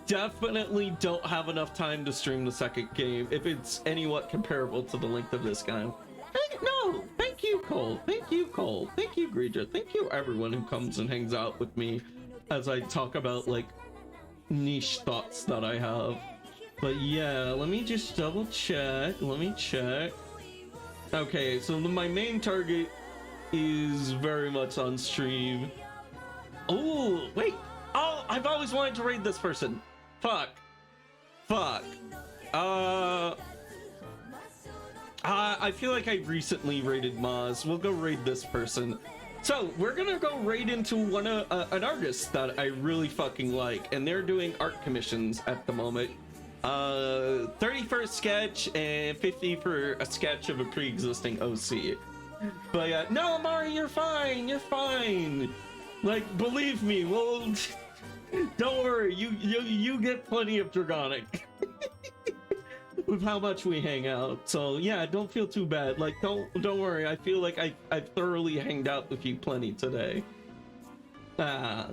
definitely don't have enough time to stream the second game if it's anywhat comparable to the length of this game. No, thank you, Cole. Thank you, Cole. Thank you, Greedra. Thank you, everyone who comes and hangs out with me as I talk about like niche thoughts that I have. But yeah, let me just double check. Let me check. Okay, so my main target is very much on stream. Oh, wait. Oh, I've always wanted to raid this person. Fuck. I feel like I recently raided Maz. We'll go raid this person. So we're gonna go raid into an artist that I really fucking like, and they're doing art commissions at the moment. 30 for a sketch and 50 for a sketch of a pre-existing OC. But no, Amari, you're fine. Like, believe me, well, don't worry, you get plenty of Dragonic with how much we hang out. So yeah, don't feel too bad. Like, don't worry. I feel like I've thoroughly hanged out with you plenty today. Yeah.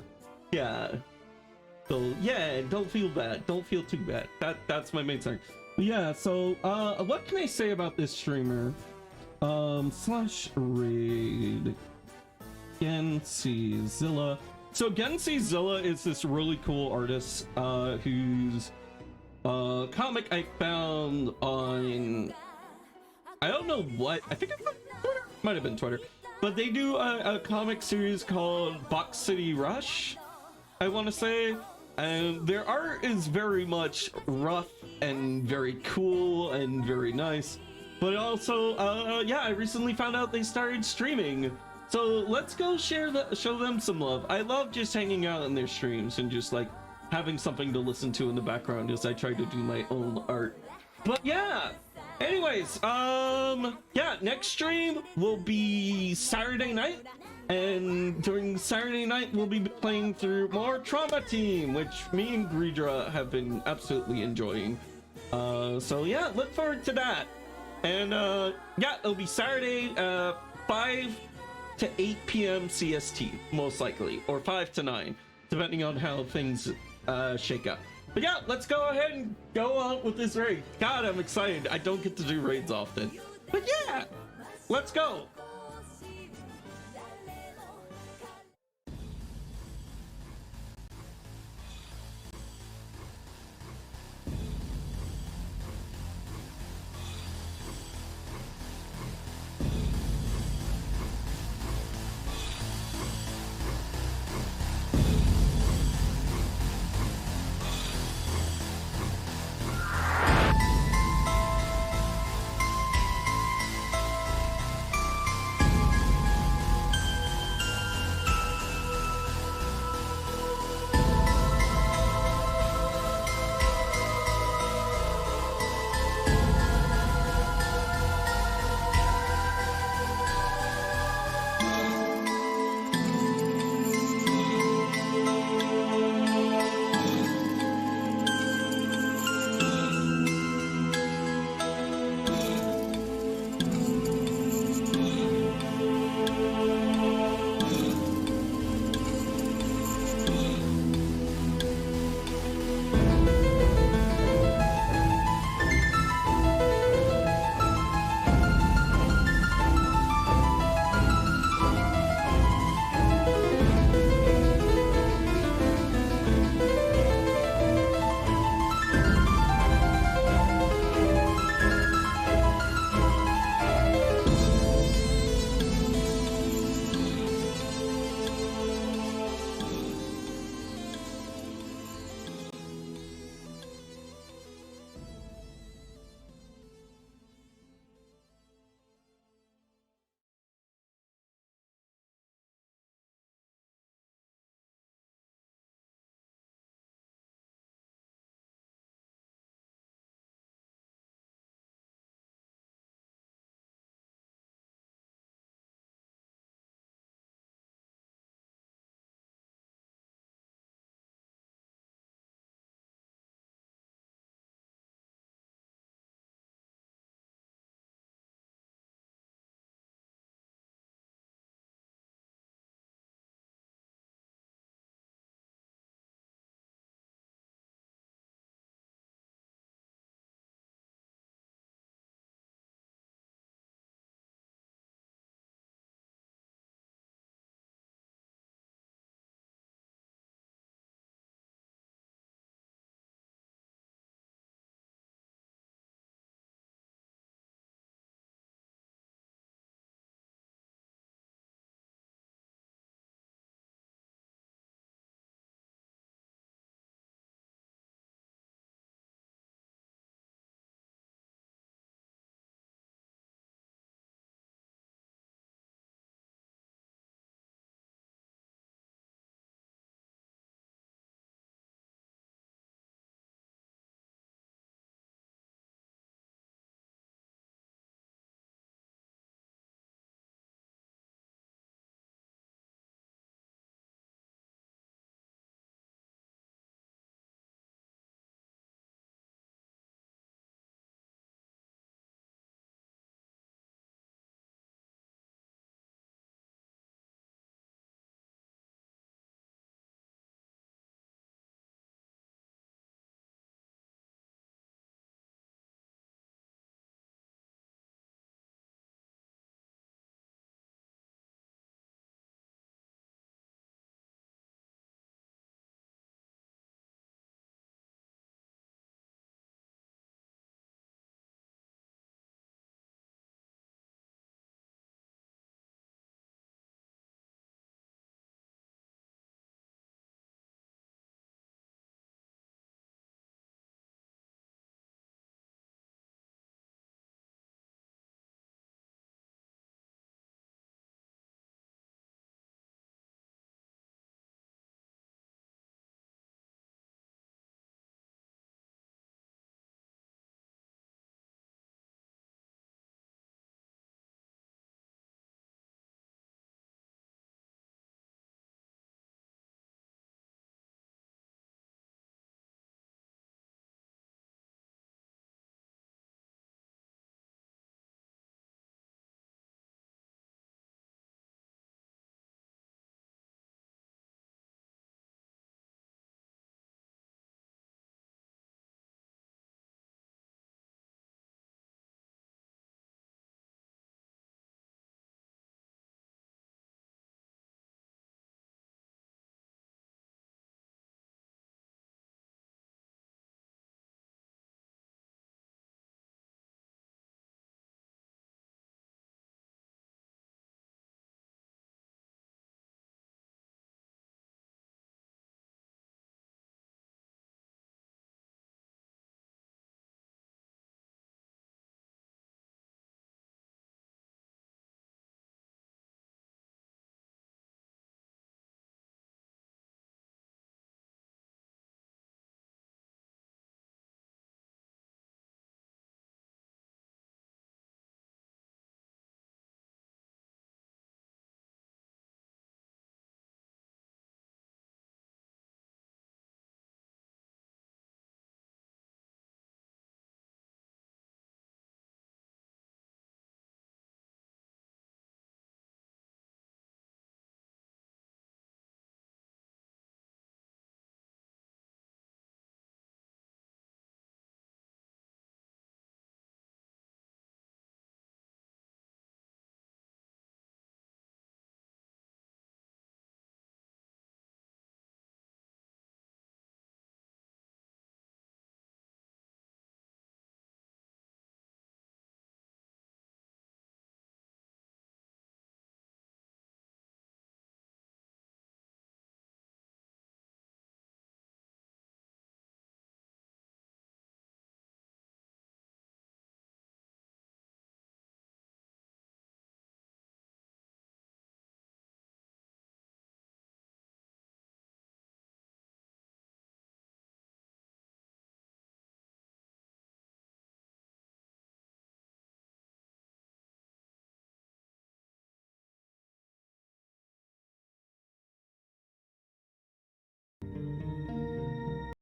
So yeah, don't feel bad. Don't feel too bad. That's my main thing. Yeah. So what can I say about this streamer? Slash raid Gensi Zilla. So Gensi Zilla is this really cool artist whose comic I found on, I don't know what, I think it's on Twitter, might have been Twitter, but they do a comic series called Box City Rush, I want to say, and their art is very much rough and very cool and very nice, but also yeah, I recently found out they started streaming. So let's go show them some love. I love just hanging out in their streams and just like having something to listen to in the background as I try to do my own art. But yeah, anyways, yeah, next stream will be Saturday night, and during Saturday night we'll be playing through more Trauma Team, which me and Greedra have been absolutely enjoying. So yeah, look forward to that. And yeah, it'll be Saturday 5 to 8 p.m. CST, most likely, or 5 to 9, depending on how things shake up. But yeah, let's go ahead and go on with this raid. God, I'm excited. I don't get to do raids often. But yeah, let's go.